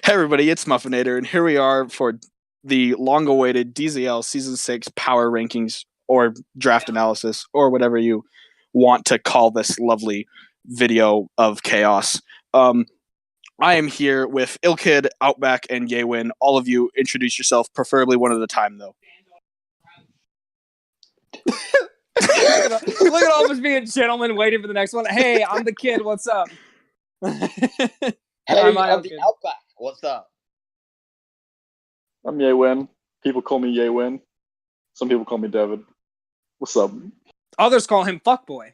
Hey everybody, it's Muffinator, and here we are for the long-awaited DZL Season 6 Power Rankings, or Draft Analysis, or whatever you want to call this lovely video of chaos. I am here with Ilkid, Outback, and YeWen. All of you introduce yourself, preferably one at a time, though. Look at all of us being gentlemen waiting for the next one. Hey, I'm the kid. What's up? Hey, I'm the Outback. What's up? I'm YeWen. People call me YeWen. Some people call me David. What's up? Others call him fuckboy.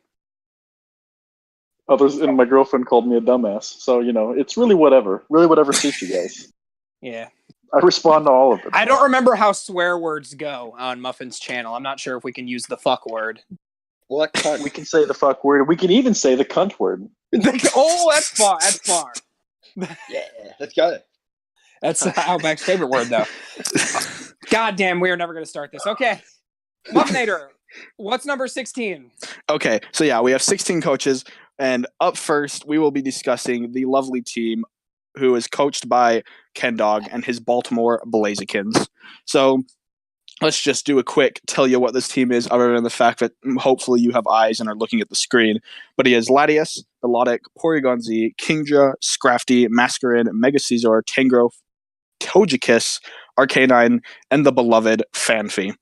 Others, and my girlfriend called me a dumbass. So, it's really whatever. Really whatever suits you guys. Yeah. I respond to all of it. I don't remember how swear words go on Muffin's channel. I'm not sure if we can use the fuck word. What cunt? We can say the fuck word. We can even say the cunt word. Oh, that's far. That's far. Yeah, let's go. That's Outback's favorite word, though. God damn, we are never going to start this. Okay. Muffinator, what's number 16? Okay, so yeah, we have 16 coaches, and up first, we will be discussing the lovely team who is coached by Kendawg and his Baltimore Blazekins. So let's just do a quick tell you what this team is, other than the fact that hopefully you have eyes and are looking at the screen. But he has Latias, Melodic, Porygon-Z, Kingdra, Scrafty, Masquerain, Mega Caesar, Tangrowth, Togekiss, Arcanine, and the beloved Fanfi.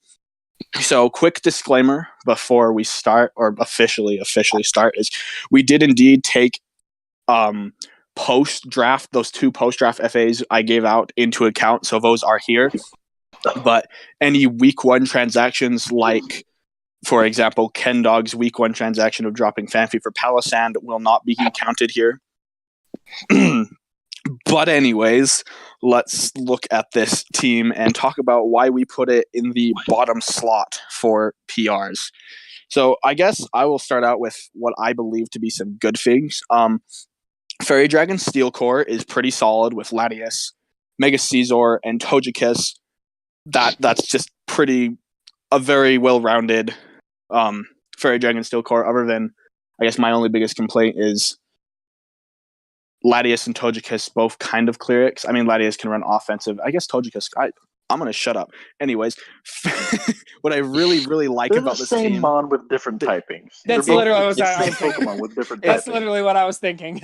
So, quick disclaimer before we start, or officially start, is we did indeed take post-draft, those two post-draft FAs I gave out into account, so those are here. But any week one transactions, like, for example, Kendawg's week one transaction of dropping Fanfi for Palisand, will not be counted here. But anyways, let's look at this team and talk about why we put it in the bottom slot for PRs. So I guess I will start out with what I believe to be some good things. Fairy Dragon Steel Core is pretty solid with Latias, Mega Caesar, and Togekiss. That's just a very well-rounded Fairy Dragon Steel Core, other than, I guess my only biggest complaint is Latias and Togekiss both kind of clerics. I mean, Latias can run offensive. I guess Togekiss, I'm going to shut up. Anyways, what I really, really like about this team... They're the same mon with different typings. That's literally what I was thinking. Pokemon with different That's typings. literally what I was thinking.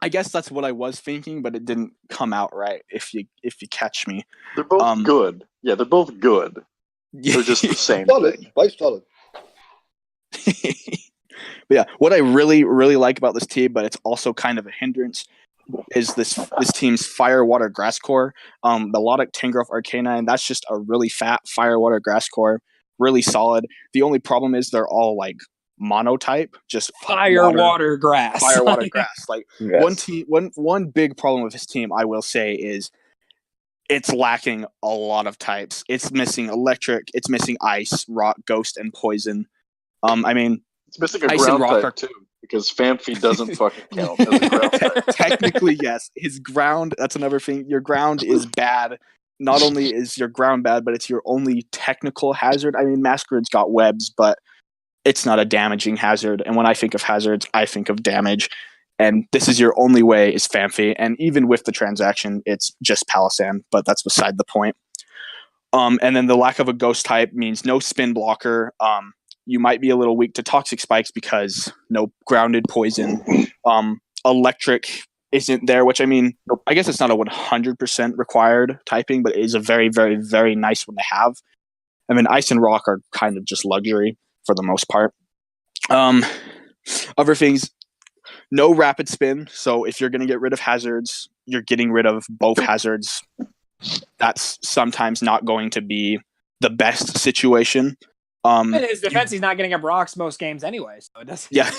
I guess that's what I was thinking, but it didn't come out right, if you catch me. They're both good. Yeah, they're both good. They're just the same thing. Both solid. But yeah, what I really, really like about this team, but it's also kind of a hindrance, is this team's Fire, Water, Grass Core. Melodic, Tangrowth, Arcanine, that's just a really fat Fire, Water, Grass Core. Really solid. The only problem is they're all like monotype, just Fire, water, grass. Fire, water, grass. Like Yes. one big problem with this team, I will say, is it's lacking a lot of types. It's missing electric, it's missing ice, rock, ghost, and poison. I mean, It's missing a Ice and ground rock type, are- too, because Fanfi doesn't fucking count as a ground type. Technically, yes. His ground, that's another thing. Your ground is bad. Not only is your ground bad, but it's your only technical hazard. I mean, Masquerade's got webs, but it's not a damaging hazard. And when I think of hazards, I think of damage. And this is your only way is Fanfi. And even with the transaction, it's just Palisand, but that's beside the point. And then the lack of a ghost type means no spin blocker. You might be a little weak to toxic spikes because no grounded poison. Electric isn't there, which I mean, I guess it's not a 100% required typing, but it is a very, very, very nice one to have. I mean, ice and rock are kind of just luxury for the most part. Other things, no rapid spin. So if you're going to get rid of hazards, you're getting rid of both hazards. That's sometimes not going to be the best situation. In his defense, he's not getting up rocks most games anyway, so it doesn't. Yeah,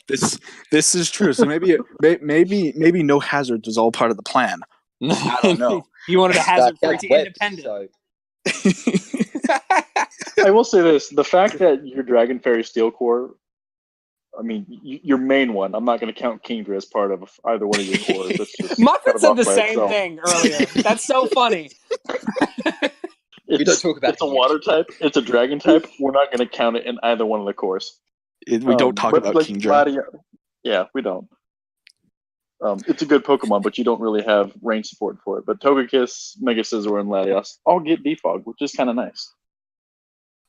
this is true. So maybe no hazards was all part of the plan. I don't know. You wanted a hazard for it to be Web, independent. so- I will say this: the fact that your Dragon Fairy Steel Core, I mean, your main one. I'm not going to count Kingdra as part of either one of your cores. That's just Muffin kind of said off the by same itself. thing earlier. That's so funny. We don't talk about It's a it. water type. It's a dragon type. We're not going to count it in either one of the cores. We don't talk but about like Kingdra. Yeah, we don't. It's a good Pokemon, but you don't really have range support for it. But Togekiss, Mega Scizor, and Latios all get Defog, which is kind of nice.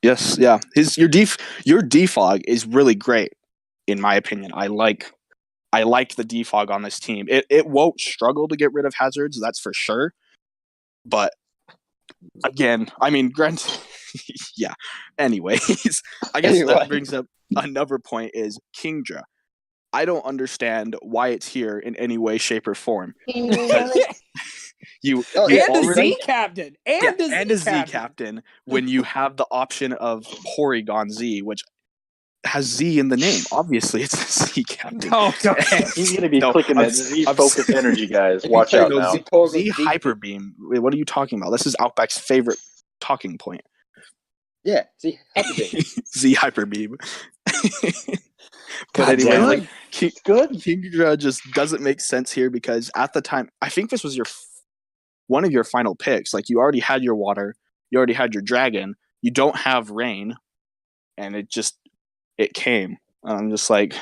Yes, yeah. Your defog is really great, in my opinion. I like the defog on this team. It won't struggle to get rid of hazards, that's for sure. But again, I mean, yeah. Anyways, I guess that brings up another point is Kingdra. I don't understand why it's here in any way, shape, or form. You and already, a Z captain, and a Z captain when you have the option of Porygon Z, which has Z in the name. Obviously, it's a Z captain. No, okay. He's going to be clicking that Z focus energy, guys. Watch out now. Z Hyper Beam. Wait, what are you talking about? This is Outback's favorite talking point. Yeah, Z Hyper Beam. Z Hyper Beam. But anyway, like Kingdra just doesn't make sense here because at the time, I think this was one of your final picks. Like you already had your water, you already had your dragon, you don't have rain, and it came. I'm just like,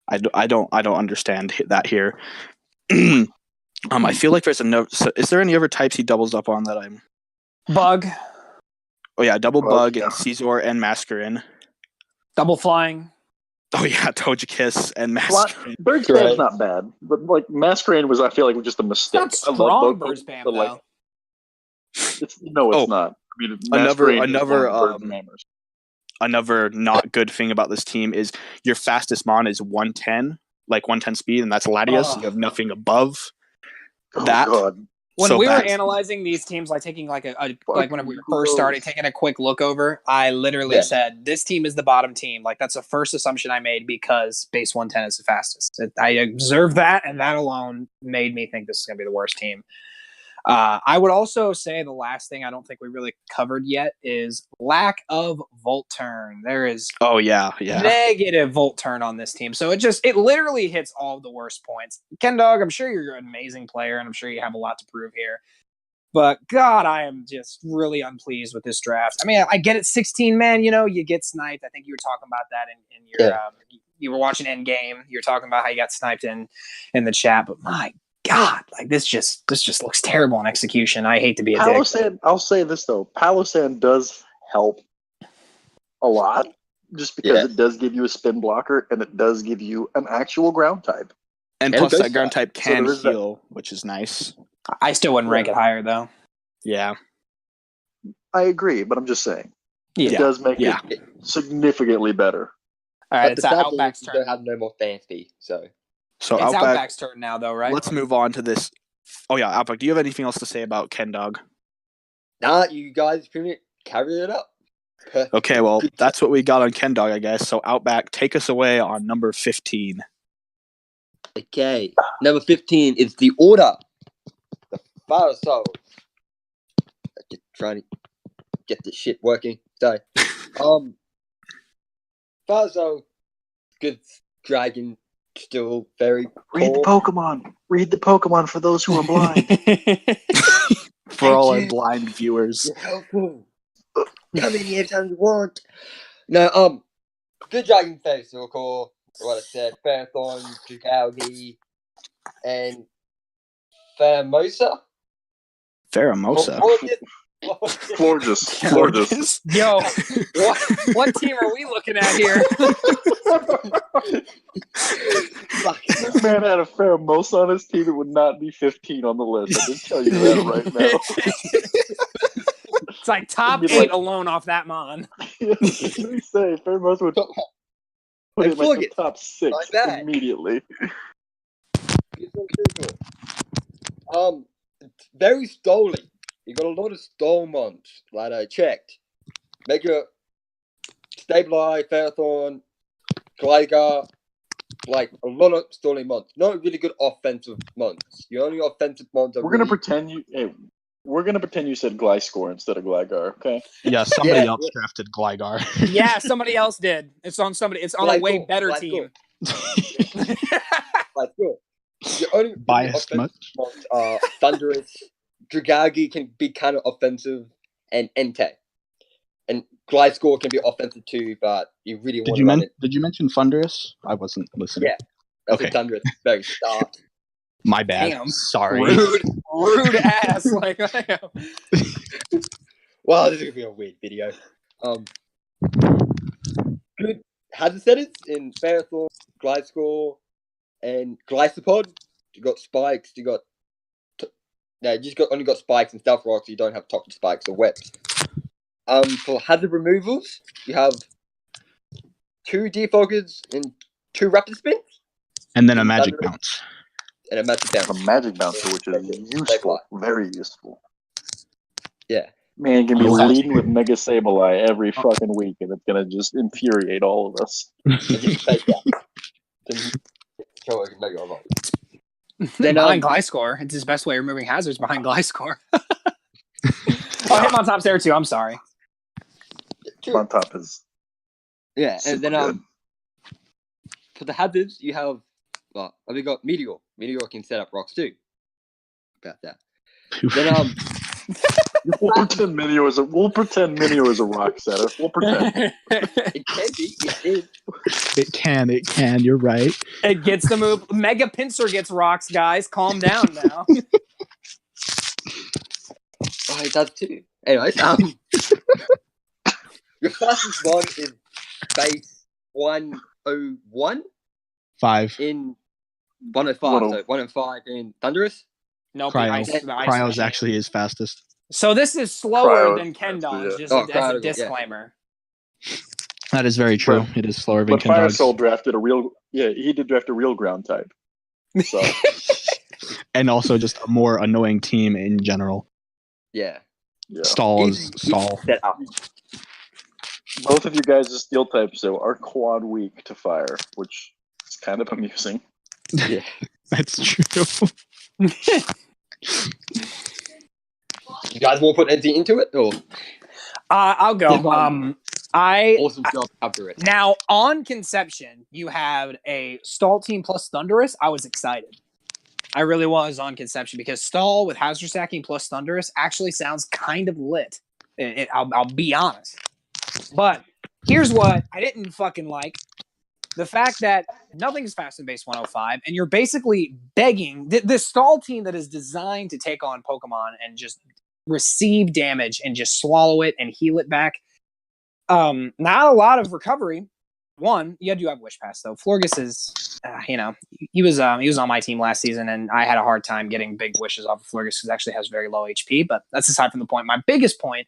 I don't understand that here. I feel like there's so is there any other types he doubles up on that I'm Bug? Oh yeah, double bug and Scizor and Masquerain. Double flying. Oh yeah, Togekiss and Masquerain. Bird Spam's not bad, but like Masquerain was, I feel like, just a mistake. It's not strong Bird Spam though. Like, it's not. I mean, another not good thing about this team is your fastest mon is 110, like 110 speed, and that's Latias. You have nothing above that. God. When we were analyzing these teams, like taking like when we first started taking a quick look over, I literally said this team is the bottom team. Like that's the first assumption I made because base 110 is the fastest. I observed that, and that alone made me think this is going to be the worst team. I would also say the last thing I don't think we really covered yet is lack of Volt Turn. There is negative Volt Turn on this team. So it literally hits all of the worst points. Kendawg, I'm sure you're an amazing player, and I'm sure you have a lot to prove here. But God, I am just really unpleased with this draft. I mean, I get it, 16 man, you get sniped. I think you were talking about that in your you were watching Endgame. You were talking about how you got sniped in the chat, but my God, like this just looks terrible in execution. I hate to be a dick. I'll say this though, Palossand does help a lot, just because it does give you a spin blocker and it does give you an actual ground type. And plus that ground type can heal, which is nice. I still wouldn't rank it higher though. Yeah. I agree, but I'm just saying. It does make it significantly better. All right, it's Outback's turn. Don't have no more fancy, so it's Outback's turn now, though, right? Let's move on to this. Oh yeah, Outback. Do you have anything else to say about Kendawg? Nah, you guys pretty carry it up. Okay, well, that's what we got on Kendawg, I guess. So Outback, take us away on number 15. Okay, number 15 is the Order. The Fire Soul. Just trying to get this shit working. So, Fire Soul, good dragon. Still very Read the Pokemon. Read the Pokemon for those who are blind. For all our blind viewers. You're helpful. Come in here anytime you want. No, good dragon face, so call what I said. Ferrothorn, Dragougi, and Pheromosa. Florges. Yo, what team are we looking at here? This man had a Pheromosa on his team. It would not be 15 on the list. I can tell you that right now. It's like top 8 alone off that mon. Let me say, Pheromosa would put him in the top 6 immediately. Very stolen. You got a lot of stole mons that I checked. Mega Stabilize, Ferrothorn, Gligar, like a lot of stolen mons. Not really good offensive mons. Your only offensive mons are gonna pretend you said Gliscor instead of Gligar, okay? Yeah, somebody else drafted Gligar. Yeah, somebody else did. It's on a way better team. Like good. Your only biased much? Mons are Thunderous. Dragougi can be kind of offensive, and Entei. And Gliscor can be offensive too, but you really want to Did you mention Thunderous? I wasn't listening. Yeah. That's Okay. a Thunderous very start. My bad. Damn. Sorry. Rude ass. Like, Well, this is gonna be a weird video. Good hazard setters in Ferrothorn, Gliscor, and Glycopod. You got spikes. You got you just only got spikes and stealth rocks. You don't have toxic spikes or webs. For hazard removals, you have 2 defogers and 2 rapid spins, And then a magic bounce. and a magic bounce. A magic bouncer, which is useful, very useful. Yeah. Man, you can be Oh, leading with Mega Sableye every fucking week, and it's gonna just infuriate all of us. Then behind Gliscor, it's his best way of removing hazards behind Gliscor. Oh, Hitmontop's there too. I'm sorry. On top is and super then good. for the hazards you have we got Meteor. Meteor can set up rocks too. About that. Then We'll pretend Meteor is a rock setter. We'll pretend. it can be. It is. It can. You're right. It gets the move. Mega Pincer gets rocks, guys. Calm down now. Oh, it does too. Anyways, your fastest one is base 101 5. in 105. So 105 in Thunderous. Nope. Cryo is actually his fastest. So this is slower Cryo, than Kendawg, yeah. just Oh, as a Cryo, disclaimer. That is very true. It is slower than But Fire Kendawg's. Soul drafted he did draft a real ground type. So And also just a more annoying team in general. Yeah. Stall is Easy stall. set up. both of you guys' steel types though are quad weak to fire, which is kind of amusing. Yeah. That's true. You guys want to put anything into it? Or I'll go. awesome job after it. Now, on Conception, you had a Stall team plus Thunderous. I was excited. I really was on Conception because Stall with Hazard Stacking plus Thunderous actually sounds kind of lit. I'll be honest. But here's what I didn't fucking like. The fact that nothing's fast in base 105, and you're basically begging this Stall team that is designed to take on Pokemon and just receive damage and just swallow it and heal it back. Not a lot of recovery. One, you do have Wish Pass though. Florgus is, he was on my team last season, and I had a hard time getting big wishes off of Florgus because it actually has very low HP. But that's aside from the point. My biggest point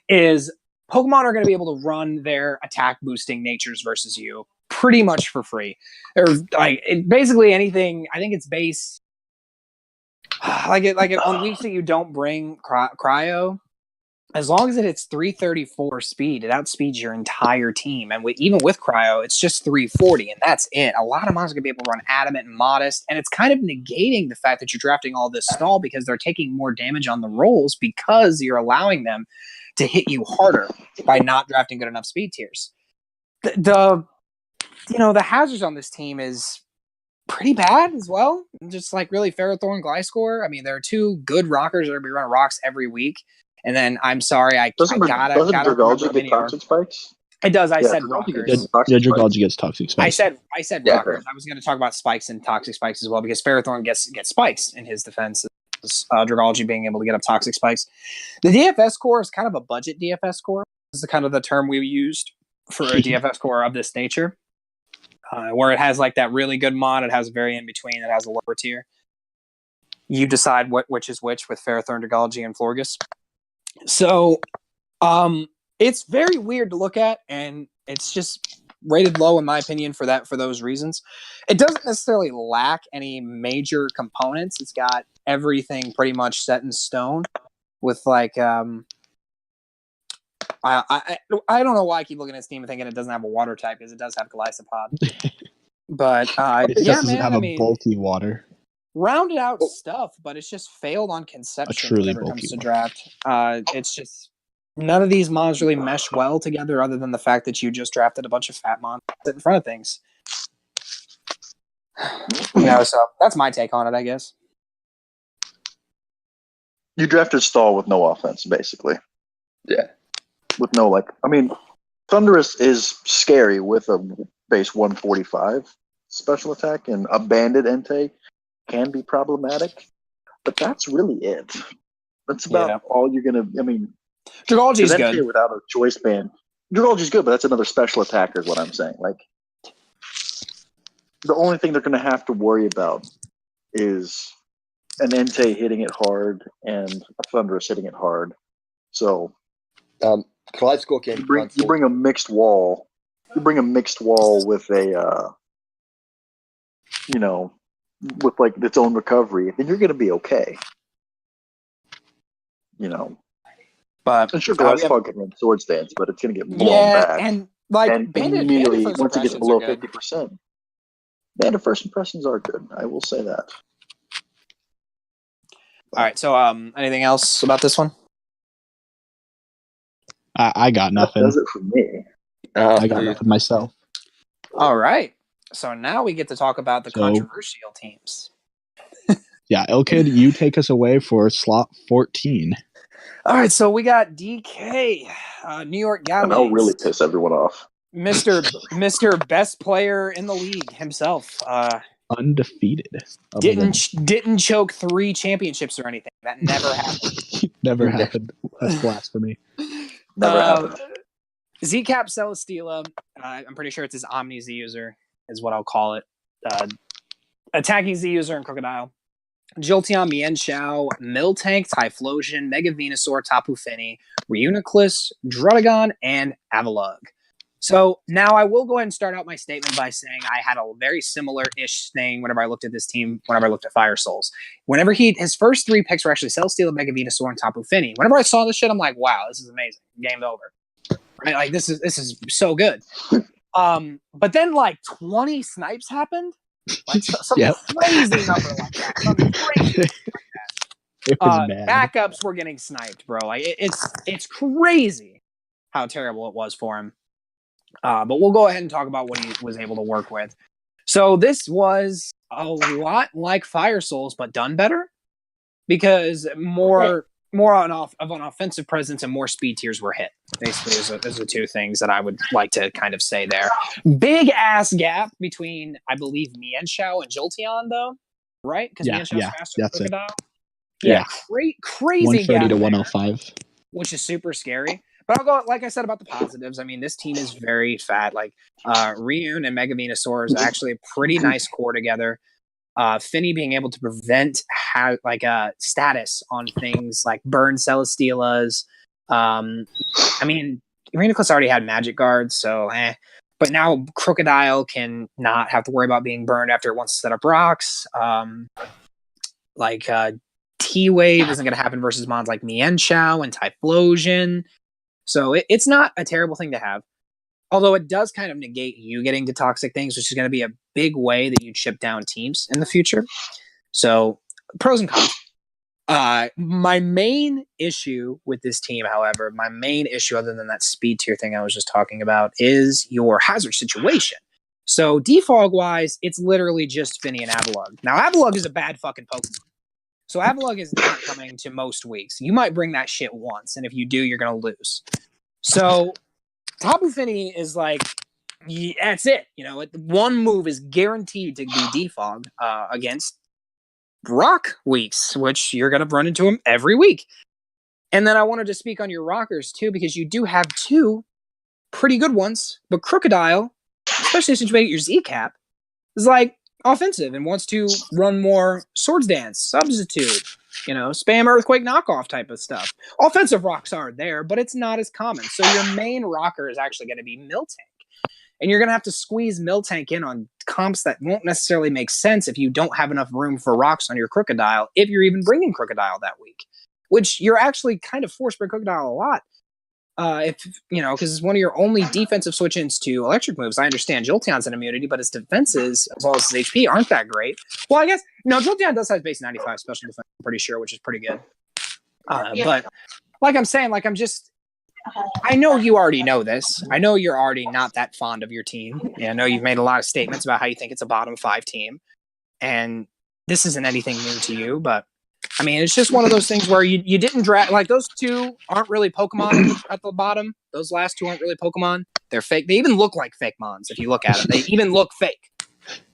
is Pokemon are going to be able to run their attack boosting natures versus you pretty much for free, or basically anything. I think it's base. Like on weeks that you don't bring cryo. As long as it hits 334 speed, it outspeeds your entire team. And even with cryo, it's just 340, and that's it. A lot of mods are going to be able to run adamant and modest, and it's kind of negating the fact that you're drafting all this stall because they're taking more damage on the rolls because you're allowing them to hit you harder by not drafting good enough speed tiers. The hazards on this team is pretty bad as well. Just like really Ferrothorn, Gliscor. I mean, there are 2 good rockers that are going to be running rocks every week. And then I'm sorry, Doesn't Dragalge get toxic spikes? It does. I said Dragalge rockers. gets toxic Dragalge gets toxic spikes. I said rockers. I was going to talk about spikes and toxic spikes as well because Ferrothorn gets spikes in his defense. Dragalge being able to get up toxic spikes. The DFS core is kind of a budget DFS core. This is kind of the term we used for a DFS core of this nature, where it has like that really good mod. It has a very in between. It has a lower tier. You decide which is which with Ferrothorn, Dragalge, and Florgus. So, it's very weird to look at, and it's just rated low in my opinion for those reasons. It doesn't necessarily lack any major components. It's got everything pretty much set in stone with like, I don't know why I keep looking at Steam and thinking it doesn't have a water type because it does have Glycopod. But, it doesn't have a bulky water. Rounded out stuff, but it's just failed on Conception whenever it comes to draft. It's just none of these mods really mesh well together other than the fact that you just drafted a bunch of fat mods in front of things. So that's my take on it, I guess. You drafted Stall with no offense, basically. Yeah. With no, Thunderous is scary with a base 145. special attack, and a banded Entei can be problematic. But that's really it. That's about all you're going to... I mean... Dragalji's good. Entei without a choice band... Dragalji's good, but that's another special attacker is what I'm saying. Like, the only thing they're going to have to worry about is an Entei hitting it hard and a Thunderous hitting it hard. So... you bring a mixed wall. You bring a mixed wall with a, with like its own recovery, then you're going to be okay. But I'm sure Glassfog can run Swords Dance, but it's going to get blown back. And like immediately once it gets below 50%, Bandit first impressions are good. I will say that. All right. So, anything else about this one? I got nothing. That does it for me. I got nothing myself. All right. So now we get to talk about the controversial teams. Yeah, Ilkid, you take us away for slot 14. All right, so we got DK, New York Galleys. And I'll really piss everyone off. Mr. Best Player in the league himself. Undefeated. Didn't choke 3 championships or anything. That never happened. Never happened. That's blasphemy. Never happened. Zcap Celesteela, I'm pretty sure it's his Omni Z user, is what I'll call it. Attacking Z user and Crocodile. Jolteon, Mienshao, Miltank, Typhlosion, Mega Venusaur, Tapu Fini, Reuniclus, Druddigon, and Avalugg. So now I will go ahead and start out my statement by saying I had a very similar-ish thing whenever I looked at this team, whenever I looked at Fire Souls. Whenever his first 3 picks were actually Celesteela, Mega Venusaur, and Tapu Fini. Whenever I saw this shit, I'm like, wow, this is amazing. Game's over. Right? Like, this is so good. But then, like, 20 snipes happened. Like, some crazy number like that. Something crazy like that. It was mad. Backups were getting sniped, bro. Like, it's crazy how terrible it was for him. But we'll go ahead and talk about what he was able to work with. So this was a lot like Fire Souls, but done better because more of an offensive presence and more speed tiers were hit. Basically, those are 2 things that I would like to kind of say there. Big ass gap between, I believe, Mienshao and Jolteon, though, right? Because Mienshao's faster than Crocodile. Yeah, crazy 130 gap to there, 105, which is super scary. But I'll go, like I said, about the positives. I mean, this team is very fat. Like, Reun and Mega Venusaur is actually a pretty nice core together. Finny being able to prevent status on things like burn Celesteelas. I mean, Reuniclus already had Magic Guards, so But now Crocodile can not have to worry about being burned after it wants to set up rocks. T-Wave isn't going to happen versus mons like Mienshao and Typhlosion. So it's not a terrible thing to have. Although it does kind of negate you getting to toxic things, which is going to be a big way that you chip down teams in the future. So pros and cons. My main issue with this team, however, other than that speed tier thing I was just talking about, is your hazard situation. So defog-wise, it's literally just Finny and Avalugg. Now, Avalugg is a bad fucking Pokemon. So Avalugg is not coming to most weeks. You might bring that shit once, and if you do, you're going to lose. So Tapu Fini is like, that's it. One move is guaranteed to be defog against rock weeks, which you're going to run into him every week. And then I wanted to speak on your rockers, too, because you do have 2 pretty good ones. But Crocodile, especially since you made it your Z-Cap, is like offensive and wants to run more Swords Dance, Substitute, spam Earthquake knockoff type of stuff. Offensive rocks are there, but it's not as common. So your main rocker is actually going to be Miltank. And you're going to have to squeeze Miltank in on comps that won't necessarily make sense if you don't have enough room for rocks on your Crocodile, if you're even bringing Crocodile that week. Which you're actually kind of forced by Crocodile a lot. Because it's one of your only defensive switch-ins to electric moves. I understand Jolteon's an immunity, but his defenses, as well as his HP, aren't that great. Well, I guess, Jolteon does have base 95 special defense, I'm pretty sure, which is pretty good. But, like I'm saying, I know you already know this. I know you're already not that fond of your team. I know you've made a lot of statements about how you think it's a bottom 5 team. And this isn't anything new to you, but I mean, it's just one of those things where you didn't draft, those 2 aren't really Pokemon at the bottom. Those last 2 aren't really Pokemon. They're fake. They even look like fake mons if you look at them. They even look fake.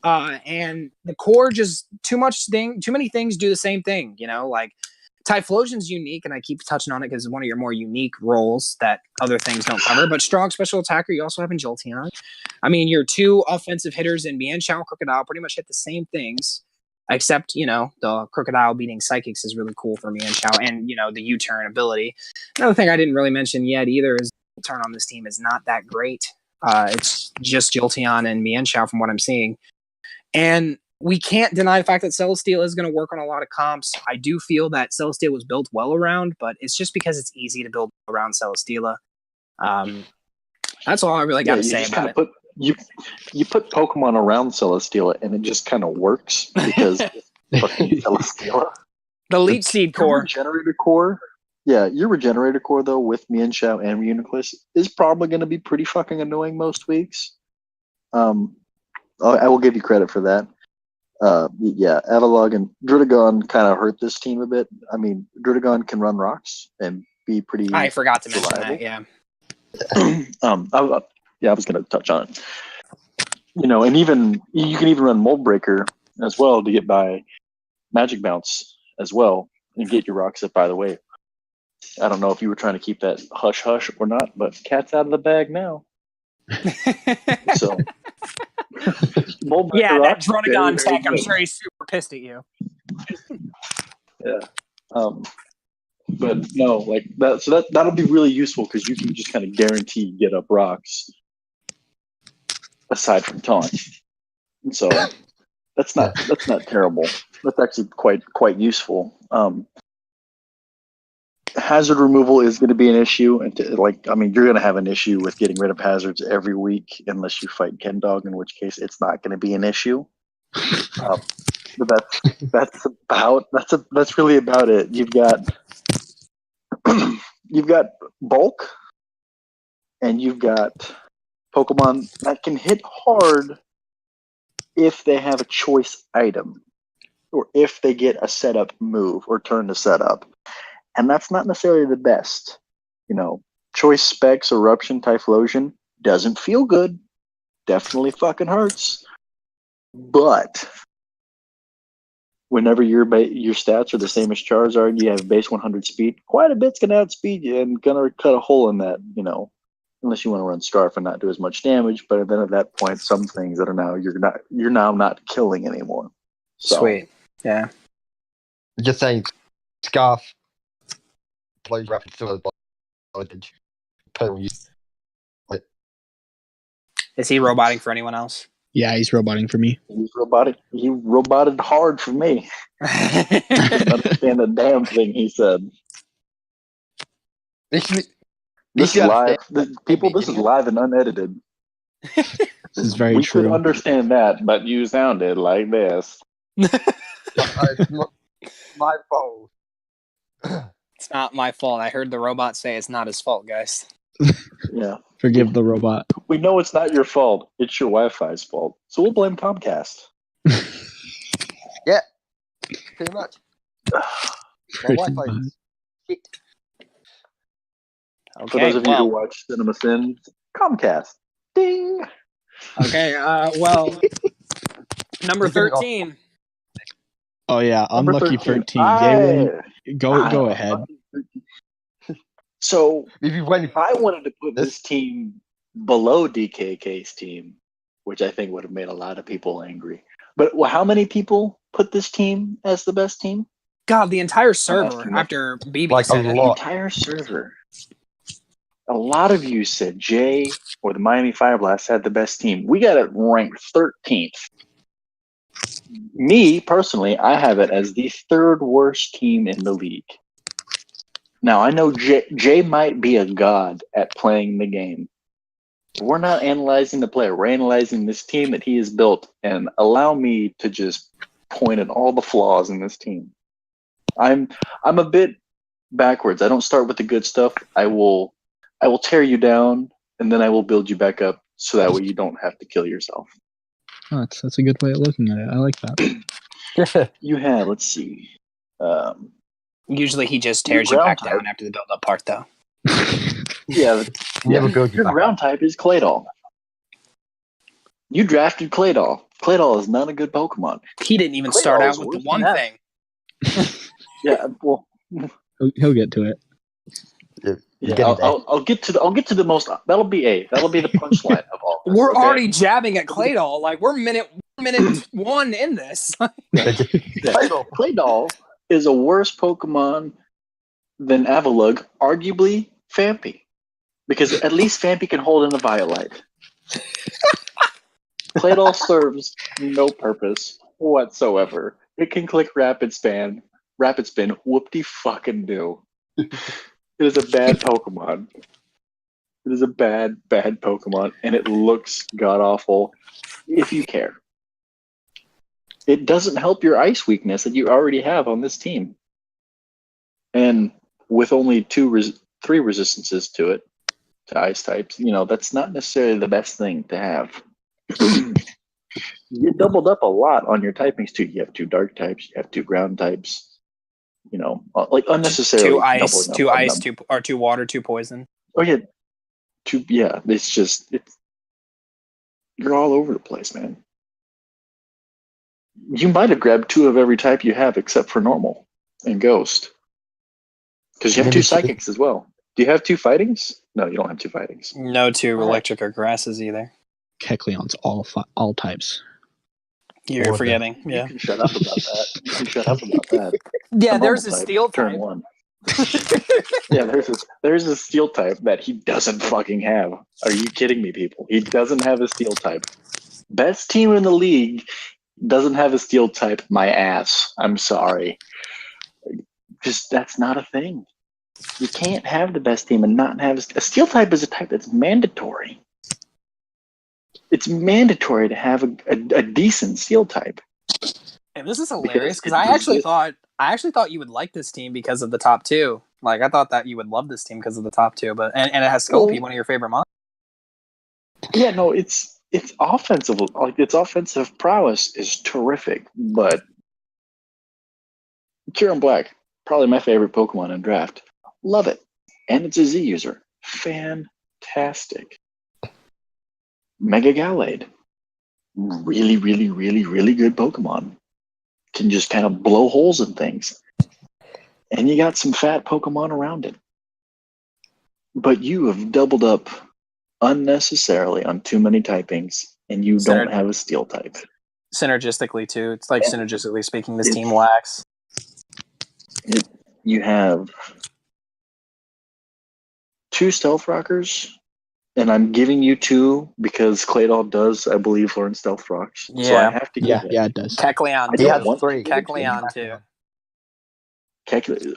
And the core just too many things do the same thing, like Typhlosion's unique, and I keep touching on it because it's one of your more unique roles that other things don't cover. But strong special attacker, you also have in Jolteon. I mean, your two offensive hitters in Mienshao and Crocodile pretty much hit the same things, except, the Crocodile beating Psychics is really cool for Mienshao, and, the U-turn ability. Another thing I didn't really mention yet either is the turn on this team is not that great. It's just Jolteon and Mienshao from what I'm seeing. And we can't deny the fact that Celesteela is going to work on a lot of comps. I do feel that Celesteela was built well around, but it's just because it's easy to build around Celesteela. That's all I really got to say about it. You put Pokemon around Celesteela, and it just kind of works because fucking Celesteela. The Leech Seed core. Regenerator core. Yeah, your Regenerator core, though, with Mienshao and Uniclus, is probably going to be pretty fucking annoying most weeks. I will give you credit for that. Yeah, Avalog and Druddigon kind of hurt this team a bit. I mean, Druddigon can run rocks and be pretty. I forgot to mention reliable. that. Yeah. I was going to touch on it. And even you can even run Mold Breaker as well to get by Magic Bounce as well and get your rocks up. By the way, I don't know if you were trying to keep that hush hush or not, but cat's out of the bag now. So. Yeah, that Druddigon tech, I'm sure he's super pissed at you. Yeah. But no, like that. So that'll be really useful because you can just kind of guarantee get up rocks aside from taunt. And so that's not terrible. That's actually quite useful. Hazard removal is going to be an issue, and you're going to have an issue with getting rid of hazards every week unless you fight Kendawg, in which case it's not going to be an issue. But that's really about it. You've got bulk, and you've got Pokemon that can hit hard if they have a choice item, or if they get a setup move or turn to setup. And that's not necessarily the best. Choice Specs, Eruption, Typhlosion doesn't feel good. Definitely fucking hurts. But whenever your stats are the same as Charizard, you have base 100 speed, quite a bit's going to outspeed you and going to cut a hole in that, unless you want to run Scarf and not do as much damage. But then at that point, some things that are now, you're now not killing anymore. So, sweet. Yeah. Just saying, Scarf. Plays rapid to advantage. Is he roboting for anyone else? Yeah, he's roboting for me. He's robotic. He roboted hard for me. I didn't understand a damn thing he said. This is live. This is live and unedited. This is very true. We could understand that, but you sounded like this. My fault. It's not my fault. I heard the robot say it's not his fault, guys. Yeah. Forgive the robot. We know it's not your fault. It's your Wi-Fi's fault. So we'll blame Comcast. Yeah. Pretty much. My Wi-Fi is shit. Okay, for those of you who watch Cinema Sins, Comcast. Ding! Okay, number 13. Oh yeah, Number Unlucky 13. Go ahead. So if I wanted to put this team below DKK's team, which I think would have made a lot of people angry. But how many people put this team as the best team? God, the entire server after BB like said a it. lot. The entire server. A lot of you said Jay or the Miami Fire Blast had the best team. We got it ranked 13th. Me, personally, I have it as the third worst team in the league. Now, I know Jay might be a god at playing the game. We're not analyzing the player. We're analyzing this team that he has built, and allow me to just point at all the flaws in this team. I'm a bit backwards. I don't start with the good stuff. I will tear you down, and then I will build you back up, so that way you don't have to kill yourself. Oh, that's a good way of looking at it. I like that. You have, let's see. Usually he just tears you back down after the build-up part, though. Never build you your back ground type is Claydol. You drafted Claydol. Claydol is not a good Pokemon. He didn't even Claydol start out is with the worse one than thing. Yeah, well, He'll get to it. I'll get to the most. That'll be the punchline of all this. We're okay? already jabbing at Claydol. Like we're minute 1 in this. Claydol is a worse Pokemon than Avalugg, arguably Fampy. Because at least Fampy can hold in a Violite. Claydol serves no purpose whatsoever. It can click Rapid Spin, whoop-de-fucking-do. It is a bad Pokemon. It is a bad Pokemon, and it looks god-awful if you care. It doesn't help your ice weakness that you already have on this team. And with only 3 resistances to it, to ice types, that's not necessarily the best thing to have. You doubled up a lot on your typings too. You have 2 dark types, you have 2 ground types, like unnecessarily. 2 ice, 2 ice, 2 water, 2 poison. Oh yeah. You're all over the place, man. You might have grabbed 2 of every type you have except for normal and ghost. Because you have 2 psychics as well. Do you have 2 fightings? No, you don't have 2 fightings. No 2 electric or grasses either. Kecleon's all types. You're forgetting. You Yeah. can shut up about that. Yeah, The there's a normal type, steel turn type. 1. Yeah, there's a steel type that he doesn't fucking have. Are you kidding me, people? He doesn't have a steel type. Best team in the league doesn't have a steel type. My ass. I'm sorry. Just that's not a thing. You can't have the best team and not have a steel type is a type that's mandatory. It's mandatory to have a decent steel type. And this is hilarious because I actually thought you would like this team because of the top 2. Like I thought that you would love this team because of the top 2, but and it has Scoopy, one of your favorite monsters. Yeah, no, it's offensive. Like its offensive prowess is terrific, but Kieran Black, probably my favorite Pokemon in draft. Love it, and it's a Z user. Fantastic. Mega Gallade, really, really, really, really good Pokemon. Can just kind of blow holes in things. And you got some fat Pokemon around it. But you have doubled up unnecessarily on too many typings, and you don't have a steel type. Synergistically, too. It's like synergistically speaking, this team lacks. You have 2 Stealth Rockers, and I'm giving you 2 because Claydol does, I believe, learn Stealth Rocks. Yeah. So I have to give it. Yeah, it does. Kecleon, He has 3. Kecleon, too.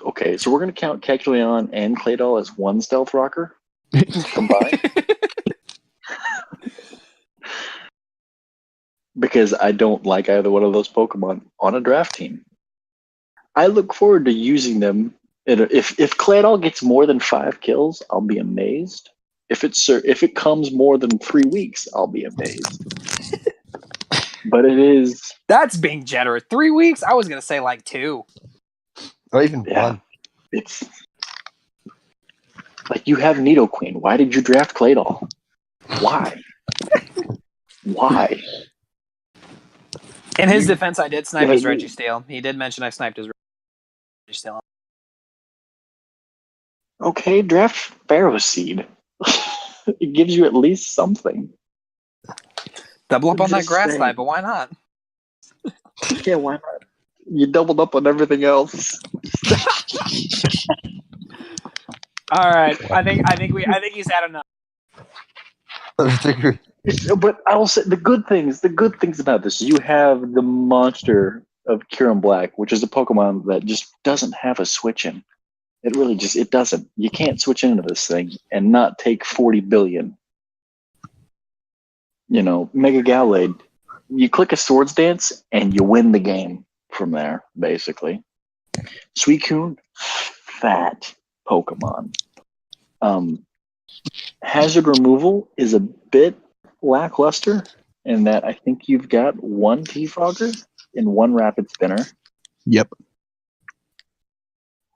Okay, so we're going to count Kecleon and Claydol as 1 Stealth Rocker combined. Because I don't like either one of those Pokemon on a draft team. I look forward to using them. If Claydol gets more than 5 kills, I'll be amazed. If it comes more than 3 weeks, I'll be amazed. But it is. That's being generous. 3 weeks? I was gonna say like 2. Or even 1. It's like you have Nidoqueen. Why did you draft Claydol? Why? Why? In his defense, I did snipe his Registeel. He did mention I sniped his Registeel. Okay, draft Pharaoh Seed. It gives you at least something. Double up on that grass type, but why not? Yeah, why not? You doubled up on everything else. All right, I think he's had enough. But I will say the good things about this, you have the monster of Kieran Black, which is a Pokemon that just doesn't have a switch in. It really it doesn't. You can't switch into this thing and not take 40 billion. Mega Gallade, you click a Swords Dance and you win the game from there, basically. Suicune, fat Pokemon. Hazard removal is a bit lackluster in that I think you've got 1 T-Frogger and 1 Rapid Spinner. Yep.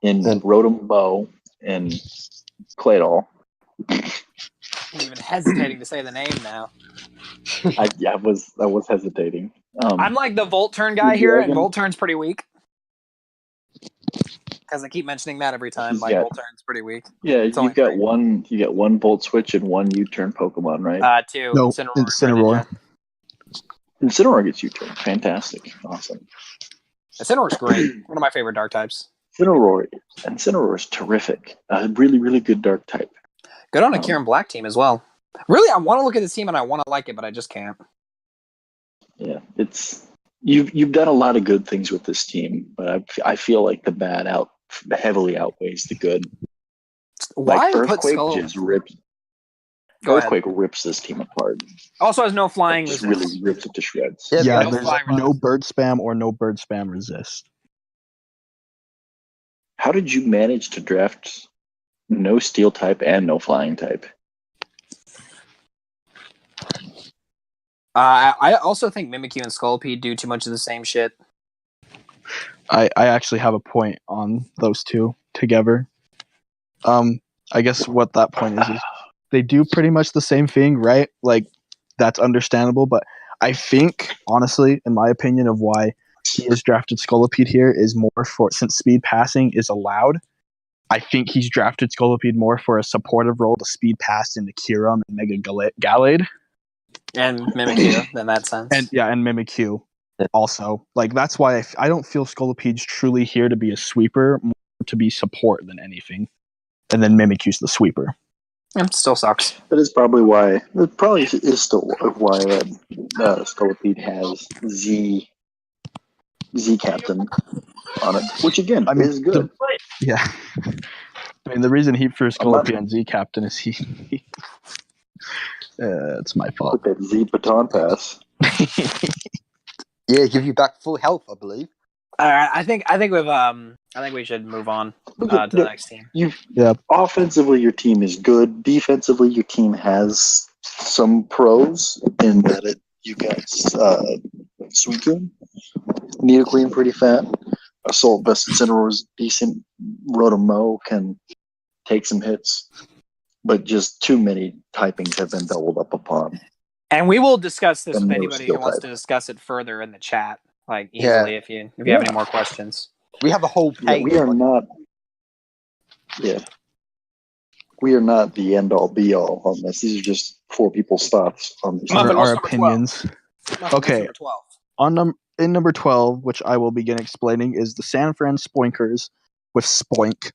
In Rotom Bow and Claydol. I'm even hesitating to say the name now. I was hesitating. I'm like the Volt Turn guy here, and Volt Turn's pretty weak. Because I keep mentioning that every time. Like, Volt Turn's pretty weak. Yeah, you got one Volt Switch and one U-turn Pokemon, right? Two. No, Incineroar. Incineroar gets U-turn. Fantastic. Awesome. Incineroar's great. One of my favorite dark types. Incineroar is terrific. A really, really good dark type. Good on a Kieran Black team as well. Really, I want to look at this team and I want to like it, but I just can't. Yeah, you've done a lot of good things with this team, but I feel like the bad heavily outweighs the good. Why like put Skull? Earthquake rips this team apart. Also has no flying Just resist. really rips it to shreds. Yeah, no there's flying no resist. bird spam or no bird spam resist. How did you manage to draft no steel type and no flying type? I also think Mimikyu and Scolipede do too much of the same shit. I actually have a point on those two together. I guess what that point is they do pretty much the same thing, right? Like, that's understandable, but I think, honestly, in my opinion, of why he has drafted Scolipede here is more for, since speed passing is allowed, I think he's drafted Scolipede more for a supportive role to speed pass into Kyurem and Mega Gallade. And Mimikyu, in that sense. And Mimikyu also. Like, that's why I don't feel Scolipede's truly here to be a sweeper, more to be support than anything. And then Mimikyu's the sweeper. It still sucks. That is probably why. It probably is still why Scolipede has Z Captain on it, which again is good. Yeah. I mean, the reason he threw Scolipede on Z Captain is he it's my fault. With that Z baton pass. Yeah, give you back full health, I believe. All right, I think we should move on to the next team. Offensively, your team is good. Defensively, your team has some pros in that you got Suicune, Nidoqueen pretty fat, Assault Vest Incineroar's decent, Rotom-Mow can take some hits, but just too many typings have been doubled up upon. And we will discuss this And with no anybody skill who wants type. to discuss it further in the chat, like easily if you have any more questions. We have a whole page. We are not. Yeah. We are not the end all be all on this. These are just four people's thoughts on these. Muffin, Our what's number opinions. 12? Okay. Number 12. In number 12, which I will begin explaining, is the San Fran Spoinkers with Spoink.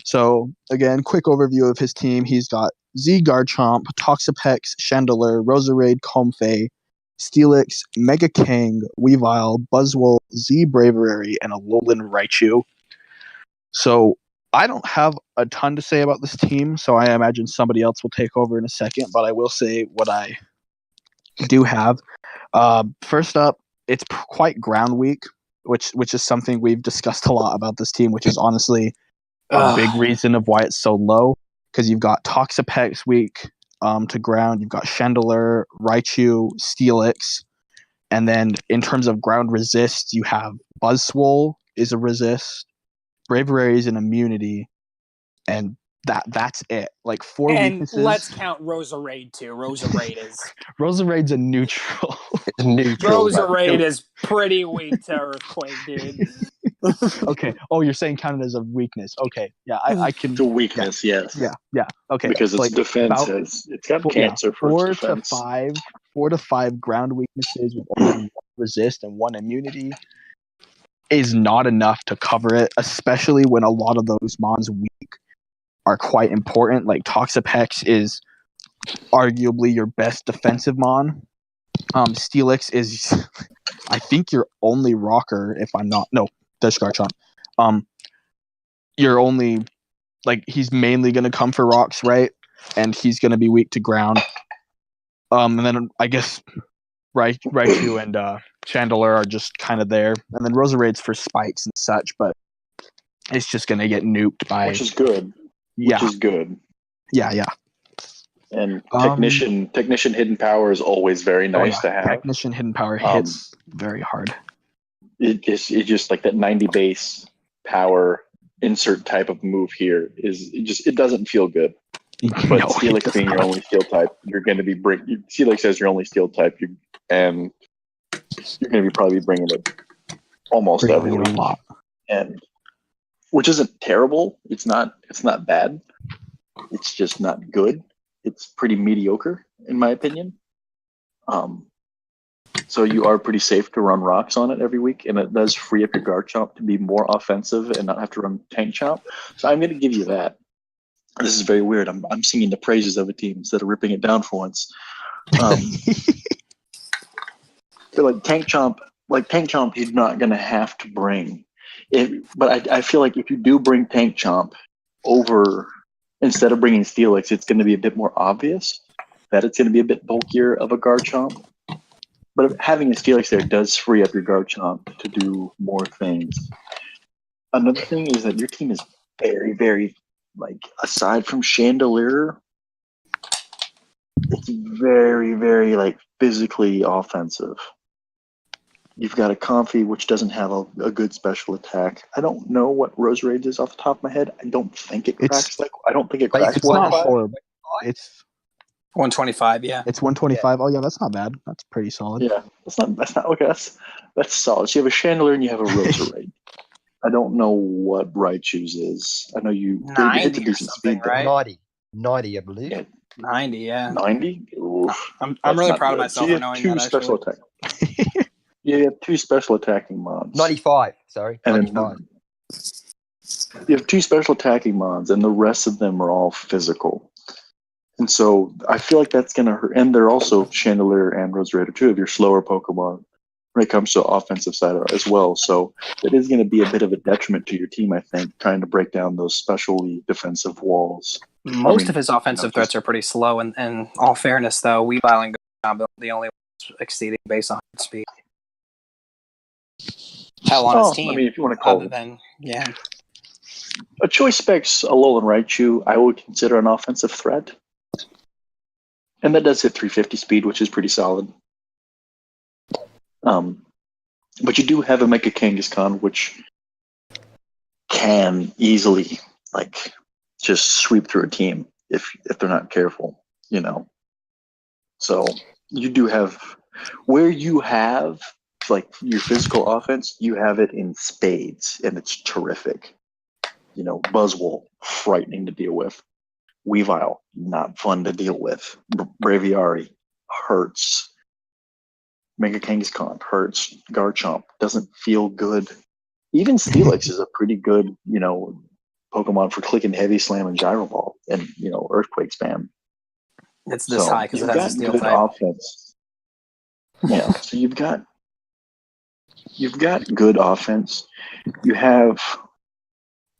So, again, quick overview of his team. He's got Z Garchomp, Toxapex, Chandelure, Roserade, Comfey, Steelix, Mega King, Weavile, Buzzwole, Z Braviary, and a Alolan Raichu. So, I don't have a ton to say about this team, so I imagine somebody else will take over in a second, but I will say what I do have. First up, it's quite ground weak, which is something we've discussed a lot about this team, which is honestly a big reason of why it's so low, because you've got Toxapex weak to ground, you've got Chandelure, Raichu, Steelix, and then in terms of ground resist, you have Buzzwole is a resist, Braviary is an immunity, and that's it. Like 4 and weaknesses. Let's count Roserade too. Roserade's a neutral. Roserade is pretty weak to Earthquake, dude. Okay. Oh, you're saying count it as a weakness. Okay. Yeah, I can. It's a weakness, yes. Yeah. Okay. Because its like defense it's got cancer for its defense. 4 to 5 ground weaknesses with only 1 resist and 1 immunity is not enough to cover it, especially when a lot of those mons weak are quite important. Like Toxapex is arguably your best defensive mon. Steelix is, I think, your only rocker. If I'm not, no, there's Garchomp. You're only he's mainly going to come for rocks, right? And he's going to be weak to ground. And then I guess Raichu and Chandelure are just kind of there, and then Roserade's for spikes and such, but it's just going to get nuked by. Which is good. Yeah. Which is good. Yeah. And Technician Hidden Power is always very nice to have. Technician Hidden Power hits very hard. It's just like that 90 base power insert type of move here it doesn't feel good. But No, it Steelix does being your not. only steel type, you're going to be Steelix as your only steel type, and you're going to be probably bringing it almost every Bringing it a week, lot. and which isn't terrible. It's not bad. It's just not good. It's pretty mediocre in my opinion. So you are pretty safe to run rocks on it every week, and it does free up your Garchomp to be more offensive and not have to run Tank Chomp. So I'm going to give you that. This is very weird. I'm singing the praises of a team instead of ripping it down for once. I feel like Tank Chomp, he's not going to have to bring it. But I feel like if you do bring Tank Chomp over, instead of bringing Steelix, it's going to be a bit more obvious that it's going to be a bit bulkier of a Garchomp. But having a Steelix there does free up your Garchomp to do more things. Another thing is that your team is very, very, aside from Chandelier, it's very, very, physically offensive. You've got a Comfy, which doesn't have a good special attack. I don't know what Rose Rage is off the top of my head. I don't think it cracks. I don't think it cracks. It's not horrible. It's 125, yeah. It's 125. Oh yeah, that's not bad. That's pretty solid. Yeah, that's not okay. That's solid. So you have a Chandelier and you have a Roserade. I don't know what Raichu's is. I know you hit 90 a or decent something, speed, right? 90, I believe. Yeah. 90, yeah. 90. I'm really proud of myself for knowing that. Special attack. You have 2 special attacking mons. 95. Sorry, and 95. You have 2 special attacking mons, and the rest of them are all physical. And so I feel like that's going to hurt. And they're also Chandelier and Roserade are 2 of your slower Pokemon when it comes to the offensive side as well. So it is going to be a bit of a detriment to your team, I think, trying to break down those specially defensive walls. Most of his offensive threats are pretty slow. And in all fairness, though, Weavile and Gombo the only ones exceeding base 100 speed. Hell on his team. I mean, if you want to call other than, yeah. A Choice Specs Alolan Raichu, I would consider an offensive threat. And that does hit 350 speed, which is pretty solid. But you do have a Mecha Kangaskhan, which can easily just sweep through a team if they're not careful, So you do have where you have your physical offense, you have it in spades, and it's terrific. Buzzwole, frightening to deal with. Weavile, not fun to deal with. Braviary, hurts. Mega Kangaskhan, hurts. Garchomp, doesn't feel good. Even Steelix is a pretty good, Pokemon for clicking Heavy Slam and Gyro Ball and, Earthquake Spam. It's this high because it has a steel type. Offense. Yeah, so you've got good offense. You have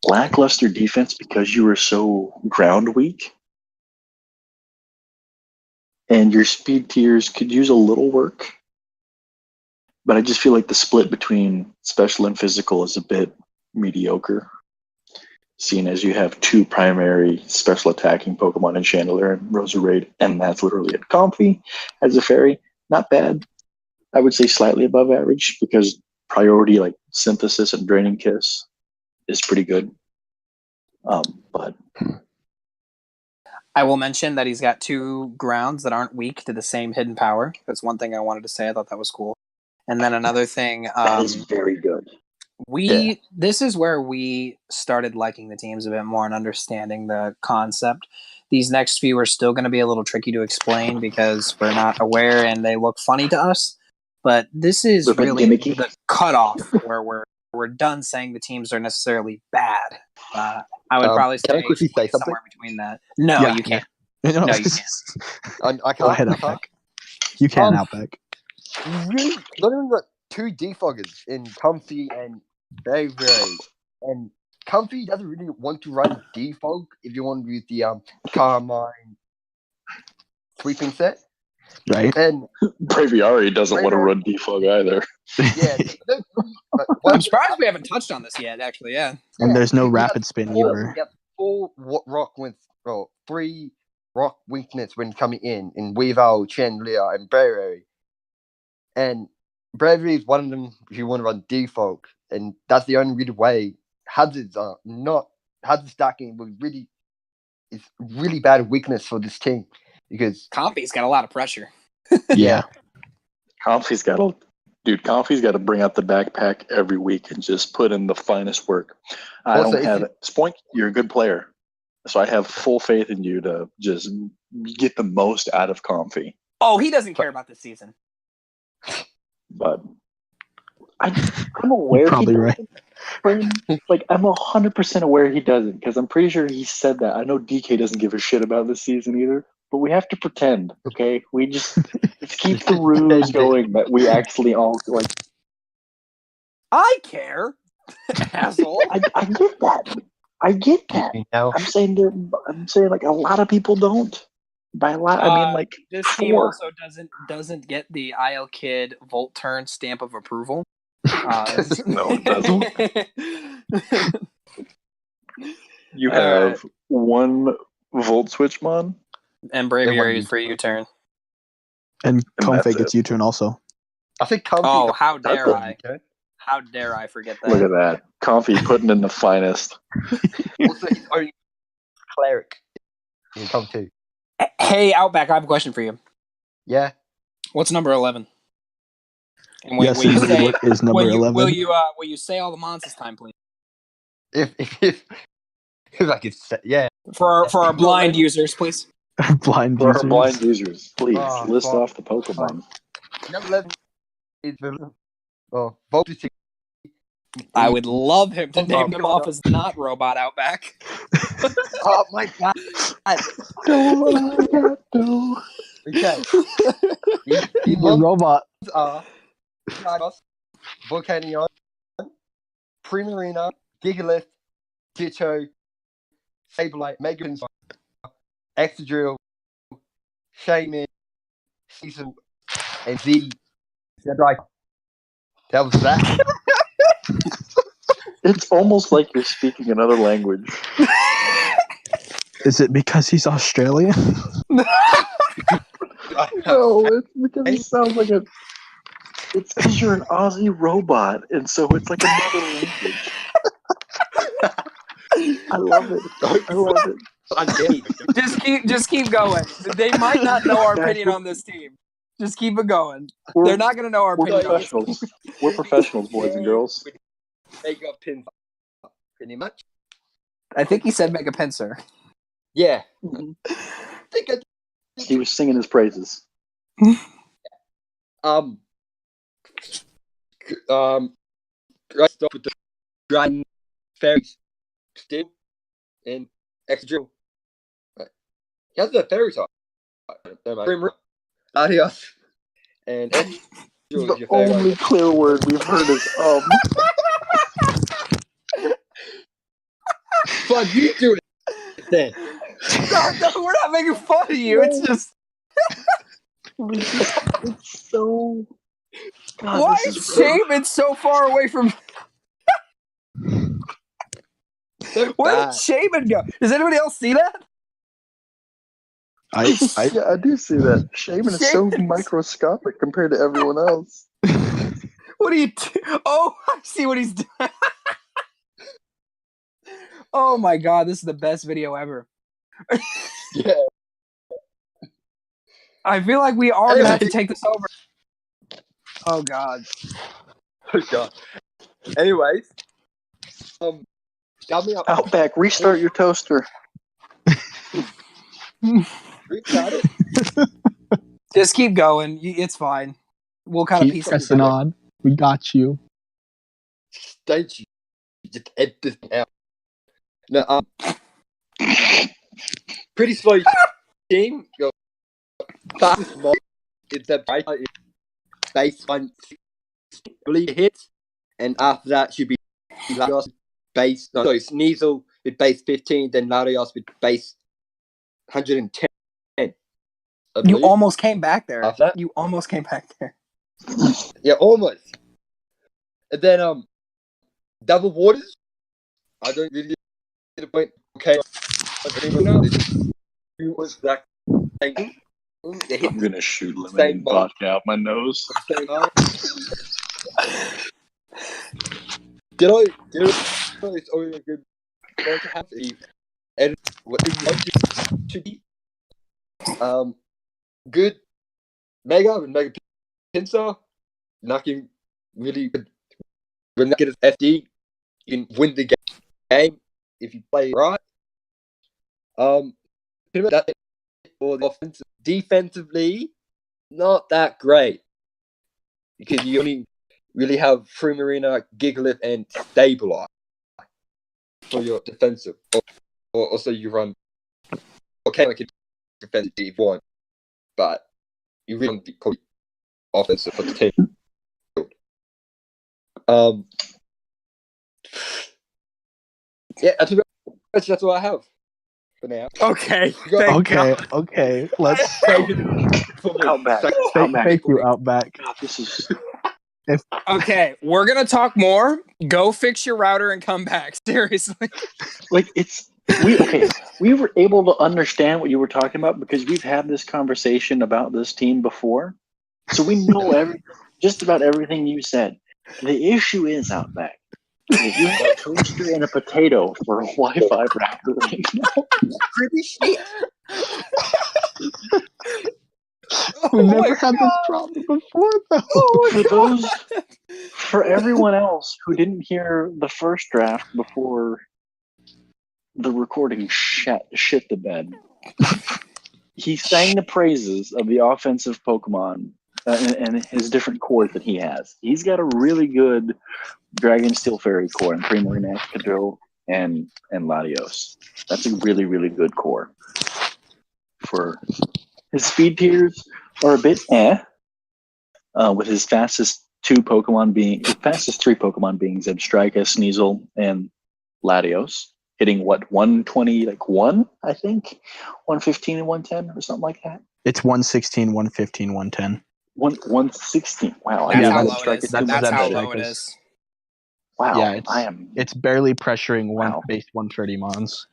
lackluster defense because you were so ground weak. And your speed tiers could use a little work. But I just feel like the split between special and physical is a bit mediocre. Seeing as you have 2 primary special attacking Pokemon in Chandelier and Roserade, and that's literally it. Comfy as a fairy, not bad. I would say slightly above average because priority Synthesis and Draining Kiss is pretty good. But I will mention that he's got 2 grounds that aren't weak to the same hidden power. That's one thing I wanted to say. I thought that was cool. And then another thing, that is very good. This is where we started liking the teams a bit more and understanding the concept. These next few are still going to be a little tricky to explain because we're not aware and they look funny to us. But this is really the cutoff where we're done saying the teams are necessarily bad. I would probably say somewhere between that. No, you can't. No, you can't. I Go ahead, Outback. You can, Outback. You really not only got 2 defoggers in Comfy and Braviary, and Comfy doesn't really want to run defog if you want to use the Carmine sweeping set. Right. And Braviary doesn't want to run defog either. Yeah. I'm surprised we haven't touched on this yet, actually, yeah. And there's no rapid spin either. We have 4 rock with 3 rock weakness when coming in Weavile, Chandelier, and Braviary. And Braviary is one of them if you want to run defog, and that's the only real way. Hazard stacking was really is really bad weakness for this team because Comfy's got a lot of pressure. Yeah. Comfy's got to bring out the backpack every week and just put in the finest work. I Also, don't have it. Spoink, you're a good player. So I have full faith in you to just get the most out of Comfy. Oh, he doesn't care about this season. But I'm aware Probably he right. doesn't. Like, I'm 100% aware he doesn't because I'm pretty sure he said that. I know DK doesn't give a shit about this season either, but we have to pretend, okay? Let's keep the ruse going that we actually all like. I care, asshole. I get that. I get that. now. I'm saying like a lot of people don't. By a lot, I mean like This team 4. also doesn't get the IL Kid Volt Turn stamp of approval. No, it doesn't. You have one Volt Switch Mon. And Braviary for U-turn. And Comfy that's gets it. U-turn also. I think Comfy. Oh, how dare That's I? How dare I forget that? Look at that. Comfy putting in the finest. Also, he's only cleric in Comfy. Hey, Outback, I have a question for you. Yeah. What's number 11? And Yes, will you indeed. say, What is number 11? Will you say all the mons this time, please? If I could say, yeah. For our blind users, please. Blind For our users. blind users, please Oh, list fuck. off the Pokemon. Number 11 is Voltage. I would love him to name them off as not robot Outback. Oh my god. Okay. The robot. Are Volcanion, Primarina, Gigalith, Ditto, Sableye, Megan, Excadrill, Shaman, Season, and Z. That was that. It's almost like you're speaking another language. Is it because he's Australian? No, it's because he sounds like a. It's because you're an Aussie robot, and so it's like another language. I love it. I love it. Just keep going. They might not know our opinion on this team. Just keep it going. They're not going to know our We're opinion on this team. professionals. We're professionals, boys and girls. Make up pins, pretty much. I think he said Mega Pincer. Yeah. He was singing his praises. Right stop with the Dragon Fairies still in Excadrill. Right. He has the fairy type. Adios. And Excadrill is The your only clear word we've heard is Fuck, you do it then. No, we're not making fun of you. It's just It's so. God, why this is Shaman so far away from? Where did Shaman go? Does anybody else see that? Yeah, I do see that. Shaman is so microscopic compared to everyone else. What are you? Oh, I see what he's doing. Oh my god, this is the best video ever. Yeah. I feel like we are gonna have to take this over. Oh god. Oh god. Anyways, got me up. Outback, restart your toaster. Restart it. Just keep going. It's fine. We'll kind of Keep piece pressing on. We got you. Don't you just edit this out. No, pretty slow team. Your fastest mod is the base 1 believe hits, and after that should be Larios base. No, sorry, Sneasel with base 15, then Larios with base 110. You almost came back there. After that? You almost came back there. Yeah, almost. And then double waters. I don't really get the point. Okay, who was that? I'm gonna shoot lemon and vodka out my nose. Did I? It's always a good point to have. and what you want to be good Mega and Mega Pincer, knocking really good. When you get his FD, you can win the game if you play right. Pretty much that for the offensive. Defensively, not that great because you only really have Primarina, Gigalith, and Stabilize for your defensive. Or also you run okay, like defensive if you want, but you really want to be offensive for the team. Yeah, that's all I have for now. Okay. Okay. Let's. Outback. Thank you, Outback. God, this is. Okay, we're gonna talk more. Go fix your router and come back. Seriously. Like we were able to understand what you were talking about because we've had this conversation about this team before, so we know just about everything you said. The issue is Outback. You have a toaster and a potato for a Wi-Fi router right now. Pretty shit. We've never had this problem before, though. For everyone else who didn't hear the first draft before the recording shit the bed, he sang the praises of the offensive Pokemon and his different cores that he has. He's got a really good Dragon Steel Fairy core and Primarina, Excadrill, and Latios. That's a really, really good core. For his speed tiers are a bit with his fastest three Pokemon being Zebstrika, Sneasel, and Latios, hitting 120, like 1, I think, 115 and 110 or something like that. It's 116, 115, 110. 116. Wow. That's how that's low it is. That's how low it is. Wow. Yeah, it's barely pressuring base 130 mons.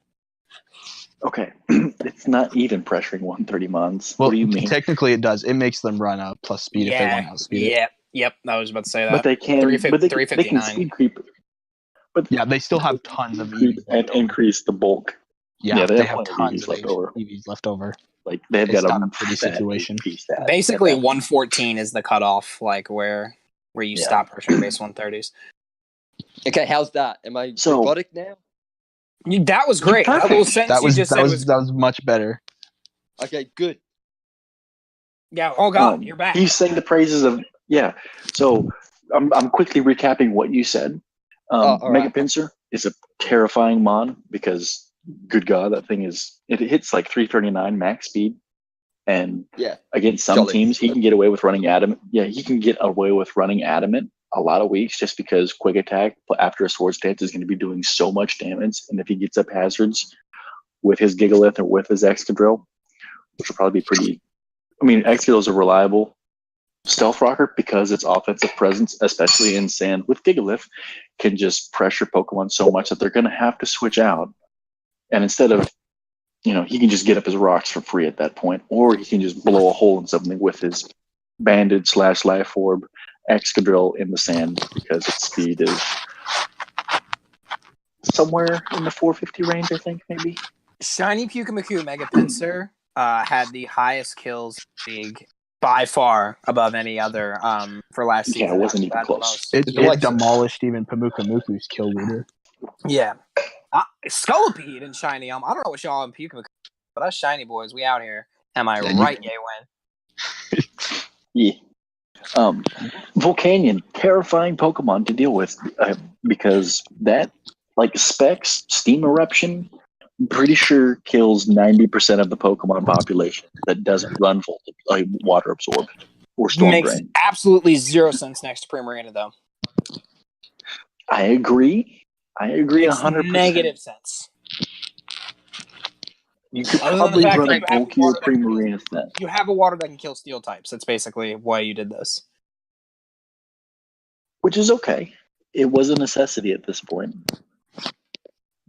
Okay. It's not even pressuring 130 mons. Well, what do you mean? Technically it does. It makes them run up plus speed if they want to outspeed it. Yep. I was about to say that. But they can 359. they can speed creep. But yeah, they still have tons of EVs and increase the bulk. Yeah, they have tons of EVs left over. Like they've got a pretty situation. Basically, 114 is the cutoff, like where you stop pressuring base 130s. Okay, how's that? Am I So- robotic now? That was great. That little sentence you just said was that was much better. Okay, good. yeah. Oh God, you're back. He's saying the praises of So I'm quickly recapping what you said. all Mega right. Pincer is a terrifying mon because, good God, that thing it hits like 339 max speed, and Yeah. against some Jolly. teams he can get away with running Adamant. Yeah, he can get away with running Adamant a lot of weeks just because Quick Attack after a Swords Dance is going to be doing so much damage, and if he gets up hazards with his Gigalith or with his Excadrill, which will probably be pretty. I mean, Excadrill is a reliable stealth rocker because its offensive presence, especially in sand with Gigalith, can just pressure Pokemon so much that they're going to have to switch out. And instead of, he can just get up his rocks for free at that point, or he can just blow a hole in something with his Banded / Life Orb Excadrill in the sand because its speed is somewhere in the 450 range, I think, maybe. Shiny Pukamiku Mega Pincer had the highest kills in the league by far above any other for last season. Yeah, it wasn't even close. It demolished even Pamukamuku's kill leader. Yeah. Scolipede and Shiny. I don't know what y'all in Pukamiku, but us Shiny boys, we out here. Am I right, YeWen? Yeah. Volcanion, terrifying Pokemon to deal with because that, like Specs, Steam Eruption, I'm pretty sure kills 90% of the Pokemon population that doesn't run Water Absorb or Storm Makes Drain. absolutely zero sense next to Primarina, though. I agree. Makes 100%. negative sense. You could Other than probably the fact run that a you have bulkier water that can Primarina set. You have a water that can kill steel types. That's basically why you did this. Which is okay. It was a necessity at this point.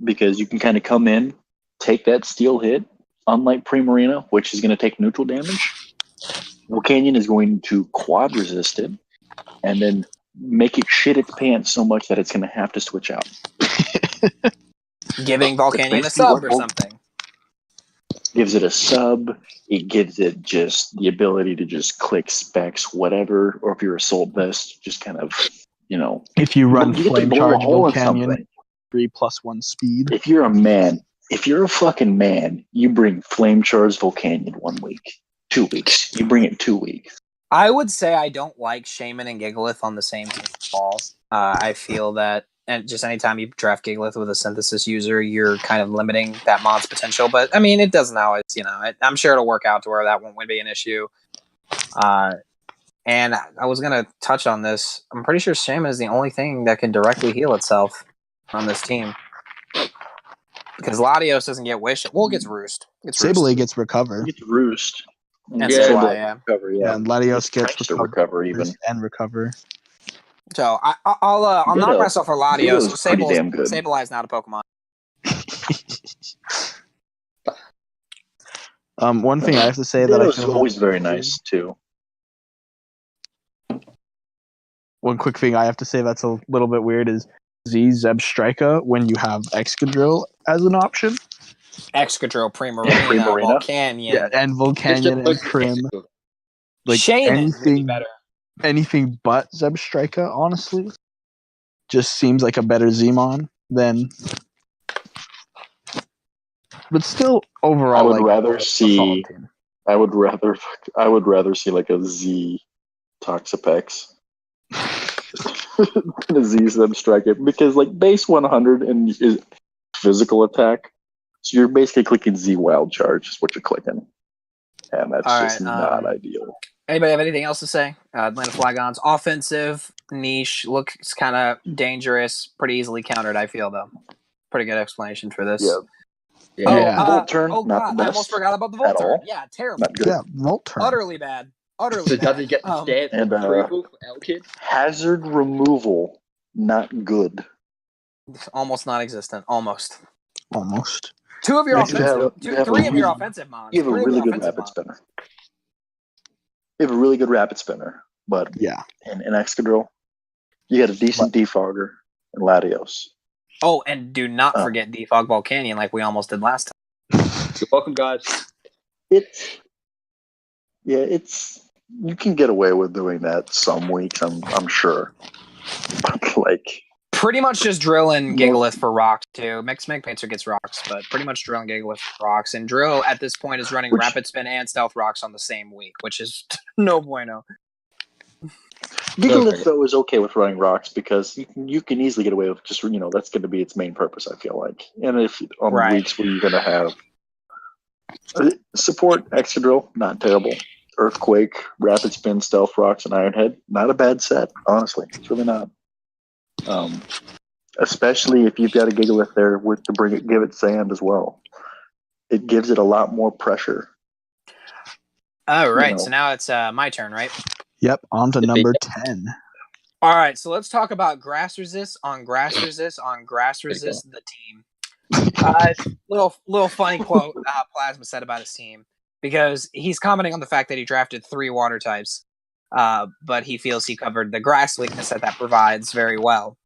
Because you can kind of come in, take that steel hit, unlike Primarina, which is going to take neutral damage. Volcanion is going to quad resist it, and then make it shit its pants so much that it's going to have to switch out. giving Volcanion a sub or something. Gives it a sub. It gives it just the ability to just click specs, whatever. Or if you're Assault Vest, just kind of, If you run you get to Flame blow a Charge hole in Volcanion, something. 3+1 speed. If you're a man, if you're a fucking man, you bring Flame Charge Volcanion 1 week, 2 weeks. You bring it 2 weeks. I would say I don't like Shaman and Gigalith on the same team at all. I feel that, and just anytime you draft Gigalith with a Synthesis user, you're kind of limiting that mod's potential. But I mean, it doesn't always, I'm sure it'll work out to where that won't be an issue. And I was going to touch on this. I'm pretty sure Shaman is the only thing that can directly heal itself on this team. Because Latios doesn't get Wish. Well, it gets Roost. Sableye gets Recover. You get Roost. And Sableye, yeah. Recover, yeah. And Latios gets Recover even. And Recover. So I'll knock myself for Latios. Damn good. Sableye is not a Pokemon. One thing I have to say that Ditto's always very nice too. One quick thing I have to say that's a little bit weird is Zebstrika when you have Excadrill as an option. Excadrill, Primarina, Volcanion. Yeah, and Volcanion and Prim. Like anything but Zebstrika, honestly. Just seems like a better Zmon than. But still, overall, I would rather see like a Z Toxapex than a Z Zebstrika because like base 100 and is physical attack, so you're basically clicking Z Wild Charge is what you're clicking, and that's not ideal. Anybody have anything else to say? Atlanta Flygons, offensive, niche, looks kind of dangerous, pretty easily countered, I feel, though. Pretty good explanation for this. Yeah. Volt Turn, not the best. I almost forgot about the Volt Turn. Yeah, terrible. Yeah, Volt Turn. Utterly bad. So does he get the stamp and approval for L-Kid? Hazard removal, not good. Almost non-existent. Almost. Three of your offensive mons. You have a really good rapid spinner. You have a really good rapid spinner, but in Excadrill, you got a decent defogger and Latios. Oh, and do not forget Defog Volcanion like we almost did last time. You're welcome, guys. You can get away with doing that some weeks, I'm sure. But like pretty much just drill in Gigalith for rocks too. Megpainter gets rocks, but pretty much drill in Gigalith for rocks. And drill at this point is running rapid spin and stealth rocks on the same week, which is no bueno. Gigalith though is okay with running rocks because you can easily get away with just that's going to be its main purpose. I feel like, and if on the weeks where you're going to have support Excadrill, not terrible. Earthquake, rapid spin, stealth rocks, and Ironhead, not a bad set. Honestly, it's really not. Especially if you've got a Gigalith there give it sand as well. It gives it a lot more pressure. All right, so now it's my turn, right? Yep, on to number 10. All right, so let's talk about grass resist on grass resist on grass resist the team. Little funny quote Plasma said about his team because he's commenting on the fact that he drafted 3 water types, but he feels he covered the grass weakness that provides very well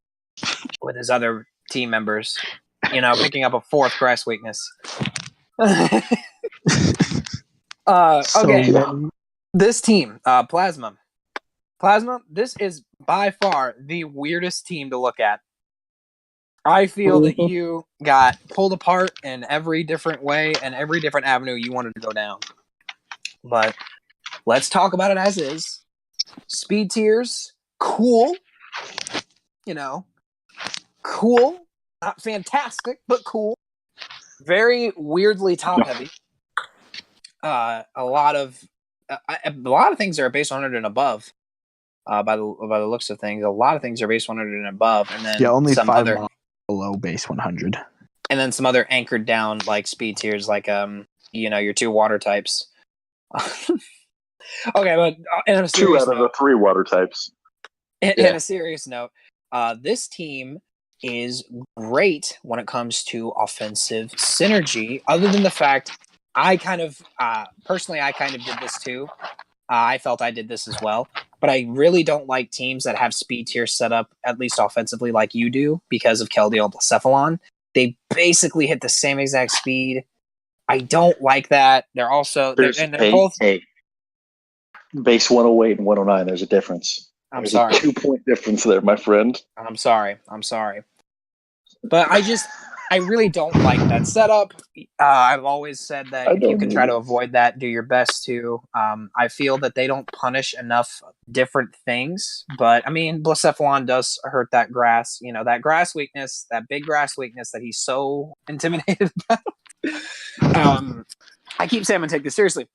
with his other team members. Picking up a 4th grass weakness. Okay, this team, Plasma, this is by far the weirdest team to look at. I feel that you got pulled apart in every different way and every different avenue you wanted to go down. But let's talk about it as is. Speed tiers, cool. Cool. Not fantastic, but cool. Very weirdly top heavy. A lot of things are base 100 and above. By the looks of things, a lot of things are base 100 and above, and then only some 5 other below base 100, and then some other anchored down like speed tiers, like your 2 water types. Okay, but in a 2 out of the 3 water types. In a serious note, this team is great when it comes to offensive synergy. Other than the fact, I kind of did this too. I felt I did this as well, but I really don't like teams that have speed tiers set up, at least offensively, like you do, because of Keldeo Blacephalon. They basically hit the same exact speed. I don't like that. They're both. Hey, base 108 and 109. There's a difference. I'm There's sorry. a 2-point difference there, my friend. I'm sorry. But I really don't like that setup. I've always said that if you can try to avoid that, do your best to. I feel that they don't punish enough different things. But, I mean, Blacephalon does hurt that grass. You know, that grass weakness, that big grass weakness that he's so intimidated about. I keep saying I'm going to take this seriously.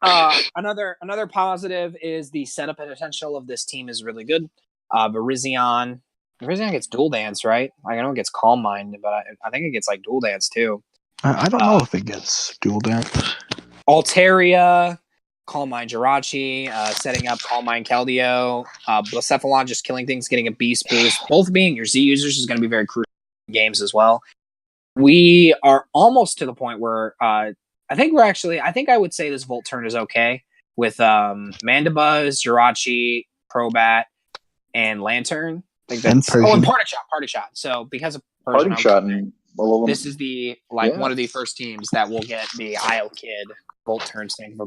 Another positive is the setup potential of this team is really good. Virizion gets dual dance, right? Like, I know it gets Calm Mind, but I think it gets like dual dance too. I don't know if it gets dual dance. Altaria, Calm Mind Jirachi, setting up Calm Mind Keldeo, Blacephalon just killing things, getting a beast boost. Both being your Z users is going to be very crucial in games as well. We are almost to the point where I think I would say this Volt turn is okay with Mandibuzz, Jirachi, Crobat, and Lantern. I think that's and Party Shot. So because of Persian, Party Shot, this is the one of the first teams that will get the Isle Kid Volt turn stand.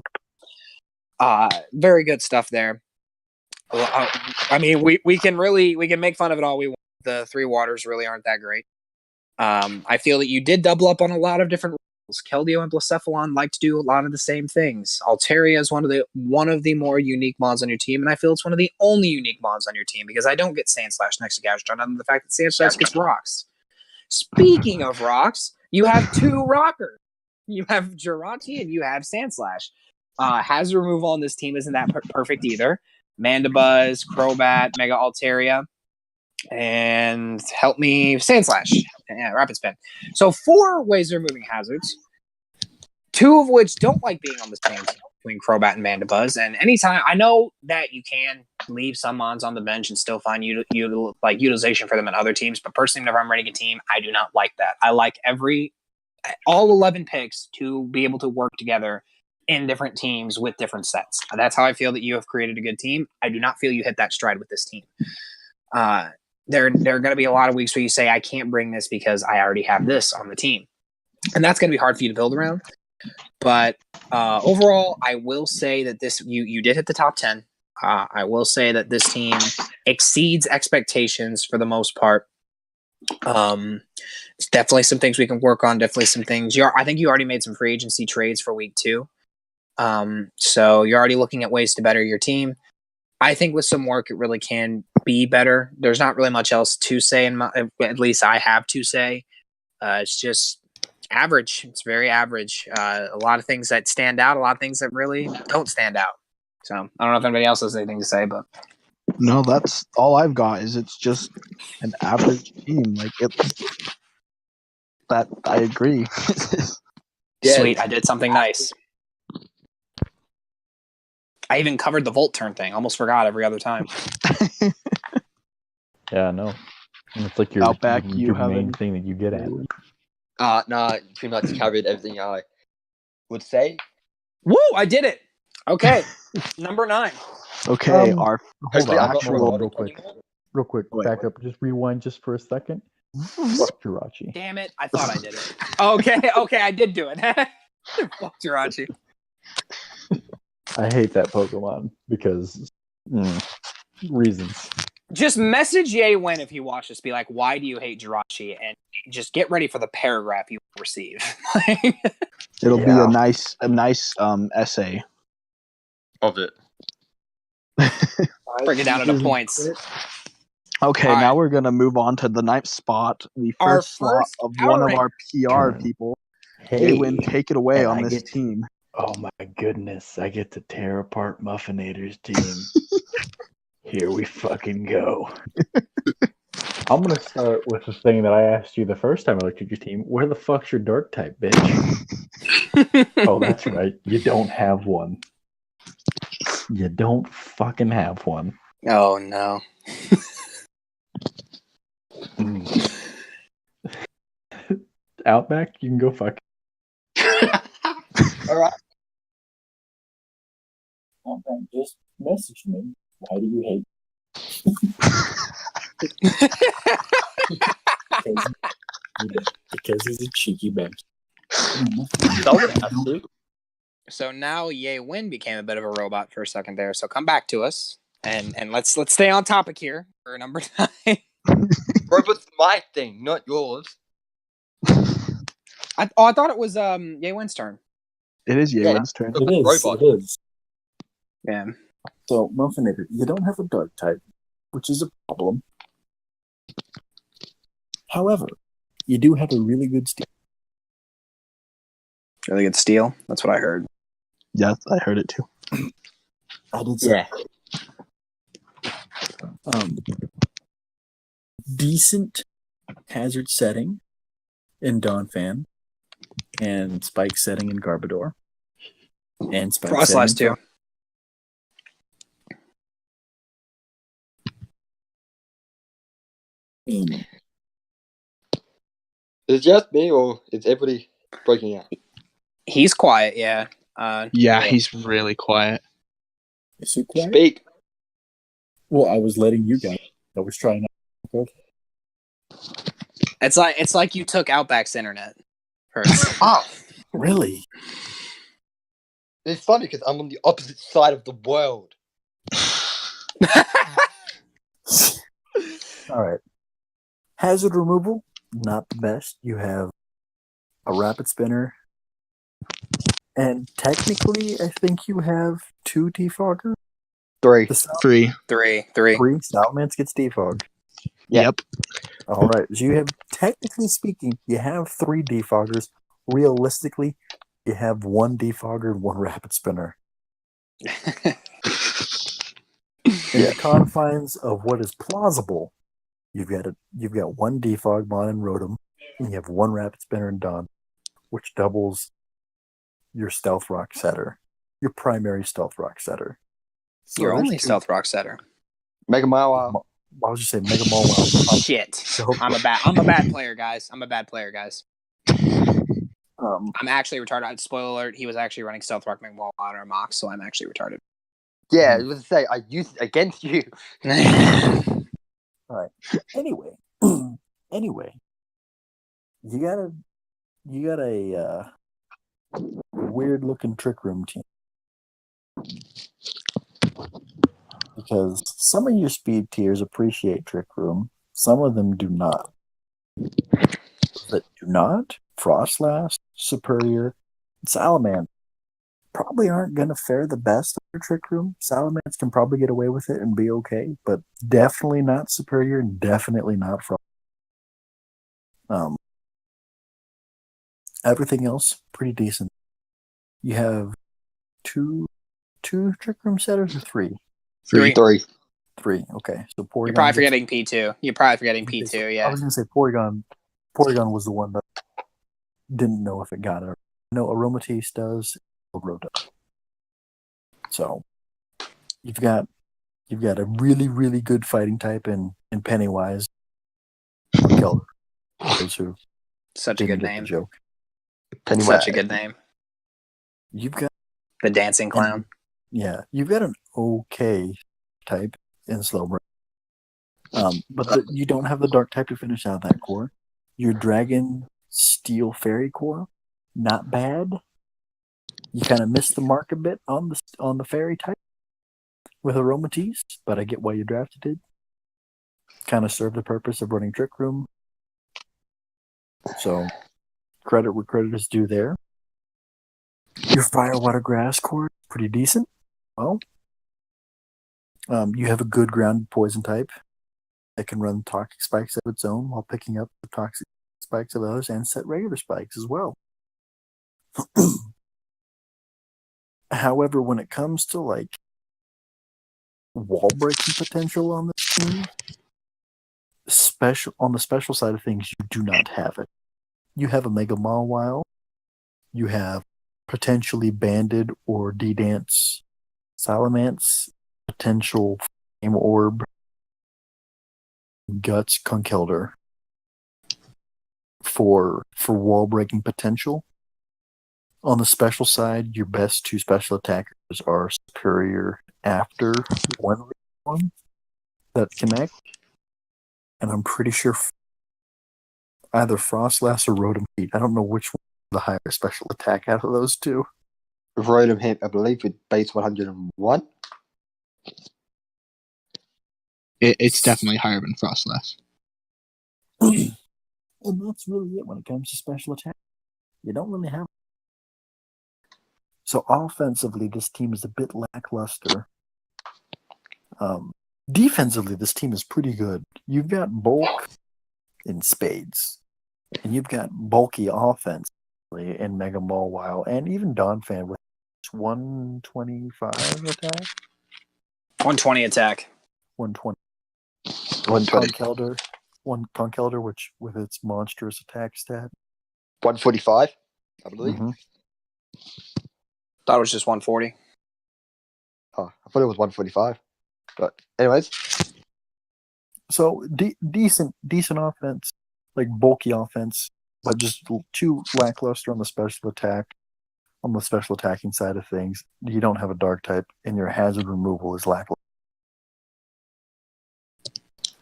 Very good stuff there. I mean, we can make fun of it all we want. The 3 waters really aren't that great. I feel that you did double up on a lot of different rules. Keldeo and Blacephalon like to do a lot of the same things. Altaria is one of the more unique mods on your team, and I feel it's one of the only unique mods on your team because I don't get Sandslash next to Gastron, other than the fact that Sandslash gets rocks. Speaking of rocks, you have 2 rockers. You have Jirachi and you have Sandslash. Hazard removal on this team isn't that perfect either. Mandibuzz, Crobat, Mega Altaria, and help me, Sandslash. Yeah, Rapid Spin. So 4 ways of removing hazards, 2 of which don't like being on the same team between Crobat and Mandibuzz. And anytime, I know that you can leave some mons on the bench and still find utilization for them in other teams, but personally, whenever I'm running a team, I do not like that. I like all 11 picks to be able to work together in different teams with different sets. That's how I feel that you have created a good team. I do not feel you hit that stride with this team. There are going to be a lot of weeks where you say, I can't bring this because I already have this on the team. And that's going to be hard for you to build around. But overall, I will say that you did hit the top 10. I will say that this team exceeds expectations for the most part. It's definitely some things we can work on. Definitely some things. I think you already made some free agency trades for week 2. So you're already looking at ways to better your team. I think with some work, it really can be better. There's not really much else to say, at least I have to say. It's just average. It's very average. A lot of things that stand out, a lot of things that really don't stand out. So I don't know if anybody else has anything to say, but no, that's all I've got. Is it's just an average team. That I agree. Sweet, I did something nice. I even covered the Volt turn thing. Almost forgot every other time. Yeah, I know. And it's like your Outback, your main thing that you get at. No, pretty much covered everything I would say. Woo! I did it. Okay, number 9. Okay, hold on, real quick. Wait. Back up. Just rewind just for a second. Fuck Jirachi. Damn it! I thought I did it. Okay, I did do it. Fuck Jirachi. I hate that Pokemon because reasons. Just message YeWen if you watch this. Be like, why do you hate Jirachi? And just get ready for the paragraph you will receive. It'll be a nice essay of it. Break it down into points. Okay, now we're gonna move on to the 9th spot, the first slot of one of our PR people. Hey, YeWen, take it away on this team. Oh my goodness, I get to tear apart Muffinator's team. Here we fucking go. I'm going to start with the thing that I asked you the first time I looked at your team. Where the fuck's your dark type, bitch? Oh, that's right. You don't have one. You don't fucking have one. Oh, no. Outback, you can go fuck. All right. Outback, just message me. Why do you hate? because he's a cheeky bastard. Someone has to. So now YeWen became a bit of a robot for a second there. So come back to us and let's stay on topic here for number 9. Robot's my thing, not yours. I thought it was YeWen's turn. It is Yeah. YeWen's turn. It is. Robot. It is. Yeah. So, Muffinator, you don't have a dark type, which is a problem. However, you do have a really good steel. Really good steal. That's what I heard. Yeah, I heard it too. I did say. Decent hazard setting in Dawnfan, and spike setting in Garbodor, and spike Frost setting last in two. Mm. Is it just me or is everybody breaking out? He's quiet, yeah. Yeah, he's really quiet. Is he quiet? Speak. Well, I was letting you guys. I was trying not. It's like you took Outback's internet. First. Oh, Really? it's funny because I'm on the opposite side of the world. All right. Hazard removal, not the best. You have a rapid spinner, and technically, I think you have 2 defoggers. 3. The Sal- 3. Three. 3 Salamence gets defogged. Yep. All right. So you have, technically speaking, you have 3 defoggers. Realistically, you have 1 defogger and 1 rapid spinner. In the confines of what is plausible, you've got 1 defog mon and Rotom, and you have 1 rapid spinner and Dawn, which doubles your stealth rock setter, your primary stealth rock setter. So Your there's only 2 stealth rock setter. Mega Mile. I was just saying Mega Mall. Wow. Shit. I'm a bad player, guys. I'm actually retarded. Spoiler alert, he was actually running Stealth Rock McWall on our mock, so I'm actually retarded. Yeah, I was to say, I used it against you. All right. Anyway, you got a weird looking Trick Room team, because some of your speed tiers appreciate Trick Room, some of them do not. That do not, Frostlass, Superior, Salamence probably aren't going to fare the best under Trick Room. Salamence can probably get away with it and be okay, but definitely not Superior, and definitely not Frost. Everything else, pretty decent. You have two Trick Room setters or 3? 3. 3. 3, okay. So Porygon You're probably gets- forgetting P2. You're probably forgetting P2, I yeah. was going to say Porygon. Porygon was the one that didn't know if it got it. No, Aromatisse does. Roto. So you've got a really, really good fighting type in Pennywise. Killed. Those who Such a didn't good get the name. joke. Such a good name. You've got The Dancing Clown. you've got an okay type in Slowbro. But you don't have the dark type to finish out that core. Your Dragon Steel Fairy core, not bad. You kind of missed the mark a bit on the fairy type with Aromatisse, but I get why you drafted it. Kind of served the purpose of running Trick Room. So credit where credit is due there. Your Fire Water Grass core is pretty decent. Well, you have a good grounded poison type that can run toxic spikes of its own while picking up the toxic spikes of others and set regular spikes as well. However, when it comes to like wall breaking potential on this team, on the special side of things, you do not have it. You have a Mega Mawile. You have potentially Banded or D-Dance Salamence, potential Flame Orb, Guts Conkeldurr for wall breaking potential. On the special side, your best 2 special attackers are Superior after one that connect, and I'm pretty sure Either Frostlass or Rotom Heat. I don't know which one the higher special attack out of those two. Rotom hit, I believe, with base 101. It's definitely higher than Frostlass. And that's really it when it comes to special attack. You don't really have. So offensively, this team is a bit lackluster. Defensively, this team is pretty good. You've got bulk in spades, and you've got bulky offense in Mega Mawile, and even Donphan with 125 attack, 120 attack. 120. 120. Conkeldurr, which with its monstrous attack stat, 145, I believe. Mhm. Thought it was just 140. Oh, I thought it was 145. But anyways, So decent offense, like bulky offense, but just too lackluster on the special attack. On the special attacking side of things, you don't have a dark type, and your hazard removal is lackluster.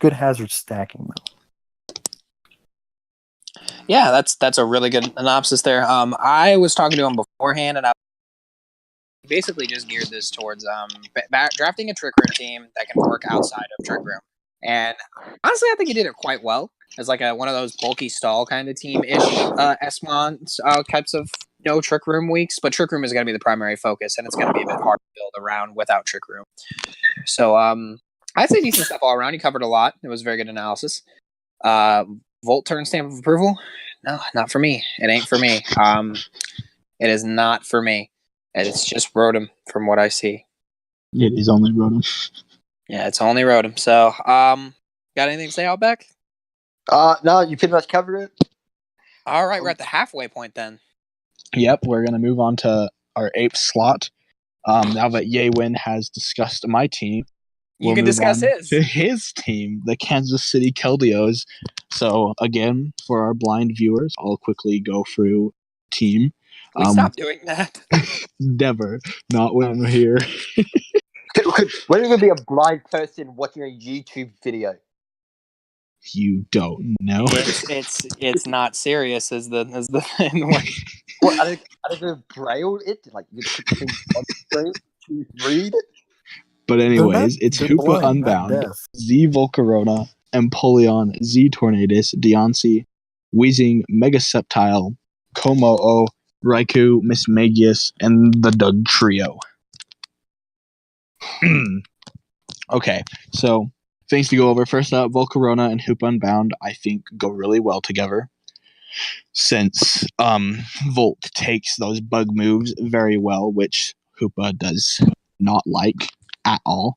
Good hazard stacking though. Yeah, that's a really good synopsis there. I was talking to him beforehand, and I basically just geared this towards drafting a Trick Room team that can work outside of Trick Room. And honestly, I think he did it quite well as like one of those bulky stall kind of team-ish Esmon types of Trick Room weeks. But Trick Room is going to be the primary focus, and it's going to be a bit hard to build around without Trick Room. So I'd say decent stuff all around. He covered a lot. It was very good analysis. Volt turn stamp of approval? No, not for me. It ain't for me. It is not for me. It's just Rotom from what I see. It is only Rotom. Yeah, it's only Rotom. So, got anything to say, Outback? no, you pretty much covered it. All right, we're at the halfway point then. Yep, we're going to move on to our 8th slot. Now that YeWen has discussed my team, You can discuss his. to his team, the Kansas City Keldeos. So, again, for our blind viewers, I'll quickly go through team. We stop doing that. Never. Not when I'm here. When are you going to be a blind person watching a YouTube video? You don't know. It's not serious as the What, are they going to braille it? Like, you put the thing on the screen to read it? But anyways, it's they're Hoopa blind, not Unbound, deaf. Z Volcarona, Empoleon, Z Tornadus, Deoncé, Weezing, Megaseptile, Komo-o, Raikou, Mismagius, and the Doug Trio. Okay, so things to go over. First up, Volcarona and Hoopa Unbound, I think, go really well together. Since Volt takes those bug moves very well, which Hoopa does not like at all.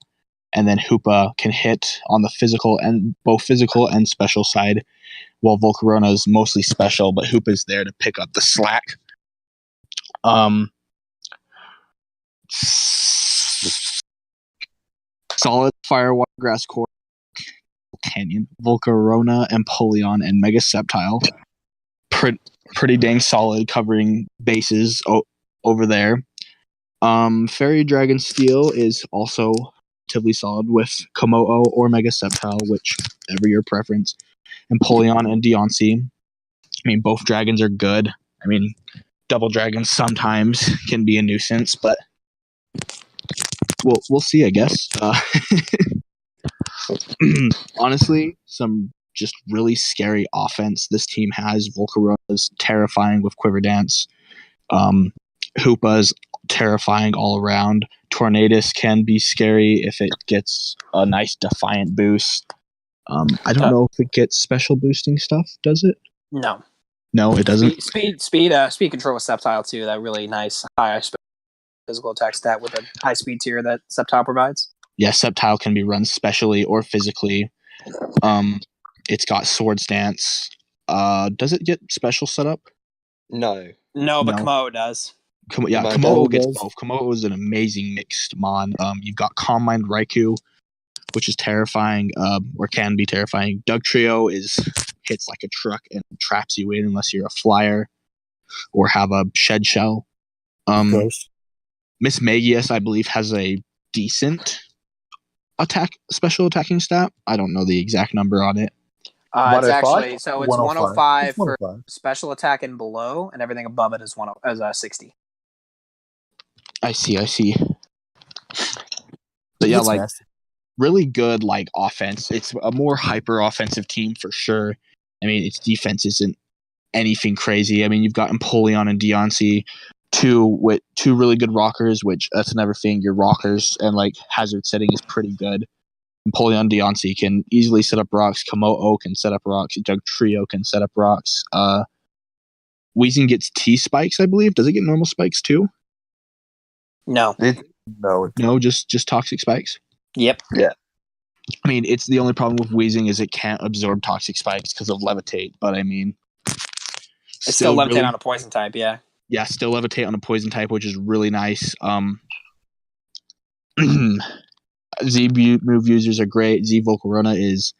And then Hoopa can hit on the physical and both physical and special side, while Volcarona is mostly special, but Hoopa's there to pick up the slack. Solid Fire, Water, Grass, Core, Canyon, Volcarona, Empoleon, and Megaseptile. Pretty dang solid, covering bases over there. Fairy Dragon Steel is also relatively solid with Komo-o or Megaseptile, whichever your preference. Empoleon and Deoncé. I mean, both dragons are good. I mean, double dragons sometimes can be a nuisance, but we'll see, I guess. Honestly, some just really scary offense this team has. Volcarona's terrifying with Quiver Dance. Hoopa's terrifying all around. Tornadus can be scary if it gets a nice Defiant boost. I don't know if it gets special boosting stuff, does it? No. No, it doesn't. Speed control with Sceptile too. That really nice high physical attack stat with a high speed tier that Sceptile provides. Yeah, Sceptile can be run specially or physically. It's got Swords Dance. Does it get special setup? No. No, but No. Komo does. Komo gets both. Komo is an amazing mixed mon. You've got Calm Mind Raikou, which is terrifying, or can be terrifying. Doug Trio hits like a truck and traps you in unless you're a flyer or have a shed shell. Mismagius, I believe, has a decent special attacking stat. I don't know the exact number on it. It's 105? actually it's 105 It's for 105. special attack and below, and everything above it is 60. I see. But yeah, It's like nasty. really good like offense. It's a more hyper offensive team for sure. I mean, its defense isn't anything crazy. I mean, you've got Empoleon and Deontay, two really good rockers, which that's another thing. Your rockers and like hazard setting is pretty good. Empoleon Deontay can easily set up rocks. Komodo can set up rocks. Dugtrio can set up rocks. Weezing gets T spikes, I believe. Does it get normal spikes too? No. No, just toxic spikes. Yep. I mean, it's the only problem with Weezing is it can't absorb toxic spikes because of levitate. But I mean, It's still levitate on a poison type. Yeah. Yeah, still levitate on a poison type, which is really nice. Z move users are great. Z Volcarona is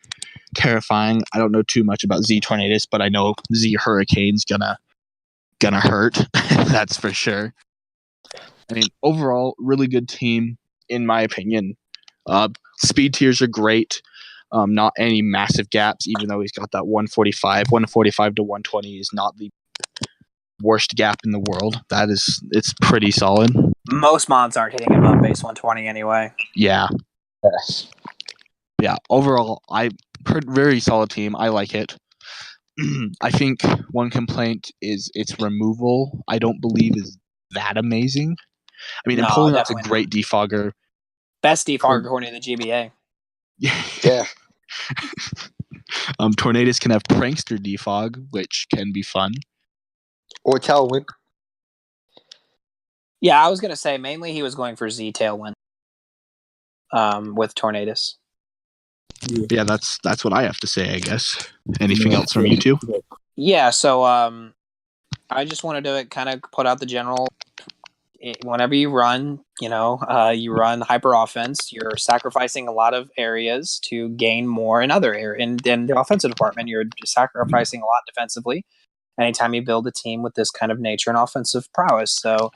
terrifying. I don't know too much about Z Tornadus, but I know Z Hurricane's gonna hurt. That's for sure. I mean, overall, really good team in my opinion. Speed tiers are great. Not any massive gaps, even though he's got that 145 to 120 is not the worst gap in the world. It's pretty solid. Most mods aren't hitting above base 120 anyway. Yeah. Yes. Yeah. Overall, very solid team. I like it. I think one complaint is its removal. I don't believe is that amazing. I mean, No, Empoleon's a definitely great defogger. Best defogger according to the GBA. Yeah. Tornadus can have Prankster defog, which can be fun. Or Tailwind. Yeah, I was gonna say mainly he was going for Z Tailwind. With Tornadus. Yeah, that's what I have to say, I guess. Anything else from you two? Yeah, so I just wanted to kind of put out the general. Whenever you run, you run hyper offense. You're sacrificing a lot of areas to gain more in other areas. In the offensive department, you're sacrificing a lot defensively. Anytime you build a team with this kind of nature and offensive prowess, so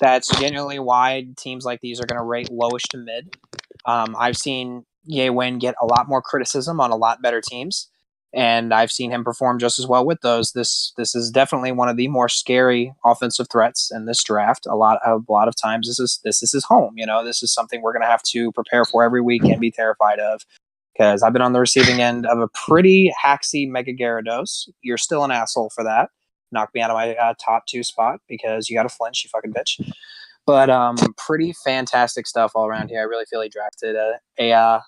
that's genuinely why teams like these are going to rate lowish to mid. I've seen YeWen get a lot more criticism on a lot better teams, and I've seen him perform just as well with those. This is definitely one of the more scary offensive threats in this draft. A lot of times, this is his home. This is something we're going to have to prepare for every week and be terrified of. Because I've been on the receiving end of a pretty hacksy Mega Gyarados. You're still an asshole for that. Knocked me out of my top 2 spot because you got to flinch, you fucking bitch. But pretty fantastic stuff all around here. I really feel he drafted my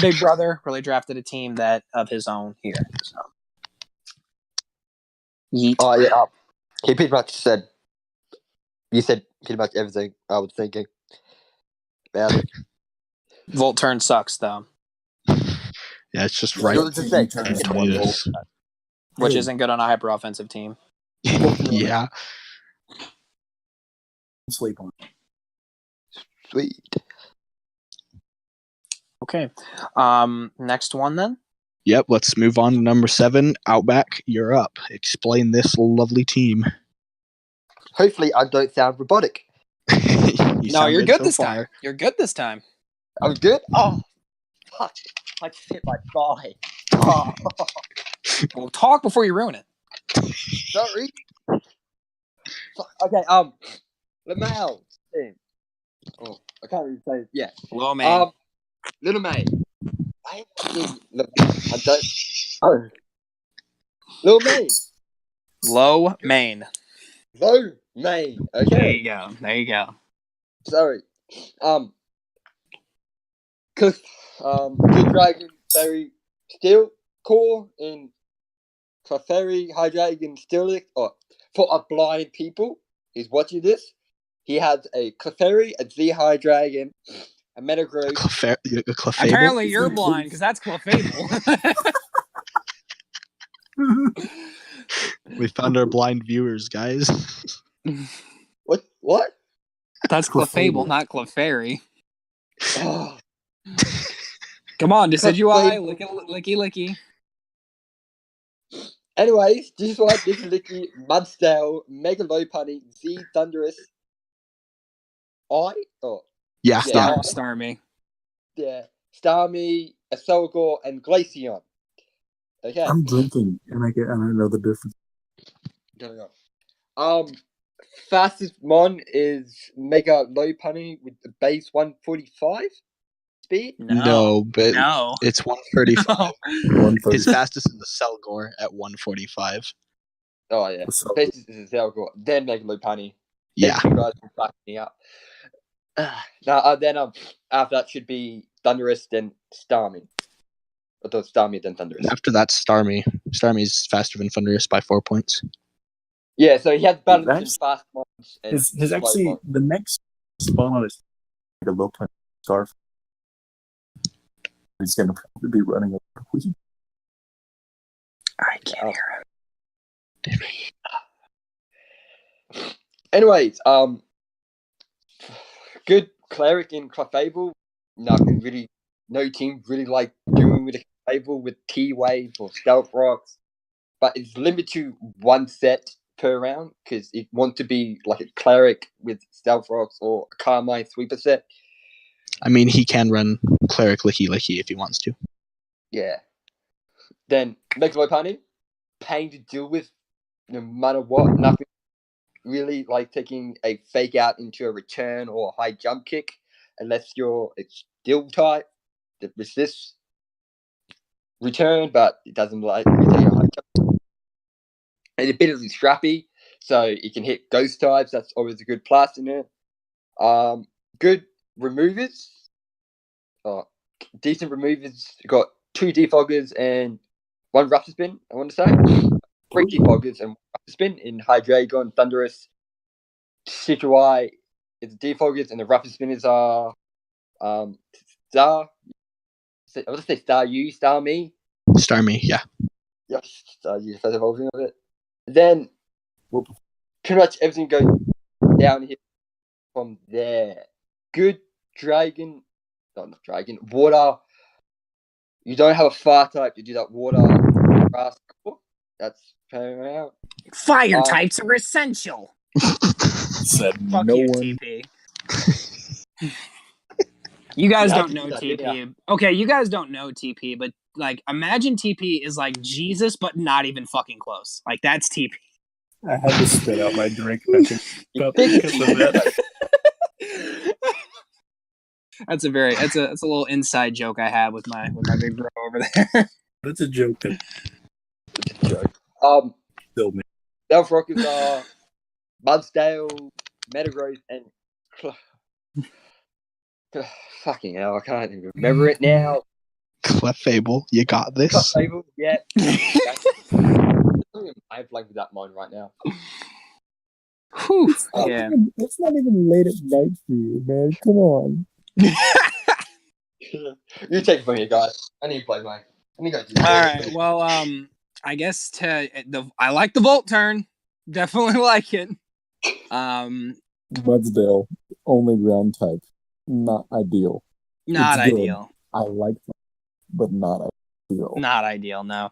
big brother really drafted a team that of his own here. So. Yeet. Oh yeah. He pretty much said. You said pretty much everything I was thinking about it. Volturn sucks though. Yeah, it's just right. Which isn't good on a hyper offensive team. Yeah. Sleep on. Sweet. Okay. Next one then. Yep, let's move on to number 7. Outback, you're up. Explain this lovely team. Hopefully I don't sound robotic. No, you're good this time. You're good this time. I'm good? Oh, fuck. I just hit my thigh. Oh. Well, talk before you ruin it. Sorry. Okay, Lo Maine. Oh, I can't even say it. Yeah. Lo Maine. Lo Maine. I don't. Oh. Lo Maine. Lo Maine. Lo Maine. Okay. There you go. Sorry. Cause Good Dragon Fairy Steel Core in Clefairy High Dragon Steel or for a blind people is watching this. He has a Clefairy, a Z High Dragon, a Metagross. Clefable? Apparently you're blind because that's Clefable. We found our blind viewers, guys. What? That's Clefable, not Clefairy. Oh. Come on, Decidueye, licky. Anyways, this is why this Licky, Mudstale, Mega Lopunny, Z Thunderous, Yeah. Starmie. Yeah, Starmie, Acelgor, and Glaceon. Okay. I'm drinking, and I know the difference. Going on. Fastest mon is Mega Low Punny with the base 145 speed. No, but No. it's 135. 130. His fastest is the Selgor at 145. Oh yeah, So- fastest is Zelgor, then Mega Low Punny. Yeah. You guys can fuck me up. Then after that should be Thunderous, then Starmie. Or Starmie, then Thunderous. After that, Starmie. Starmie's faster than Thunderous by 4 points. Yeah, so he has balance in That's- fast mons and His slow actually mons. the next spawn on is like a low punch scarf. He's gonna probably be running over weed. I can't hear him. Anyways, good cleric in Clefable. Nothing really, no team really like doing with a Clefable with T-Wave or Stealth Rocks, but it's limited to one set per round because it wants to be like a cleric with Stealth Rocks or a Carmine Sweeper set. I mean, he can run Cleric Licky if he wants to. Yeah. Then Megalopony, pain to deal with no matter what. Nothing really like taking a fake out into a return or a high jump kick unless you're a steel type that resists return, but it doesn't like take a high jump. And a bit of scrappy, so you can hit ghost types. That's always a good plus in it. Good removers. Decent removers. You got 2 defoggers and 1 Raptor Spin, I want to say. 3 defoggers and 1 Raptor Spin in Hydreigon, Thunderous, Situai. It's defoggers and the Raptor Spinners are Star. I want to say Star You, Star Me. Starmie, yeah. Yes, Star You, first evolving of it. Then pretty much everything goes down here from there. Good dragon. Not dragon. Water. You don't have a fire type. You do that water grass. That's paramount. Fire types are essential. Said Fuck no you, one. TP. You guys Yeah, don't I know did that, TP. didn't Okay, you guys don't know TP, but like imagine TP is like Jesus, but not even fucking close. Like that's TP. I had to spit out my drink. Because of that. That's a little inside joke I have with my big bro over there. That's a joke. It's a joke. Still me. Elf Rockets are Mudsdale, Metagross, and fucking hell, I can't even remember it now. Clefable, you got this. Fable, yeah. I have blank with that mine right now. Whew, yeah. It's not even late at night for you, man. Come on. You take it from here, guys. I need to play mine. I need to go do All right. Well, I guess I like the Volt turn. Definitely like it. Mudsdale, only ground type. Not ideal. Not It's good. ideal. I like them, but not ideal. Not ideal. No.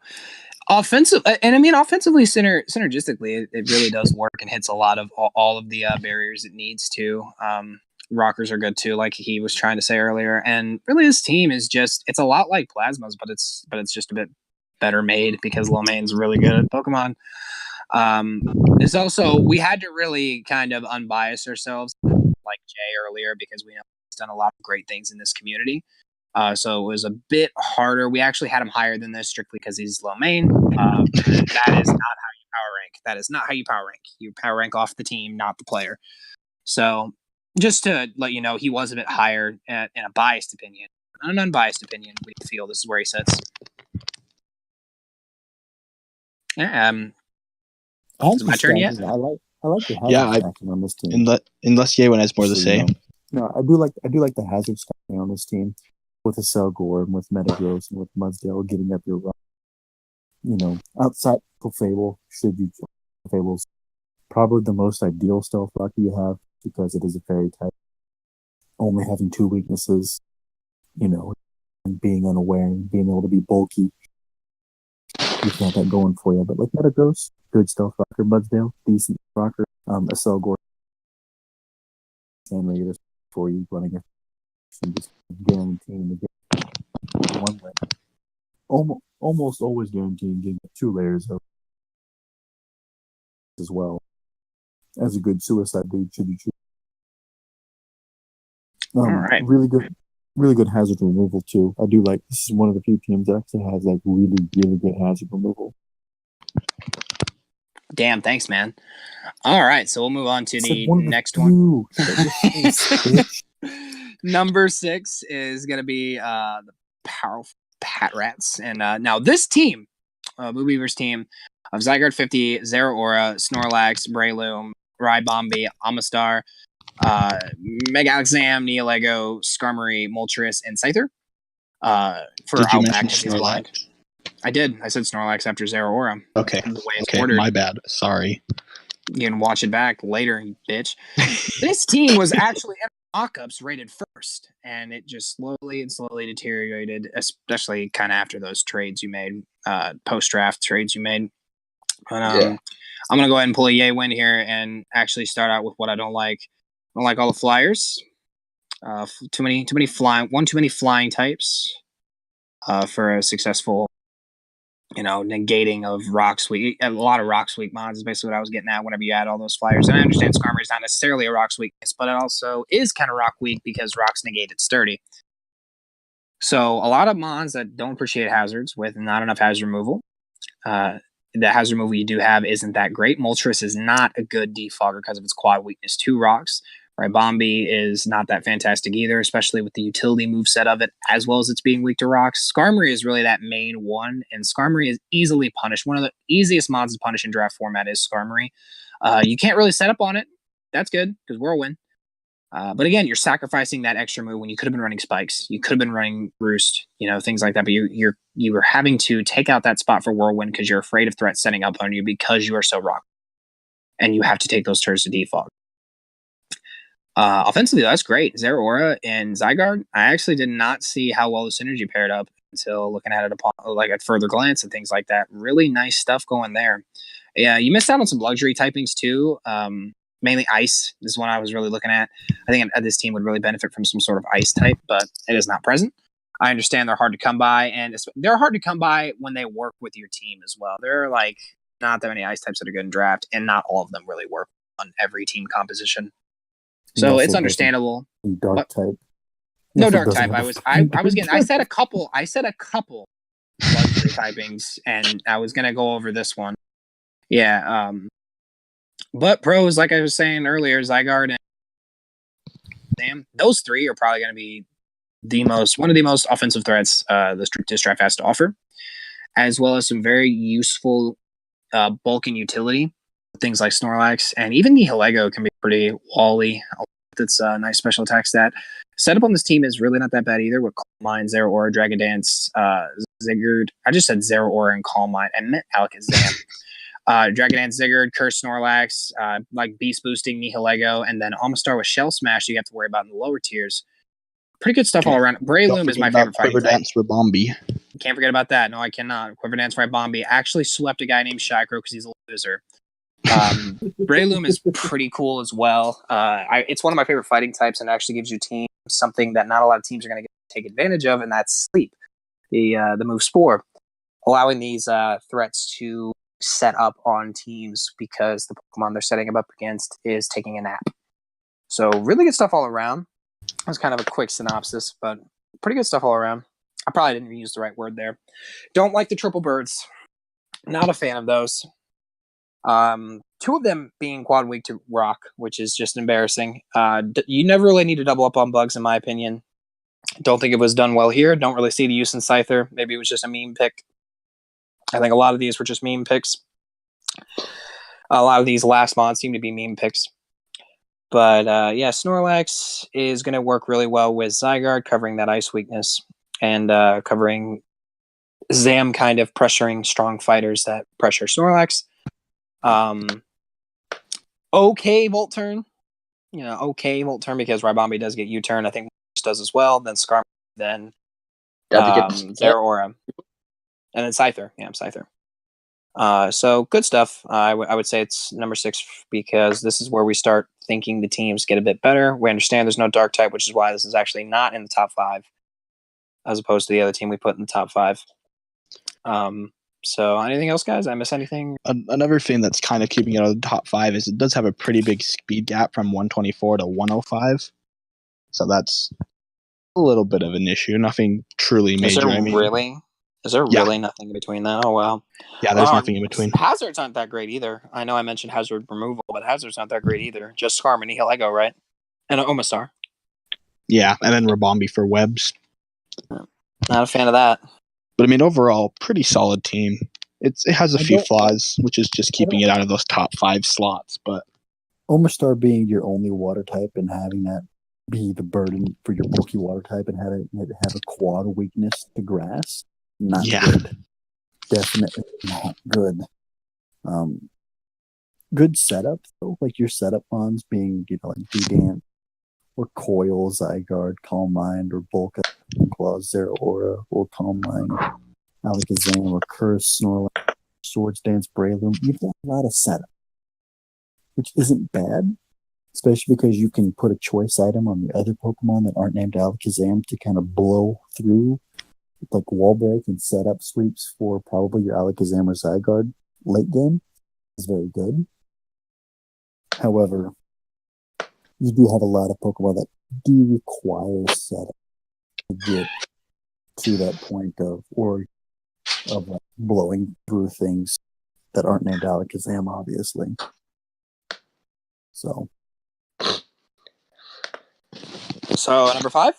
Offensive, and I mean offensively, synergistically, it really does work and hits a lot of all of the barriers it needs to. Rockers are good too, like he was trying to say earlier. And really, his team is it's a lot like Plasma's, but it's just a bit better made because Lo Maine's really good at Pokemon. It's also, we had to really kind of unbias ourselves, like Jay earlier, because we know he's done a lot of great things in this community. So it was a bit harder. We actually had him higher than this strictly because he's Lo Maine. That is not how you power rank. That is not how you power rank. You power rank off the team, not the player. So just to let you know, he was a bit higher in a biased opinion. In an unbiased opinion, we feel this is where he sits. Yeah, is it my turn yet? I like the hazard Yeah, stacking on this team. Unless YeWen has more to So, say. No, I do like the hazard stacking on this team with a Selgor and with Metagross and with Mudsdale getting up your run. You know, outside Fable should be Fable's probably the most ideal stealth rock you have because it is a fairy type. Only having 2 weaknesses, you know, and being unaware and being able to be bulky. You can't have that going for you. But like Metagross, good stealth rocker, Mudsdale, decent rocker, a Selgor and regular for you running it. And just guaranteeing to get 1 win. almost always guaranteeing getting 2 layers of as well as a good suicide bait should you choose. All right. Really good hazard removal too. I do like this is one of the few teams that actually has like really good hazard removal. Damn, thanks, man. All right, so we'll move on to the next one. Number 6 is going to be the powerful Pat Rats. And now this team, BuBeaver's team of Zygarde 50, Zeraora, Snorlax, Breloom, Rybombi, Amistar, Mega Alakazam, Neolego, Skarmory, Moltres, and Scyther. For Did you Outback, mention Snorlax? I did. I said Snorlax after Zeraora. Okay. The way it's Okay, ordered. my bad. Sorry. You can watch it back later, you bitch. This team was actually in mock-ups rated first, and it just slowly deteriorated, especially kind of after those trades you made, post-draft trades you made. But I'm going to go ahead and pull a YeWen here and actually start out with what I don't like. I don't like all the flyers. Too many flying types for a successful, negating of rock sweep. A lot of rock sweep mods is basically what I was getting at whenever you add all those flyers. And I understand Skarmory is not necessarily a rock weakness, but it also is kind of rock weak because rocks negate its sturdy. So a lot of mods that don't appreciate hazards with not enough hazard removal. The hazard removal you do have isn't that great. Moltres is not a good defogger because of its quad weakness to rocks. Rybombi is not that fantastic either, especially with the utility moveset of it, as well as it's being weak to rocks. Skarmory is really that main one, and Skarmory is easily punished. One of the easiest mods to punish in draft format is Skarmory. You can't really set up on it. That's good, because Whirlwind. But again, you're sacrificing that extra move when you could have been running Spikes. You could have been running Roost, things like that. But you were having to take out that spot for Whirlwind because you're afraid of threats setting up on you because you are so rock. And you have to take those turns to defog. Offensively, that's great. Zeraora and Zygarde, I actually did not see how well the synergy paired up until looking at it at further glance and things like that. Really nice stuff going there. Yeah, you missed out on some luxury typings too. Mainly ice is one I was really looking at. I think this team would really benefit from some sort of ice type, but it is not present. I understand they're hard to come by, and they're hard to come by when they work with your team as well. There are not that many ice types that are good in draft, and not all of them really work on every team composition. So it's understandable. Dark type. No dark type. I said a couple luxury typings, and I was gonna go over this one. Yeah. But pros, like I was saying earlier, Zygarde and Sam, those three are probably gonna be one of the most offensive threats this draft has to offer, as well as some very useful bulk and utility. Things like Snorlax and even Neolego can be pretty wally. That's a nice special attack stat. Setup on this team is really not that bad either with Calm Mind, Zeraora, Dragon Dance, Zygarde. I just said Zeraora and Calm Mind. I meant Alakazam. Dragon Dance, Zygarde, Curse Snorlax, Beast Boosting, Nihilego, and then Amistar with Shell Smash you have to worry about in the lower tiers. Pretty good stuff all around. Breloom is my favorite fighting Quiver Dance for Bombi. Can't forget about that. No, I cannot. Quiver Dance for Bombi actually swept a guy named Shikro because he's a loser. Breloom is pretty cool as well. It's one of my favorite fighting types and actually gives your team something that not a lot of teams are going to take advantage of, and that's Sleep, the move Spore, allowing these threats to set up on teams because the Pokemon they're setting them up against is taking a nap. So really good stuff all around. That's kind of a quick synopsis, but pretty good stuff all around. I probably didn't even use the right word there. Don't like the triple birds. Not a fan of those. Two of them being quad weak to rock, which is just embarrassing. You never really need to double up on bugs, in my opinion. Don't think it was done well here. Don't really see the use in Scyther. Maybe it was just a meme pick. I think a lot of these were just meme picks. A lot of these last mods seem to be meme picks. But yeah, Snorlax is going to work really well with Zygarde, covering that ice weakness and covering Zam kind of pressuring strong fighters that pressure Snorlax. Okay Volt Turn. Okay Volt Turn because Rybombi does get U-Turn. I think Moltres does as well. Then Skarmory, then Zeraora. And then Scyther. Yeah, Scyther. So good stuff. I would say it's number 6 because this is where we start thinking the teams get a bit better. We understand there's no dark type, which is why this is actually not in the top 5 as opposed to the other team we put in the top 5. So anything else, guys? I miss anything? Another thing that's kind of keeping it out of the top 5 is it does have a pretty big speed gap from 124 to 105. So that's a little bit of an issue. Nothing truly major. Is there really nothing in between that? Oh, wow. Yeah, there's nothing in between. Hazards aren't that great either. I know I mentioned hazard removal, but hazards not that great either. Just Harmony Hill Ego, right? And an Omastar. Yeah, and then Rabombi for webs. Not a fan of that. But I mean, overall, pretty solid team. It has a few flaws, which is just keeping it out of those top 5 slots. But Omastar being your only water type and having that be the burden for your bulky water type and have a quad weakness to grass, not good. Definitely not good. Good setup though, like your setup mons being like D-Dance or Coil, Zygarde, Calm Mind, or Volca, Claw, Zero Aura, or Calm Mind, Alakazam, or Curse, Snorlax, Swords Dance, Breloom. You've got a lot of setup, which isn't bad, especially because you can put a choice item on the other Pokemon that aren't named Alakazam to kind of blow through, like wall break and set up sweeps for probably your Alakazam or Zygarde late game. Is very good. However, you do have a lot of Pokemon that do require setup to get to that point of like blowing through things that aren't named Alakazam, obviously. So number 5?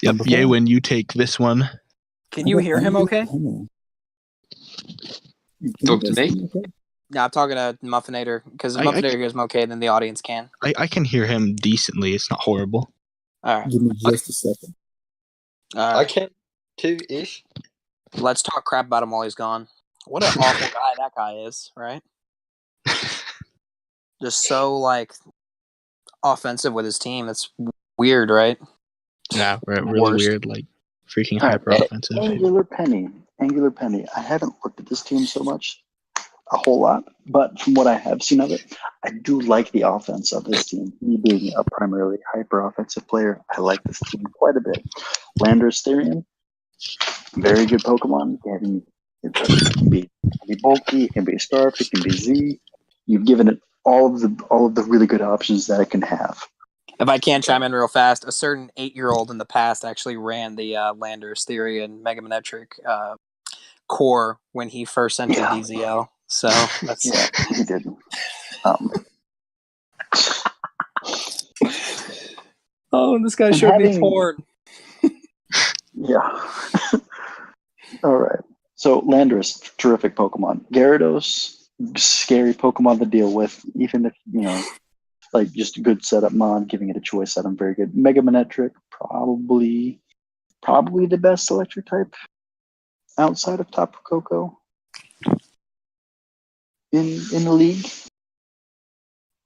Yep, YeWen, you take this one. Can you hear him okay? Talk to me? Yeah, I'm talking to Muffinator, because if Muffinator hears him okay, then the audience can. I can hear him decently. It's not horrible. All right. Give me just a second. I can too-ish. Let's talk crap about him while he's gone. What an awful guy that guy is, right? Just so, like, offensive with his team. That's weird, right? Yeah, really weird, like, freaking hyper offensive. AngularPenny. I haven't looked at this team so much, a whole lot, but from what I have seen of it, I do like the offense of this team. Me being a primarily hyper offensive player, I like this team quite a bit. Landorus Therian, very good Pokemon. It can be bulky, it can be Starf, it can be Z. You've given it all of the really good options that it can have. If I can chime in real fast, a certain 8-year-old in the past actually ran the Landorus Therian Mega Manectric core when he first entered DZL. So that's he did. Oh, this guy showed me porn. Yeah. All right. So Landorus, terrific Pokemon. Gyarados, scary Pokemon to deal with, even if, like just a good setup mon, giving it a choice item, very good. Mega Manectric, probably the best electric type outside of Tapu Koko in the league.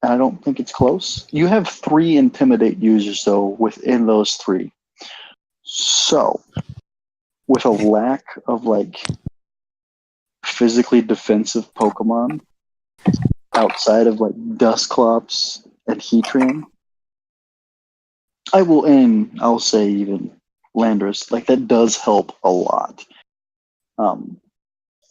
I don't think it's close. You have 3 Intimidate users, though, within those 3. So, with a lack of, like, physically defensive Pokemon outside of, like, Dusclops and Heatran, I'll say even Landorus, like, that does help a lot.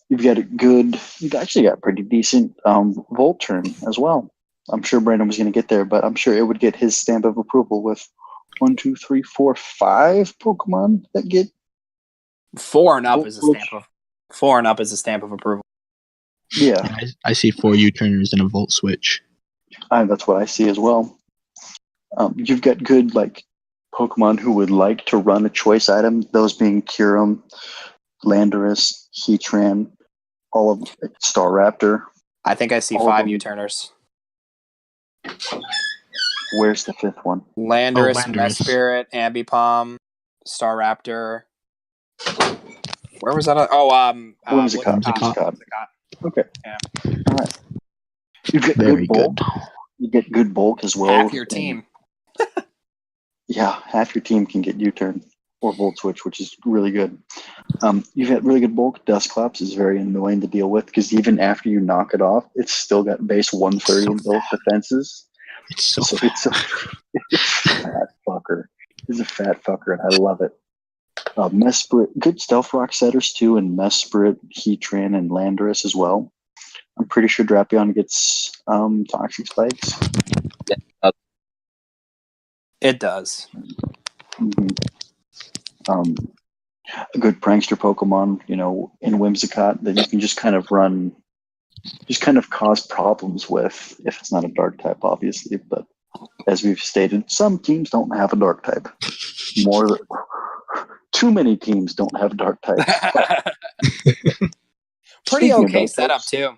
You've actually got pretty decent Volturn as well. I'm sure Brandon was going to get there, but I'm sure it would get his stamp of approval with 1, 2, 3, 4, 5 Pokemon that get 4 and up is a stamp of approval. Yeah, I see 4 U-turners and a Volt Switch. That's what I see as well. You've got good like Pokemon who would like to run a choice item. Those being Kyurem, Landorus, Heatran, all of Staraptor. I think I see 5 U-turners. Where's the 5th one? Landorus, Mesprit, Ambipom, Staraptor. Where was that? Whimsicott. Okay. Yeah. All right. You get good bulk. You get good bulk as well. Half your team. Yeah, half your team can get U-turn or Volt Switch, which is really good. You've got really good bulk. Dusclops is very annoying to deal with because even after you knock it off, it's still got base 130 in both defenses. It's it's a fat fucker. It's a fat fucker, and I love it. Mesprit, good Stealth Rock setters too, and Mesprit, Heatran, and Landorus as well. I'm pretty sure Drapion gets Toxic Spikes. It does. Mm-hmm. A good prankster Pokemon, in Whimsicott that you can just kind of cause problems with if it's not a Dark type, obviously. But as we've stated, some teams don't have a Dark type. Too many teams don't have Dark types. Pretty Speaking of okay Dark setup types, too.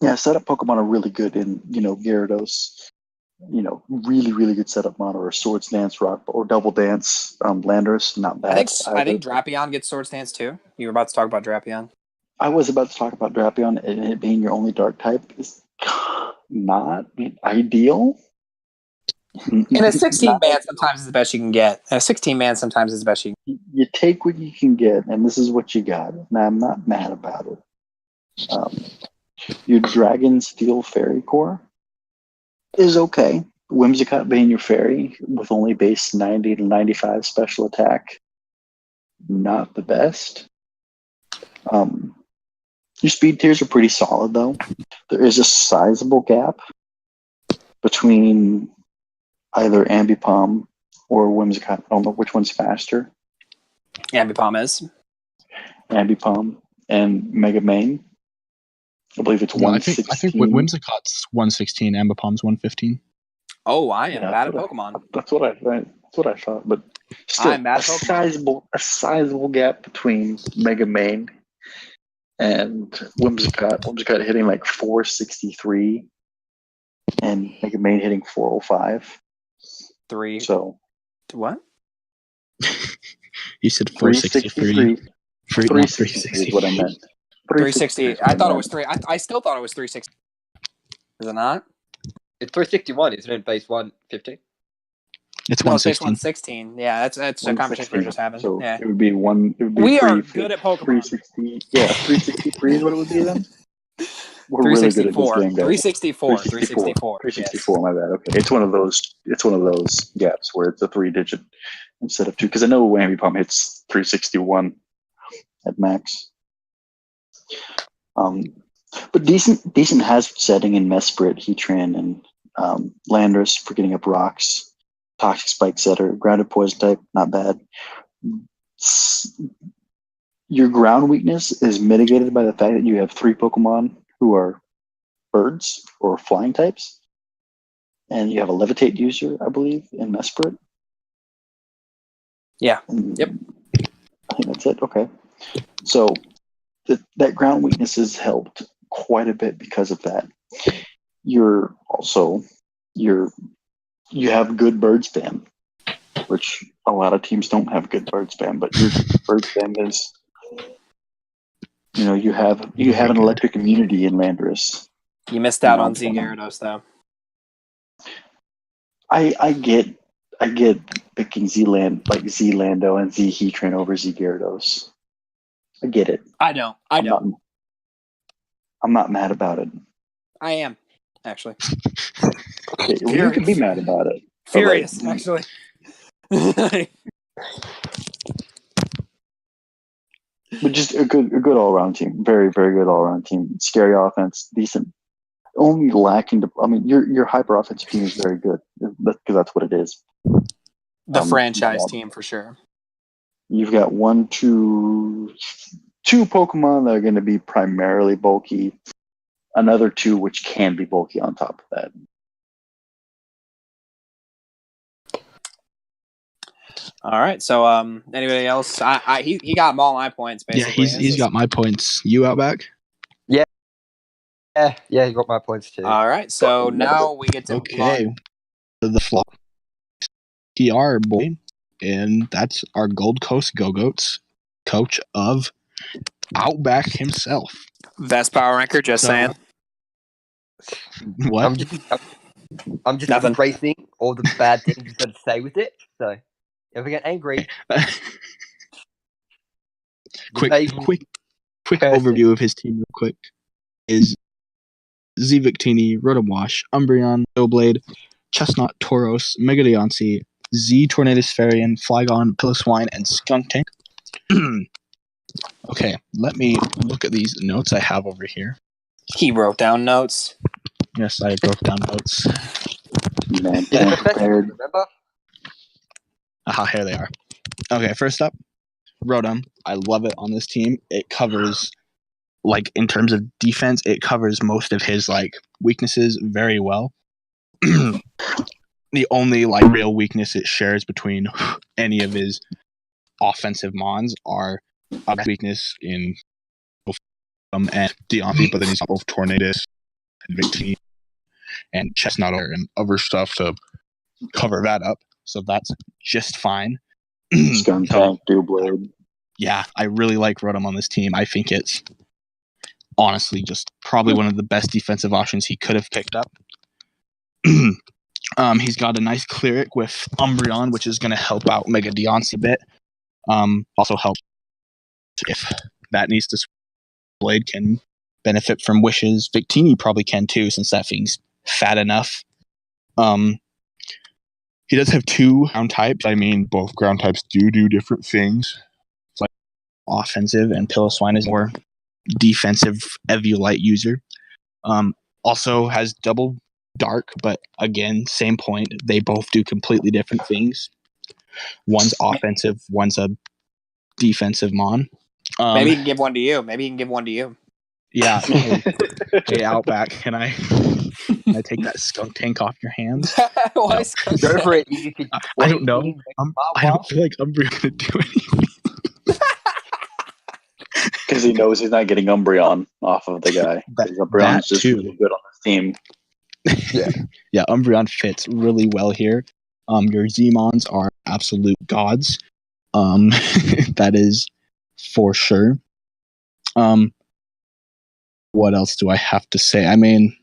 Yeah, setup Pokemon are really good in, Gyarados. Really, really good setup mod, or Swords Dance, Rock, or Double Dance, Landorus, not bad. I think Drapion gets Swords Dance too. You were about to talk about Drapion. I was about to talk about Drapion, and it being your only Dark type is not ideal. In a 16-man, sometimes is the best you can get. A 16-man, sometimes is the best you can get. You take what you can get, and this is what you got. Now, I'm not mad about it. Your Dragon Steel Fairy Core is okay. Whimsicott being your fairy with only base 90 to 95 special attack, not the best. Your speed tiers are pretty solid, though. There is a sizable gap between either Ambipom or Whimsicott. I don't know which one's faster. Ambipom is. Ambipom and Mega Maine. I believe it's 116. I think Whimsicott's 116, Ambipom's 115. Oh, I am bad at Pokemon. That's what I thought. But still, I'm bad at Pokemon. A sizable gap between Mega Maine and Whimsicott. Whimsicott hitting like 463, and Mega Maine hitting 405. So what? You said 463. 360 is what I meant. 360. I thought it was 3. I still thought it was 360. Is it not? It's 361, isn't it? Base 115. It's No, it's base 116. 116. Yeah, that's a conversation we were just having. So yeah. it would be one. It would be we are good at Pokemon. 360. Yeah, 363 is what it would be then. We're really good at this game, guys. 364. 364. My bad. Okay, it's one of those gaps where it's a 3-digit instead of 2. Because I know Ambipom hits 361 at max. But decent hazard setting in Mesprit, Heatran, and Landorus for getting up rocks. Toxic Spike setter, grounded poison type, not bad. Your ground weakness is mitigated by the fact that you have 3 Pokemon who are birds or flying types, and you have a levitate user, I believe, in Mesprit. Yeah. Yep. I think that's it. Okay. So that ground weakness has helped quite a bit because of that. You have good bird spam, which a lot of teams don't have good bird spam, but your bird spam is, you have an electric immunity in Landorus. You missed out on Z Gyarados, though. I get picking Z-Lando and Z Heatran over Z Gyarados. I get it. I don't. I'm not mad about it. I am, actually. Okay, well, you can be mad about it. Furious, actually. But just a good all-around team. Very, very good all-around team. Scary offense, decent. Only lacking your hyper offensive team is very good because that's what it is. The franchise team for sure. You've got 2 Pokemon that are going to be primarily bulky. Another 2 which can be bulky on top of that. All right. So, anybody else? He got all my points. Basically, yeah, he's got my points. You Outback? Yeah, he got my points too. All right. So now we get to the flop PR boy, and that's our Gold Coast Go-Goats coach of Outback himself. Best power ranker. Just saying. What? I'm just embracing all the bad things you've got to say with it. So if I get angry, quick overview of his team real quick is Z Victini, Rotom Wash, Umbreon, Doublade, Chestnut, Tauros, Megadeoncy, Z, Tornadus Farian, Flygon, Piloswine, and Skuntank. Okay, let me look at these notes I have over here. He wrote down notes. Yes, I wrote down notes. Man, He's a came professional, prepared. remember? Aha, here they are. Okay, first up, Rotom. I love it on this team. It covers, like, in terms of defense, it covers most of his, like, weaknesses very well. The only, like, real weakness it shares between any of his offensive mons are weakness in both and Deontay, but then he's got both Tornadus and Victini and Chestnut and other stuff to cover that up. So that's just fine. Skuntank, Doublade. Yeah, I really like Rotom on this team. I think it's honestly just probably one of the best defensive options he could have picked up. He's got a nice Cleric with Umbreon, which is going to help out Mega Deontay a bit. Also help if that needs to Blade can benefit from Wishes. Victini probably can too, since that thing's fat enough. He does have 2 ground types. I mean, both ground types do different things. It's like offensive, and Piloswine is more defensive Eviolite user. Also has double dark, but again, same point. They both do completely different things. One's offensive, one's a defensive mon. Maybe he can give one to you. Yeah. Hey, Outback, can I take that Skuntank off your hands? Why No. Skunk Go Tank? for it. You could I don't know. I don't feel like Umbreon gonna do anything. Because he knows he's not getting Umbreon off of the guy. That Umbreon's just too. really good on this team. Yeah, Umbreon fits really well here. Your Zmons are absolute gods. That is for sure. What else do I have to say? I mean,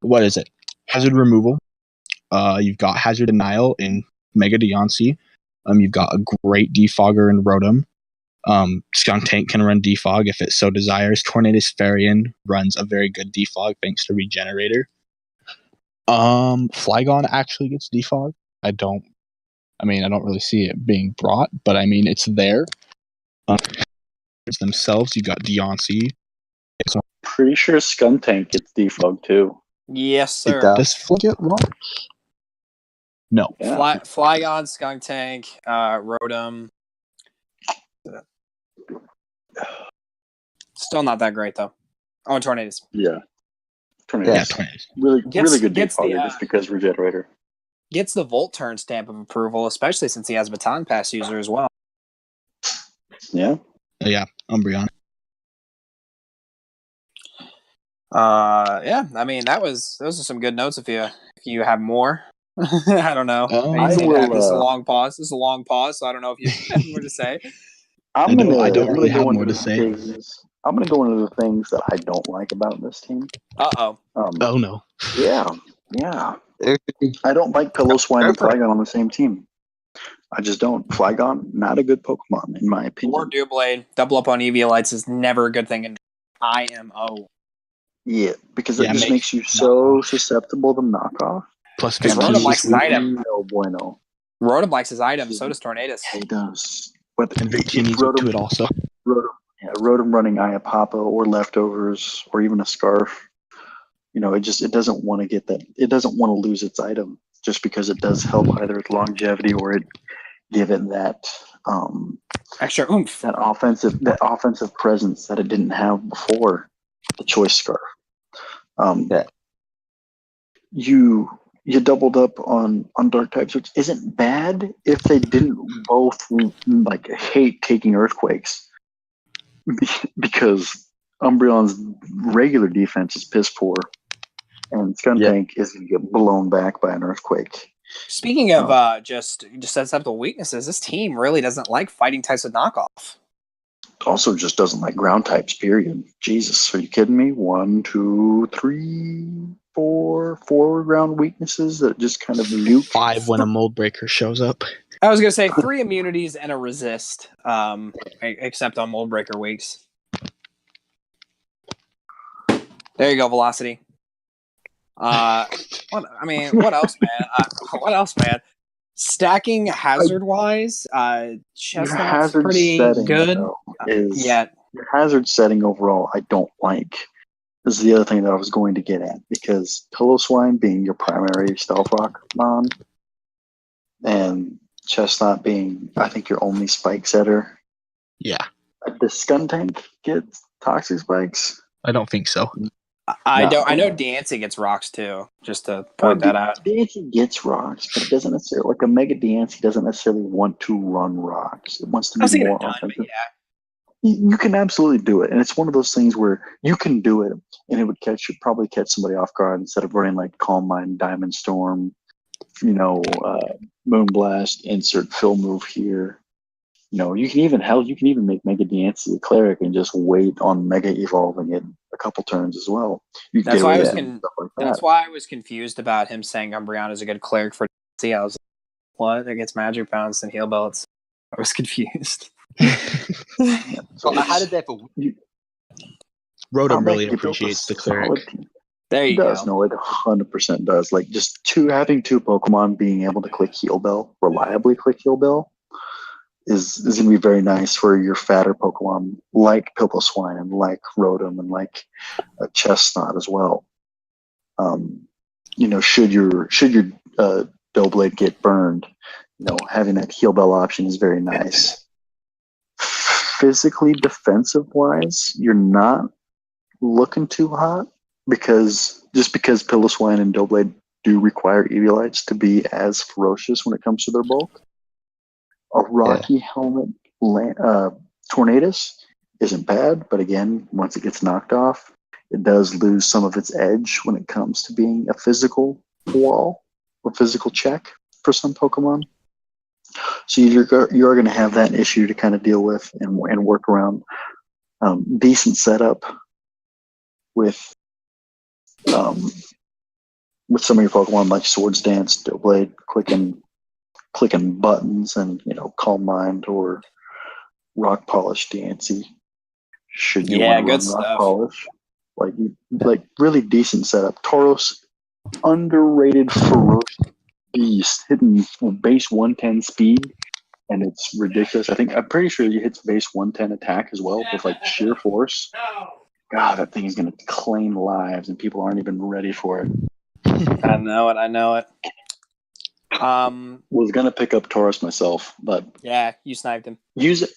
what is it? Hazard removal. You've got Hazard Denial in Mega Deontay. You've got a great Defogger in Rotom. Skuntank can run Defog if it so desires. Tornadus Farian runs a very good Defog thanks to Regenerator. Flygon actually gets Defog. I don't really see it being brought, but I mean, it's there. Themselves, you got Deontay. Pretty sure Skuntank gets Defog too. Yes, sir. Does Fly get launched? No. Yeah. Flygon, Skuntank, Rotom. Still not that great though. Oh, and Tornadus. Yeah. Yeah, Tornadus. Really good Gets the, Defogger just because Regenerator. Gets the Volt Turn stamp of approval, especially since he has Baton Pass user as well. Yeah. Yeah, Umbreon. Yeah. I mean, those are some good notes. If you have more, I don't know. I will, this is a long pause. So I don't know if you have more to say. I don't really have more to say. I'm going to go into the things that I don't like about this team. Uh-oh. Oh no. Yeah. I don't like Piloswine and Flygon on the same team. I just don't. Flygon, not a good Pokemon, in my opinion. Or Doublade. Double up on Eviolites is never a good thing in IMO. Yeah, because it just makes you so susceptible to knockoff. Plus, Rotom likes his item. No bueno. Rotom likes his item, so does Tornadus. He does. But and Victini to it also. Rotom running Iapapa or leftovers or even a scarf. It doesn't want to get that. It doesn't want to lose its item just because it does help either its longevity or it give it that extra oomph, that offensive presence that it didn't have before the choice scarf. You doubled up on dark types, which isn't bad if they didn't both like hate taking earthquakes, because Umbreon's regular defense is piss poor, and Skuntank is going to get blown back by an earthquake. Speaking of just susceptible weaknesses, this team really doesn't like fighting types with knockoff. Also, just doesn't like ground types. Period. Jesus, are you kidding me? 1, 2, 3, 4 ground weaknesses that just kind of nuke. 5 when a mold breaker shows up. I was gonna say 3 immunities and a resist, except on mold breaker weeks. There you go, Velocity. What else, man? What else, man? Stacking hazard wise, Your Chestnut's hazard pretty setting, good. though, is Yeah, your hazard setting overall. I don't like. This is the other thing that I was going to get at, because Pillow Swine being your primary stealth rock mon, and Chestnut being, I think, your only spike setter. Yeah, The Skuntank gets toxic spikes. I don't think so. I No. don't. I know Dancy gets rocks too. Just to point that out. Dancy gets rocks, but it doesn't necessarily, like a Mega Dancy doesn't necessarily want to run rocks. It wants to I've be seen more it done, but offensive. yeah. You can absolutely do it, and it's one of those things where you can do it, and it would probably catch somebody off guard instead of running like Calm Mind, Diamond Storm, Moonblast, insert fill move here. You can even make Mega Dancy a cleric and just wait on Mega evolving it a couple turns as well. You can That's get why away I was with stuff like that. That's why I was confused about him saying Umbreon is a good cleric for Dancy. I was like, what? It gets magic bounce and heal belts. I was confused. So I had it there for Rotom Outback, really you built a appreciates the cleric. solid team. There It you does. go. No, it 100% does. Like, just having two Pokemon being able to click Heal Bell, reliably click Heal Bell, is going to be very nice for your fatter Pokemon like Piloswine and like Rotom and like Chestnut as well. Should your Doughblade get burned, having that Heal Bell option is very nice. Physically defensive wise, you're not looking too hot because Piloswine and Doughblade do require Eviolites to be as ferocious when it comes to their bulk. A Rocky Helmet Tornadus isn't bad, but again, once it gets knocked off, it does lose some of its edge when it comes to being a physical wall or physical check for some Pokemon. So you're going to have that issue to kind of deal with and work around. Decent setup with some of your Pokemon like Swords Dance, Doughblade, clicking buttons, and Calm Mind or Rock Polish Dancy. Should you want to good run Rock stuff. Polish? Like really decent setup. Tauros, underrated ferocious beast, hitting base 110 speed, and it's ridiculous. I'm pretty sure he hits base 110 attack as well with like sheer force. God, that thing is going to claim lives, and people aren't even ready for it. I know it. Was going to pick up Tauros myself, but yeah, you sniped him. Use it.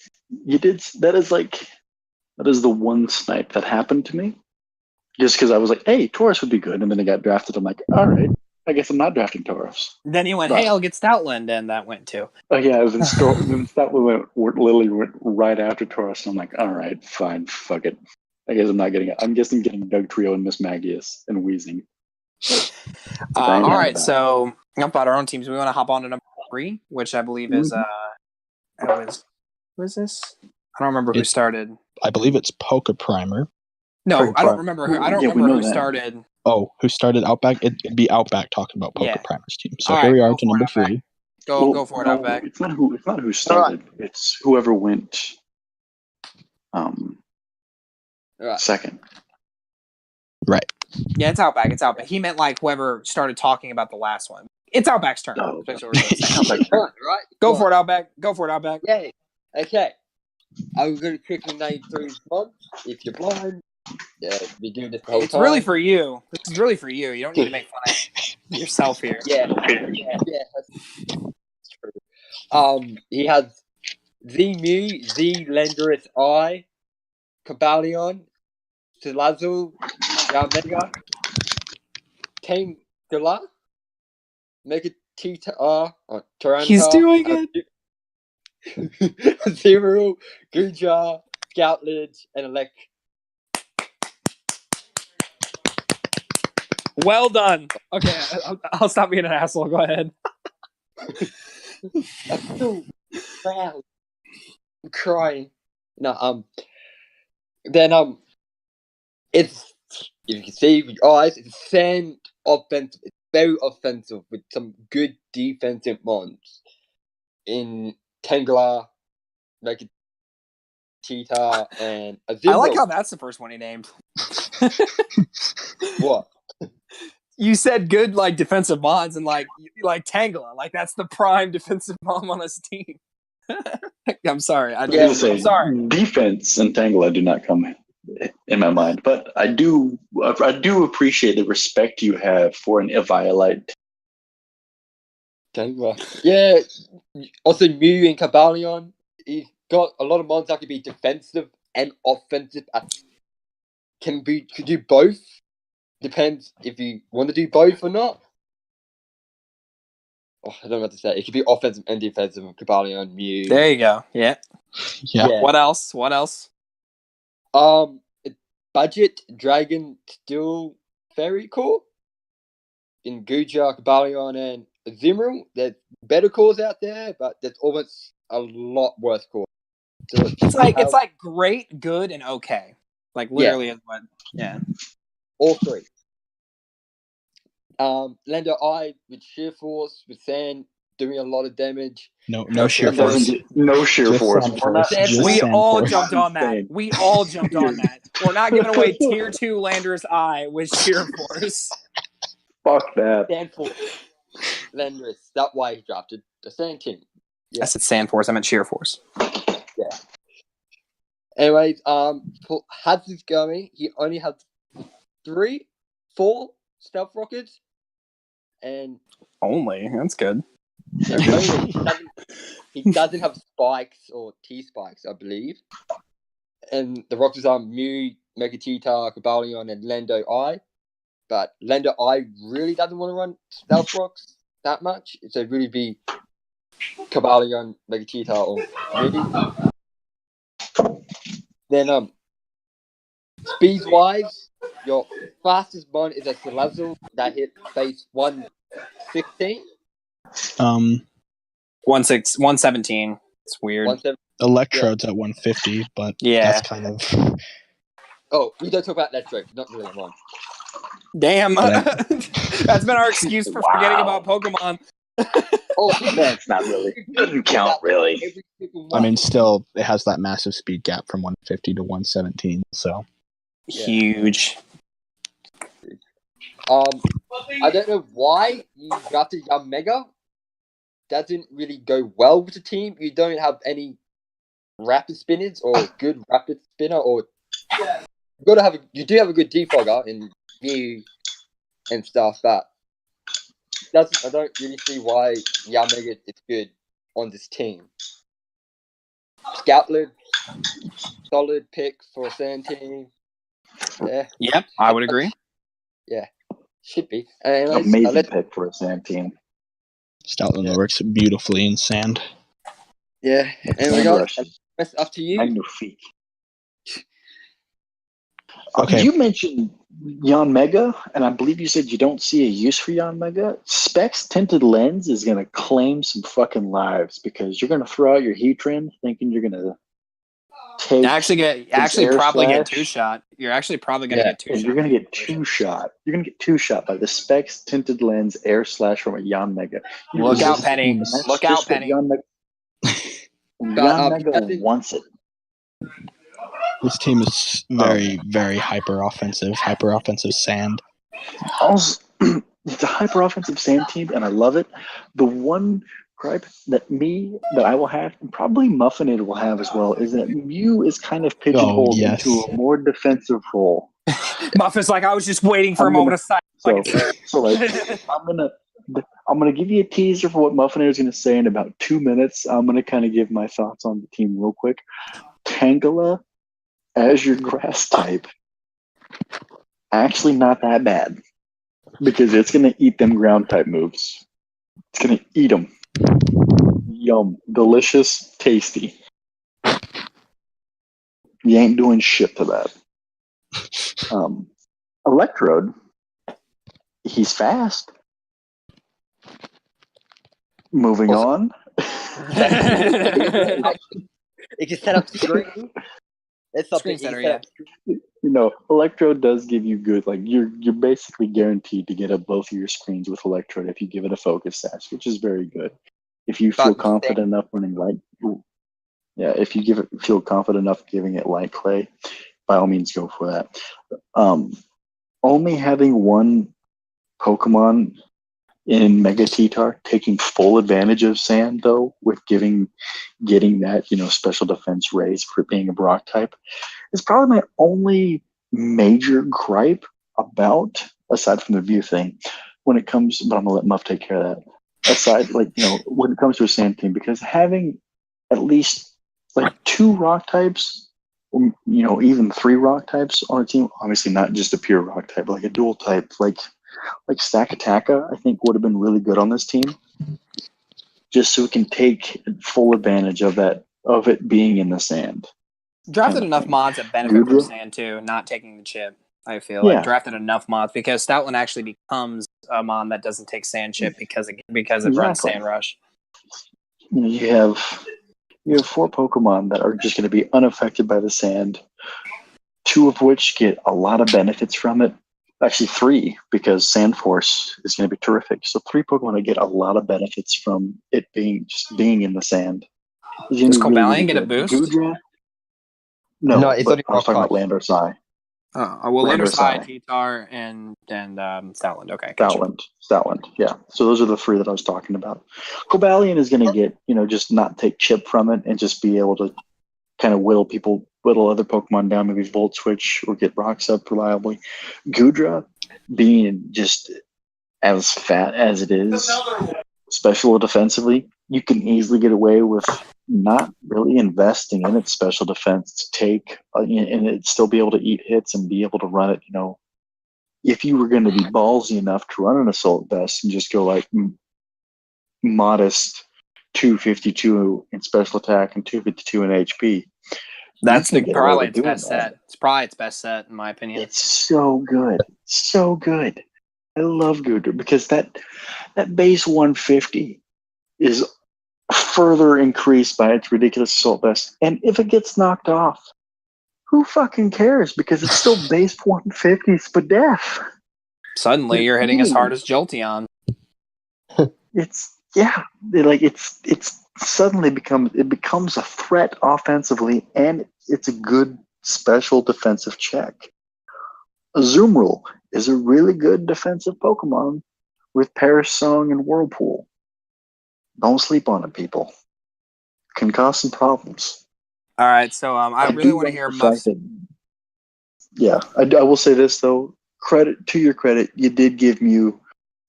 You did. That is the one snipe that happened to me. Just because I was like, hey, Tauros would be good, and then it got drafted. I'm like, all right, I guess I'm not drafting Tauros. Then he went, hey, I'll get Stoutland, and that went too. Oh yeah, then Stoutland went right after Tauros, and I'm like, all right, fine, fuck it. I guess I'm not getting it. I'm guessing getting Doug Trio and Miss Magius and Wheezing. All right, so about our own teams, we want to hop on to number 3, which I believe is who is this? I don't remember who started. I believe it's PokePrimer. No, I don't remember who. I don't remember who started. Oh, who started Outback? It'd be Outback talking about PokePrimer's team. So all here right, we are to number 3. Go for it, no, Outback. It's not who started. Right. It's whoever went second. Right. Yeah, it's Outback. It's Outback. He meant like whoever started talking about the last one. It's Outback's turn. Oh, That's what we're saying. right. Go for it, Outback. Go for it, Outback. Yay. Okay. I'm going to quickly name 3 months. If you're blind, we do this the whole time. It's really for you. This is really for you. You don't need to make fun of yourself here. Yeah, that's true. He has Z-Mew, Z-Lenderous Eye, Cobalion, Salazzle, Yamega, Tangela, Megatita, Tyranitar. He's doing it. Zero, Gujar, Scoutledge, and Elect. Well done. Okay, I'll stop being an asshole. Go ahead. I'm so proud. I'm crying. No, then it's, if you can see with your eyes, it's sand offensive. It's very offensive with some good defensive mons in Tangela, Megatita, and Azumarill. I like how that's the first one he named. What? You said good like defensive mods and like Tangela, like that's the prime defensive mom on this team. I'm sorry. I was gonna say, I'm sorry. defense and Tangela do not come in my mind, but I do appreciate the respect you have for an Eviolite. Yeah. Also, Mew and Cabalion. He's got a lot of mods that can be defensive and offensive. Could do both. Depends if you want to do both or not. Oh, I don't know what to say. It could be offensive and defensive. Cabalion, Mew. There you go. Yeah. Yeah. What else? What else? Budget Dragon still very cool. In Guja, Cabalion, and Zimru, there's better calls out there, but there's almost a lot worse calls. So It's like great, good, and okay. Like literally is what. Yeah. all three. Lando I with Sheer Force with Sand doing a lot of damage. No sheer It doesn't force. get- no sheer Just force. sand We're not- force. Just We sand all force. jumped on that. Insane. We all jumped on that. We're not giving away tier 2 Lander's Eye with sheer force. Fuck that. Sand Force. Landris. That's why he drafted the Sand Team. I said sand force. I meant sheer force. Anyways, for Hudson going, he only has 4 stealth rockets, and Only that's good. he doesn't have spikes or T spikes, I believe. And the rockets are Mew, Megatita, Cabalion, and Lando I. But Lando I really doesn't want to run stealth rocks that much. So it'd really be Cabalion, Megatita, or Midi. Then speed wise, your fastest one is a Salazzle that hit base 115. 117. It's weird. 117. Electrode's at 150, but Yeah. that's kind of Oh, we don't talk about that joke. Not really one. Damn. Yeah. That's been our excuse for forgetting about Pokemon. Oh, That's not really. Doesn't count, really. Every single I one. mean, still, it has that massive speed gap from 150 to 117. So Yeah. Huge. I don't know why you drafted Young Mega. That didn't really go well with the team. You don't have any rapid spinners or good rapid spinner, or you do have a good defogger in Mew and stuff, but I don't really see why Young Mega is good on this team. Scoutlet, solid pick for a Sand team. Yeah, Yep, I would agree. should be. Anyways, Amazing pick for a sand team. Stoutland works beautifully in sand. Yeah, and we got that's up to you. Magnifique. Okay. You mentioned Yon Mega, and I believe you said you don't see a use for Yon Mega. Specs Tinted Lens is going to claim some fucking lives because you're going to throw out your Heatran thinking you're going to take. Probably get slash. 2-shot. You're actually probably gonna get 2-shot. You're going to get 2-shot. You're going to get 2-shot by the Specs Tinted Lens Air Slash from a Yon Mega. You Look out, resist Penny. it, and that's Look out, just what Penny. Yon Mega wants it. This team is very, very hyper offensive sand. Also, it's a hyper offensive sand team, and I love it. The one gripe that I will have, and probably Muffinator will have as well, is that Mew is kind of pigeonholed into a more defensive role. Muffin's like, I was just waiting for a moment of silence. So I'm gonna give you a teaser for what Muffinator is gonna say in about 2 minutes. I'm gonna kind of give my thoughts on the team real quick. Tangela as your grass type, actually not that bad because it's gonna eat them ground type moves. It's gonna eat them. Yum, delicious, tasty. You ain't doing shit to that. Electrode, he's fast. Moving on. It can set up screen. It's something Screen you center, can set up. You know, Electrode does give you good, like you're basically guaranteed to get up both of your screens with Electrode if you give it a focus sash, which is very good. If you feel confident enough running if you feel confident enough giving it light clay, by all means go for that. Only having one Pokemon in Mega T-Tar taking full advantage of sand, though, with getting that, special defense raise for being a rock type, is probably my only major gripe about, aside from the view thing, when it comes, but I'm going to let Muff take care of that. Aside, when it comes to a sand team, because having at least, 2 rock types, even 3 rock types on a team, obviously not just a pure rock type, like a dual type, like Stakataka, I think would have been really good on this team, just so we can take full advantage of it being in the sand. Drafted enough thing. mods that benefit from Gudra? sand too, not taking the chip. I feel Yeah. like drafted enough mods because Stoutland actually becomes a mod that doesn't take sand chip because it runs Exactly. Sand Rush. You have 4 Pokemon that are just going to be unaffected by the sand, 2 of which get a lot of benefits from it. Actually 3, because Sand Force is going to be terrific. So 3 Pokemon that get a lot of benefits from it being in the sand. Does Cobalion get a boost? Gudra? No, it's but only I was talking about rock Landor Sai. Oh, well, Landor Landerside, Sai. T-Tar, and Stoutland. Okay, gotcha. Stoutland, yeah. So those are the 3 that I was talking about. Cobalion is going to get, just not take chip from it and just be able to kind of whittle other Pokemon down, maybe Volt Switch or get rocks up reliably. Gudra, being just as fat as it is, special defensively, you can easily get away with not really investing in its special defense to take, and it still be able to eat hits and be able to run it, if you were going to be ballsy enough to run an Assault Vest and just go modest 252 in special attack and 252 in HP. That's probably its best set. It's probably its best set, in my opinion. It's so good. So good. I love Gudra because that base 150 is further increased by its ridiculous Assault Vest. And if it gets knocked off, who fucking cares? Because it's still base 150 Spadef. Suddenly you're hitting as hard as Jolteon. It's suddenly becomes a threat offensively, and it's a good special defensive check. Azumarill is a really good defensive Pokemon with Perish Song and Whirlpool. Don't sleep on it, people. Can cause some problems. All right, so I really want to hear Muff's. Yeah, I will say this though. To your credit, you did give Mew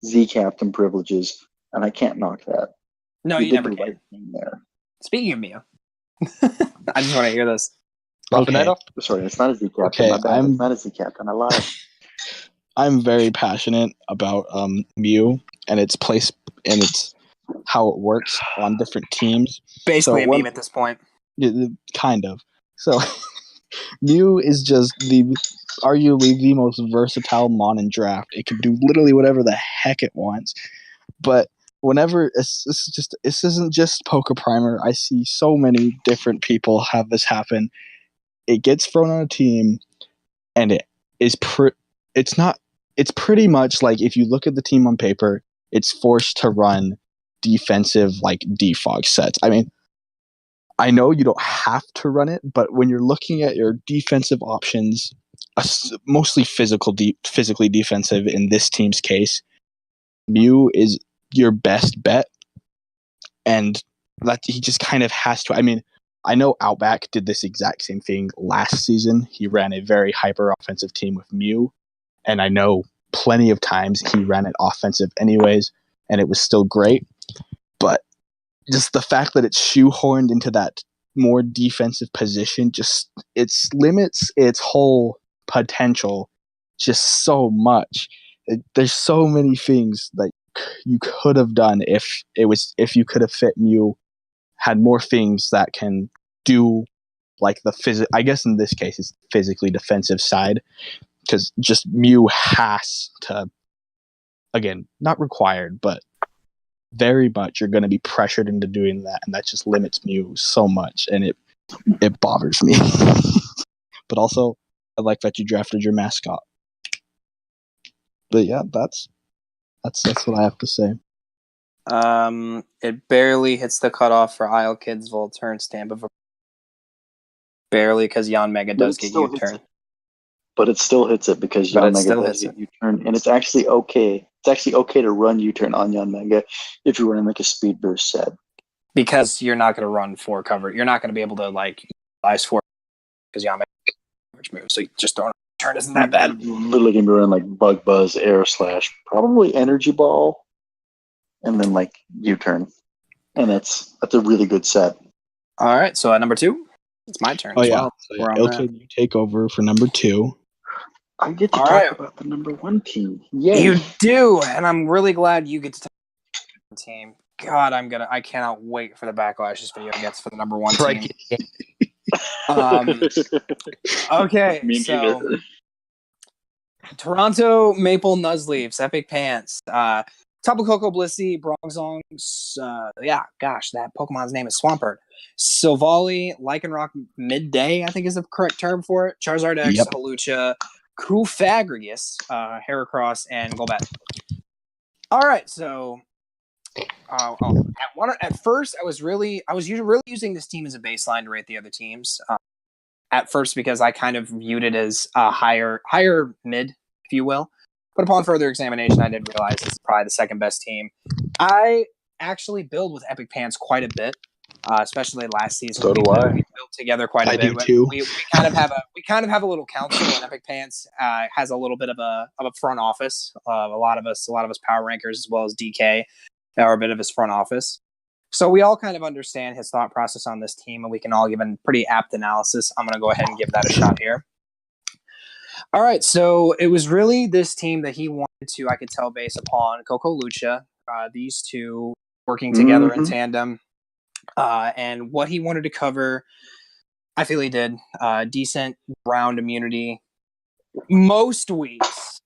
Z Captain privileges, and I can't knock that. No, you never can. Right thing there. Speaking of Mew, I just want to hear this. Okay. Sorry, it's not a Z Captain. Okay, My bad. It's not a Z Captain. I lied. I'm very passionate about Mew and its place and its how it works on different teams. Basically a meme at this point. Kind of. So Mew is just arguably the most versatile mon in draft. It can do literally whatever the heck it wants. But whenever this isn't just PokePrimer. I see so many different people have this happen. It gets thrown on a team, and it is it's pretty much like if you look at the team on paper, it's forced to run defensive defog sets. I mean, I know you don't have to run it, but when you're looking at your defensive options, mostly physically defensive in this team's case, Mew is your best bet, and that he just kind of has to. I mean, I know Outback did this exact same thing last season. He ran a very hyper offensive team with Mew, and I know plenty of times he ran it offensive anyways, and it was still great. But just the fact that it's shoehorned into that more defensive position, just it limits its whole potential just so much. There's so many things that you could have done if you could have fit Mew, had more things that can do I guess in this case it's physically defensive side, because just Mew has to, again, not required, but very much you're going to be pressured into doing that, and that just limits Mew so much, and it bothers me. But also, I like that you drafted your mascot. But yeah, that's what I have to say. It barely hits the cutoff for Isle Kids Volturn stamp of barely, because Yon Mega does get U-turn. But it still hits it because Yon Mega does get U-turn, and it's actually okay it's actually okay to run U-turn on Yon Mega if you're running like a speed burst set. Because you're not going to run 4 cover. You're not going to be able to like utilize 4 because Yon Mega coverage moves. So just throwing a turn isn't that bad. Literally gonna be running like Bug Buzz, Air Slash, probably Energy Ball, and then like U-turn. And that's a really good set. All right, so at number 2, it's my turn. Oh as yeah, well. so Ilkin, you take over for number 2. I get to talk about the number 1 team. Yay. You do, and I'm really glad you get to talk about the team. God, I cannot wait for the backlash this video gets for the number 1 team. Okay, so Toronto Maple Nuzleaves, EpicPants, Tapu Koko Blissey, Bronzong's, that Pokemon's name is Swampert. Silvally, Lycanroc Midday, I think is the correct term for it. Charizard X, Hawlucha, Kufagrigus, Heracross, and Golbat. All right, so at first I was really using this team as a baseline to rate the other teams. At first, because I kind of viewed it as a higher mid, if you will. But upon further examination, I did realize it's probably the second best team. I actually build with EpicPants quite a bit, especially last season. So do I. We built together quite a bit. I do too. We kind of have a little council, and EpicPants has a little bit of a front office. A lot of us power rankers as well as DK are a bit of his front office. So we all kind of understand his thought process on this team, and we can all give a pretty apt analysis. I'm going to go ahead and give that a shot here. All right, so it was really this team that he wanted to, I could tell, based upon Coco Lucha, these two working together in tandem, and what he wanted to cover. I feel he did. Decent ground immunity most weeks,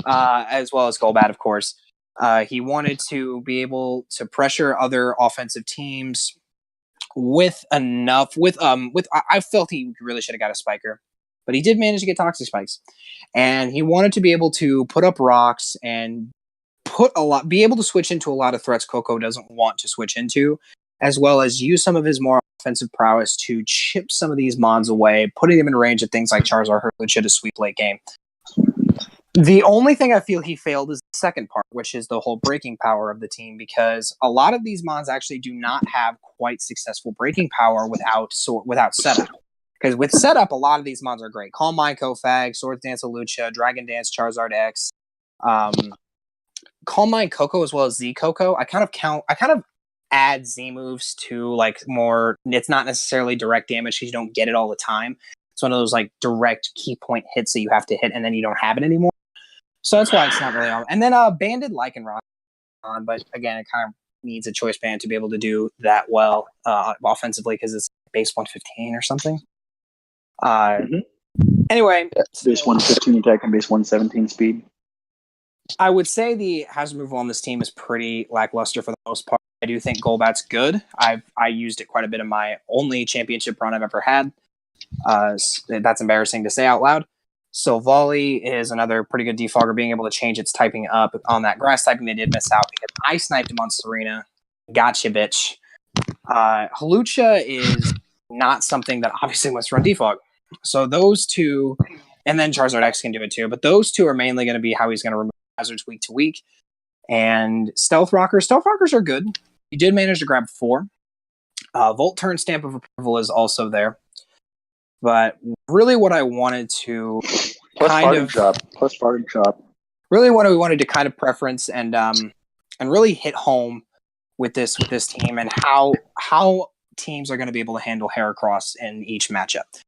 as well as Golbat, of course. He wanted to be able to pressure other offensive teams with enough. I felt he really should have got a spiker, but he did manage to get toxic spikes, and he wanted to be able to put up rocks and be able to switch into a lot of threats Coco doesn't want to switch into, as well as use some of his more offensive prowess to chip some of these mons away, putting them in range of things like Charizard, Hawlucha to sweep late game. The only thing I feel he failed is the second part, which is the whole breaking power of the team, because a lot of these mons actually do not have quite successful breaking power without setup. Because with setup, a lot of these mons are great. Calm Mind Kofag, Swords Dance Hawlucha, Dragon Dance Charizard X, Calm Mind Coco as well as Z Coco. I kind of add Z moves to like more. It's not necessarily direct damage because you don't get it all the time. It's one of those like direct key point hits that you have to hit and then you don't have it anymore. So that's why it's not really on. And then Banded Lycanroc on, but again, it kind of needs a choice band to be able to do that well offensively because it's base 115 or something. Anyway, base 115 attack and base 117 speed. I would say the hazard removal on this team is pretty lackluster for the most part. I do think Golbat's good. I used it quite a bit in my only championship run I've ever had. That's embarrassing to say out loud. Silvally is another pretty good defogger, being able to change its typing up on that grass typing. They did miss out because I sniped him on Serena. Gotcha, bitch. Hawlucha is not something that obviously must run defog. So those two, and then Charizard X can do it too, but those two are mainly going to be how he's going to remove hazards week to week. And Stealth Rockers are good. He did manage to grab 4. Volt Turn Stamp of Approval is also there. But really what I wanted to plus farting chop. Really what I wanted to kind of preference and really hit home with this team and how teams are going to be able to handle Heracross in each matchup.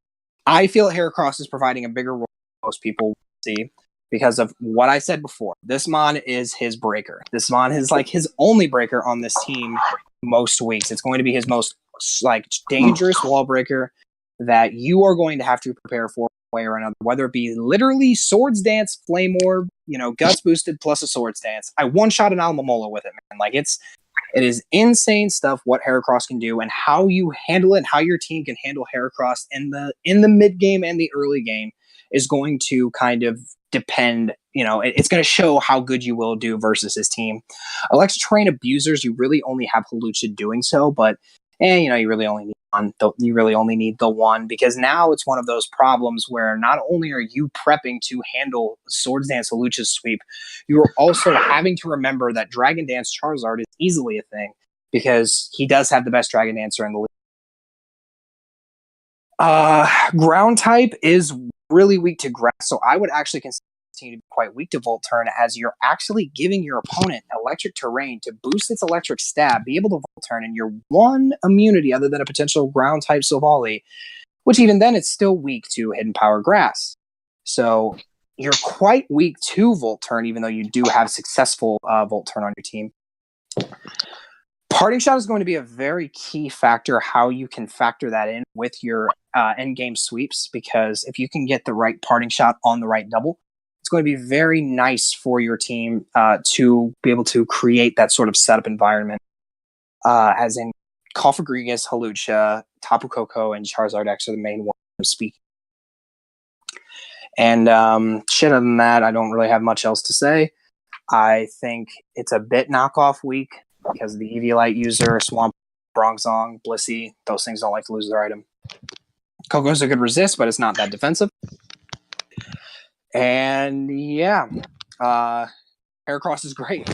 I feel Heracross is providing a bigger role than most people see because of what I said before. This mon is his breaker. This mon is like his only breaker on this team most weeks. It's going to be his most like dangerous wall breaker that you are going to have to prepare for one way or another, whether it be literally Swords Dance, Flame Orb, Guts boosted plus a Swords Dance. I one-shot an Almamola with it, man. Like it is insane stuff what Heracross can do and how you handle it and how your team can handle Heracross in the mid game and the early game is going to kind of depend, it's going to show how good you will do versus his team. Electric Terrain Abusers, you really only have Hawlucha doing so, but you really only need You really only need the one, because now it's one of those problems where not only are you prepping to handle Swords Dance Hawlucha's sweep, you are also having to remember that Dragon Dance Charizard is easily a thing, because he does have the best Dragon Dancer in the league. Ground type is really weak to grass, so I would actually continue to be quite weak to Volt Turn, as you're actually giving your opponent electric terrain to boost its electric stab, be able to Volt Turn, and your one immunity other than a potential ground type Silvally, which even then it's still weak to Hidden Power Grass. So you're quite weak to Volt Turn, even though you do have successful Volt Turn on your team. Parting Shot is going to be a very key factor, how you can factor that in with your end game sweeps, because if you can get the right Parting Shot on the right double, it's going to be very nice for your team to be able to create that sort of setup environment, as in Cofagrigus, Hawlucha, Tapu Koko, and Charizard X are the main ones I'm speaking. And shit, other than that, I don't really have much else to say. I think it's a bit knockoff week because the Eviolite user, Swamp, Bronzong, Blissey, those things don't like to lose their item. Koko's a good resist, but it's not that defensive. And yeah, Heracross is great.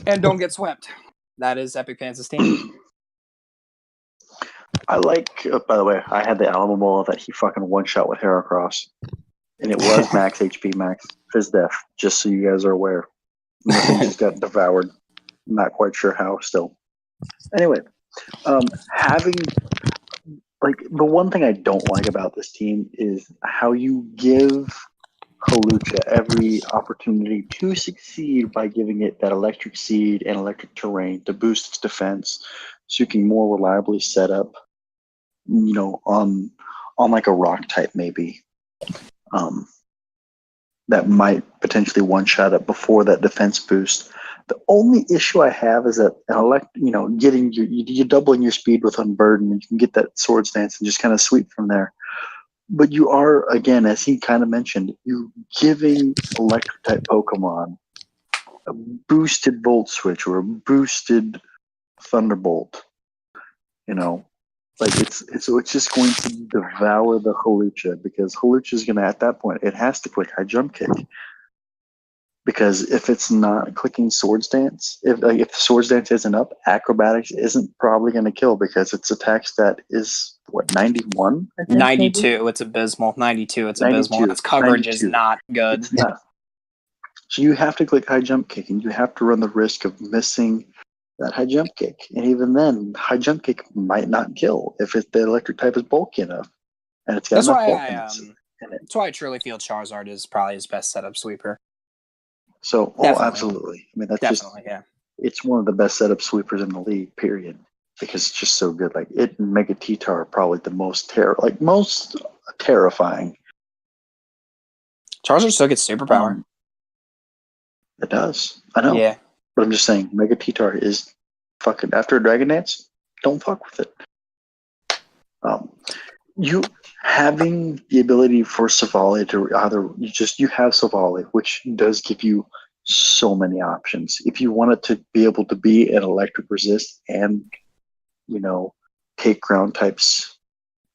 And don't get swept. That is EpicPants' team. I like, by the way, I had the Alamo Bola that he fucking one-shot with Heracross. And it was max HP, max Fizdef, just so you guys are aware. He just got devoured. Not quite sure how still. Anyway, having, like, the one thing I don't like about this team is how you give Hawlucha every opportunity to succeed by giving it that electric seed and electric terrain to boost its defense, so you can more reliably set up, you know, on like a rock type maybe, that might potentially one shot it before that defense boost. The only issue I have is that getting you're doubling your speed with Unburden, and you can get that Swords Dance and just kind of sweep from there. But you are, again, as he kind of mentioned, you giving electric type Pokemon a boosted Volt Switch or a boosted Thunderbolt. You know, like it's just going to devour the Hawlucha, because Hawlucha is going to, at that point, it has to click High Jump Kick. Because if it's not clicking Swords Dance, if the Swords Dance isn't up, Acrobatics isn't probably going to kill, because its attack stat is, what, 91? 92, maybe? It's abysmal. 92, it's 92, abysmal. Its coverage 92. Is not good. It's not. So you have to click High Jump Kick, and you have to run the risk of missing that High Jump Kick. And even then, High Jump Kick might not kill if the electric type is bulky enough. And it's got enough bulkiness in it. That's why I truly feel Charizard is probably his best setup sweeper. So, definitely. Absolutely. I mean, that's definitely, yeah. It's one of the best setup sweepers in the league, period. Because it's just so good. Like, it and Mega T-Tar are probably the most terrifying. Charizard still gets superpower. It does. I know. Yeah. But I'm just saying, Mega T-Tar is fucking, after a Dragon Dance, don't fuck with it. You having the ability for Silvally to either, you have Silvally, which does give you so many options. If you want it to be able to be an electric resist and, you know, take ground types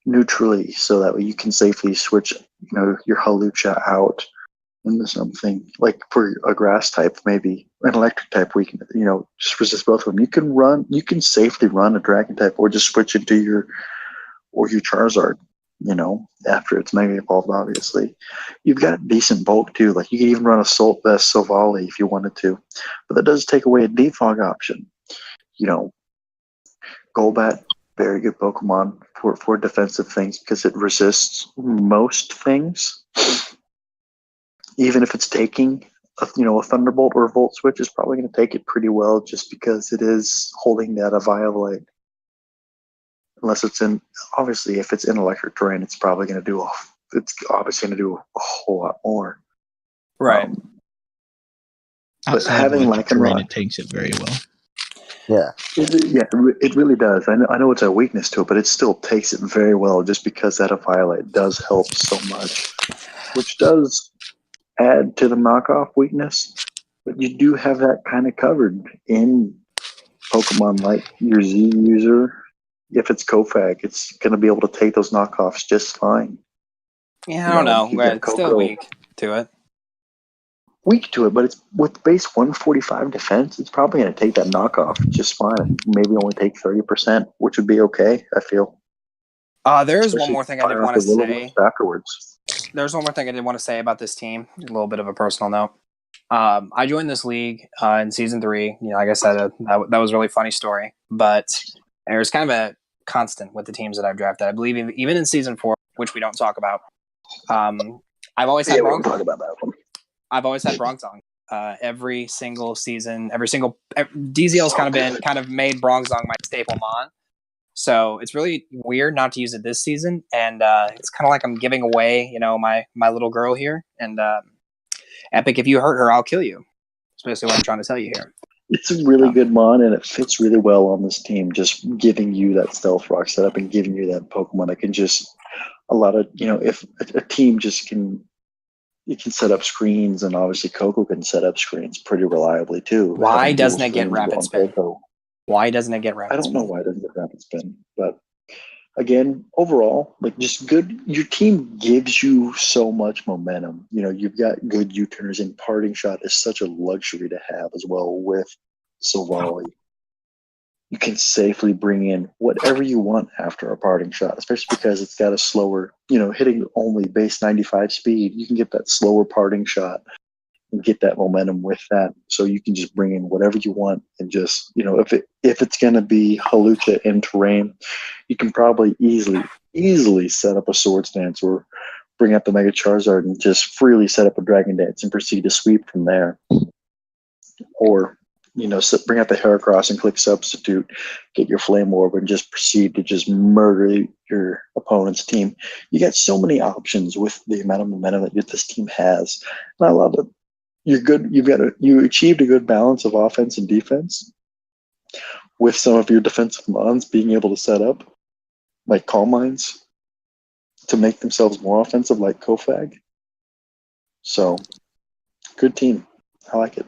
neutrally, so that way you can safely switch, you know, your Hawlucha out into something like, for a grass type, maybe an electric type, where you can, you know, just resist both of them. You can safely run a dragon type, or just switch into your Charizard, you know, after it's Mega Evolved, obviously. You've got decent bulk too. Like, you can even run Assault Vest Silvally if you wanted to. But that does take away a defog option. You know, Golbat, very good Pokemon for defensive things, because it resists most things. Even if it's taking a Thunderbolt or a Volt Switch, is probably going to take it pretty well, just because it is holding that Eviolite. Unless it's obviously, if it's in electric terrain, it's probably going to do a whole lot more. Right. But having Lycanroc, it takes it very well. Yeah. It really does. I know it's a weakness to it, but it still takes it very well, just because that Eviolite does help so much, which does add to the knockoff weakness. But you do have that kind of covered in Pokemon like your Z user, if it's Kofag, it's going to be able to take those knockoffs just fine. Yeah, I don't know. You got It's still Coco. weak to it. Weak to it, but it's with base 145 defense, it's probably going to take that knockoff just fine and maybe only take 30%, which would be okay, I feel. There is one Especially more thing I did fire want off to the little say. ones afterwards. There's one more thing I did want to say about this team. A little bit of a personal note. I joined this league in season 3. Like I said, that was a really funny story. But there's kind of a constant with the teams that I've drafted. I believe even in season 4, which we don't talk about, I've always had we don't talk about that one. I've always had Bronzong. Every single season, DZL's kind of made Bronzong my staple mon. So it's really weird not to use it this season, and it's kind of like I'm giving away, my little girl here. And Epic, if you hurt her, I'll kill you. That's basically what I'm trying to tell you here. It's a really good mon, and it fits really well on this team. Just giving you that stealth rock setup and giving you that Pokemon that can just a lot of if a team just can. You can set up screens, and obviously Coco can set up screens pretty reliably too. Why doesn't it get rapid spin? Why doesn't it get rapid spin? I don't know why it doesn't get rapid spin, but again, overall, just good. Your team gives you so much momentum. You've got good U-turners, and parting shot is such a luxury to have as well with Silvally. You can safely bring in whatever you want after a parting shot, especially because it's got a slower, hitting only base 95 speed. You can get that slower parting shot and get that momentum with that. So you can just bring in whatever you want and just, if it's going to be Halucha in terrain, you can probably easily set up a Swords Dance or bring out the Mega Charizard and just freely set up a Dragon Dance and proceed to sweep from there. Or bring out the Heracross and click substitute, get your Flame Orb, and just proceed to just murder your opponent's team. You got so many options with the amount of momentum that this team has. And I love it. You're good. You achieved a good balance of offense and defense with some of your defensive mons being able to set up like Calm Minds to make themselves more offensive like Kofag. So, good team. I like it.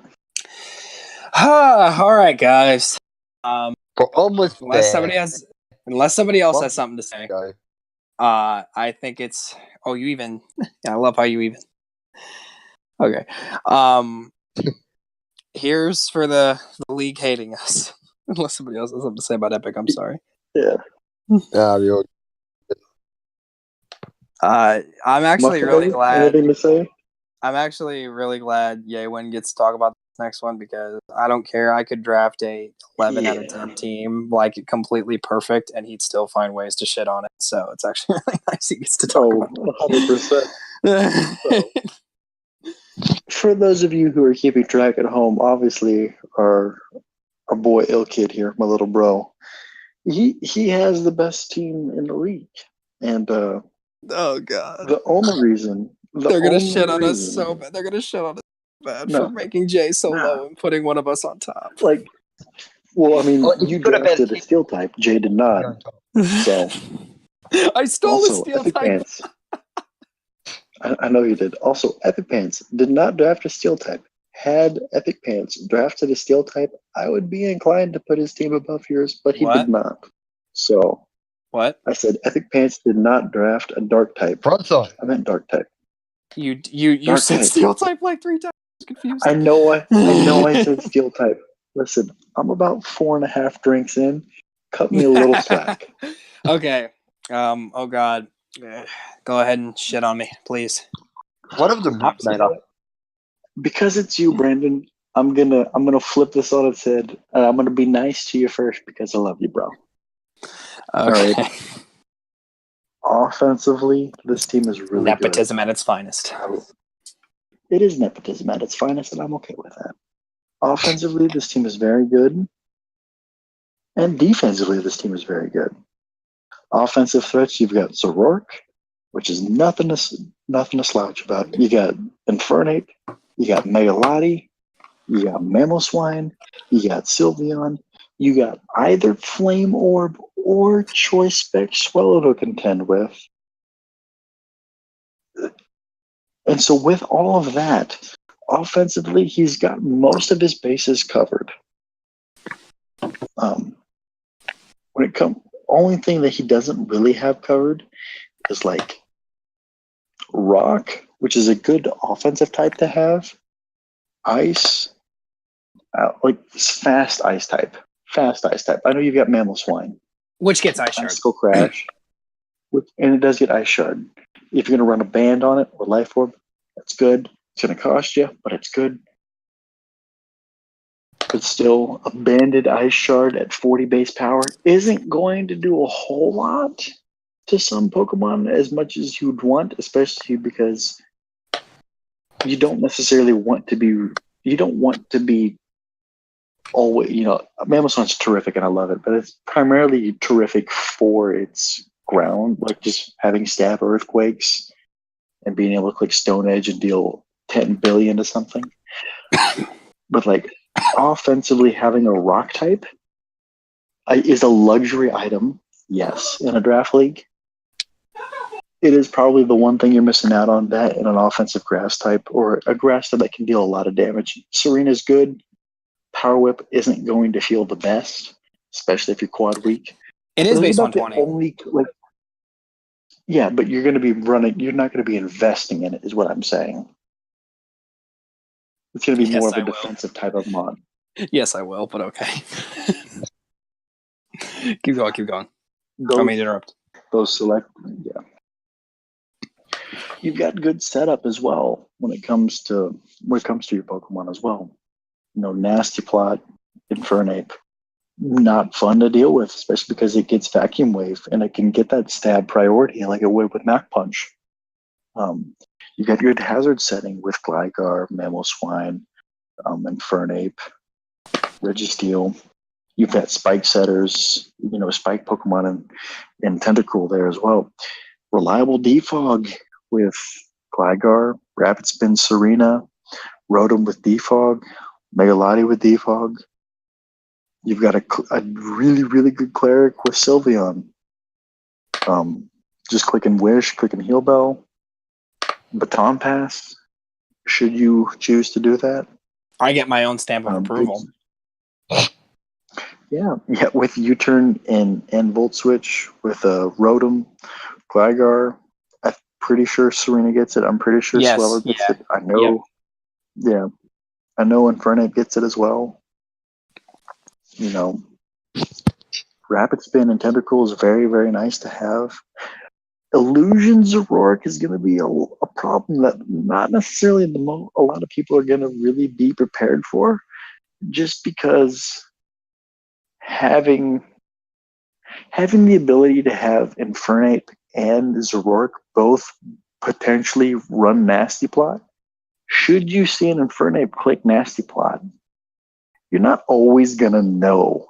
All right, guys. We're almost unless there. somebody else has something to say. I think it's. Oh, you even. Yeah, I love how you even. Okay. Here's for the league hating us. Unless somebody else has something to say about Epic, I'm sorry. Yeah. I'm actually really glad. Anything to say? I'm actually really glad YeWen gets to talk about this next one because I don't care. I could draft a 11 out of 10 team completely perfect, and he'd still find ways to shit on it. So it's actually really nice he gets to talk about it. 100%. For those of you who are keeping track at home, obviously our boy Ill Kid here, my little bro, he has the best team in the league, and oh god, the only reason they're gonna shit on us so bad. They're gonna shit on us so bad for making Jay so low and putting one of us on top. You drafted a steel type. Jay did not. So I stole the steel type. I know you did. Also, EpicPants did not draft a steel type. Had EpicPants drafted a steel type, I would be inclined to put his team above yours, but he did not. So, what? I said EpicPants did not draft a dark type. I meant dark type. You said type. Steel type like 3 times. I was confused. I know I said steel type. Listen, I'm about 4.5 drinks in. Cut me a little slack. Okay. Oh God. Go ahead and shit on me, please. What of the Muffin? Because it's you, Brandon, I'm gonna flip this on its head, and I'm gonna be nice to you first because I love you, bro. Okay. Right. Offensively, this team is really nepotism good. At its finest. It is nepotism at its finest, and I'm okay with that. Offensively, this team is very good, and defensively, this team is very good. Offensive threats, you've got Zoroark, which is nothing to slouch about. You got Infernape, you got Megalati, you got Mamoswine, you got Sylveon, you got either Flame Orb or Choice Spec Swallow to contend with. And so with all of that, offensively, he's got most of his bases covered. When it comes only thing that he doesn't really have covered is like rock, which is a good offensive type to have. Ice, like fast ice type. Fast ice type. I know you've got Mammal Swine. Which gets Ice Shard. Icicle Crash. And it does get Ice Shard. If you're going to run a band on it or Life Orb, that's good. It's going to cost you, but it's good. But still, a banded Ice Shard at 40 base power isn't going to do a whole lot to some Pokemon as much as you'd want, especially because you don't necessarily want to be. You don't want to be always. Mamoswine's terrific and I love it, but it's primarily terrific for its ground, like just having stab earthquakes and being able to click Stone Edge and deal 10 billion to something. But like offensively, having a rock type is a luxury item, yes, in a draft league. It is probably the one thing you're missing out on, that in an offensive grass type or a grass type that can deal a lot of damage. Serena's good. Power Whip isn't going to feel the best, especially if you're quad weak. It is base 120. Yeah, but you're going to be running. You're not going to be investing in it, is what I'm saying. It's going to be more of a defensive type of mod. Yes, I will, but okay. Keep going. I mean, interrupt. Those select, yeah. You've got good setup as well when it comes to your Pokemon as well. Nasty Plot, Infernape, not fun to deal with, especially because it gets Vacuum Wave and it can get that stab priority like it would with Mach Punch. You got your hazard setting with Gligar, Mamoswine, Infernape, Registeel. You've got Spike Setters, Spike Pokemon and Tentacool there as well. Reliable Defog with Gligar, Rapid Spin Serena, Rotom with Defog, Megalati with Defog. You've got a really, really good Cleric with Sylveon. Just clicking Wish, clicking Heal Bell. Baton Pass, should you choose to do that. I get my own stamp of approval. Yeah, with U-Turn and Volt Switch, with Rotom, Gligar. I'm pretty sure Serena gets it. I'm pretty sure Swellow gets it. I know. Yep. Yeah. I know Infernape gets it as well. Rapid Spin and Tentacool is very, very nice to have. Illusion Zoroark is going to be a problem that not necessarily a lot of people are going to really be prepared for, just because having the ability to have Infernape and Zoroark both potentially run Nasty Plot. Should you see an Infernape click Nasty Plot, you're not always going to know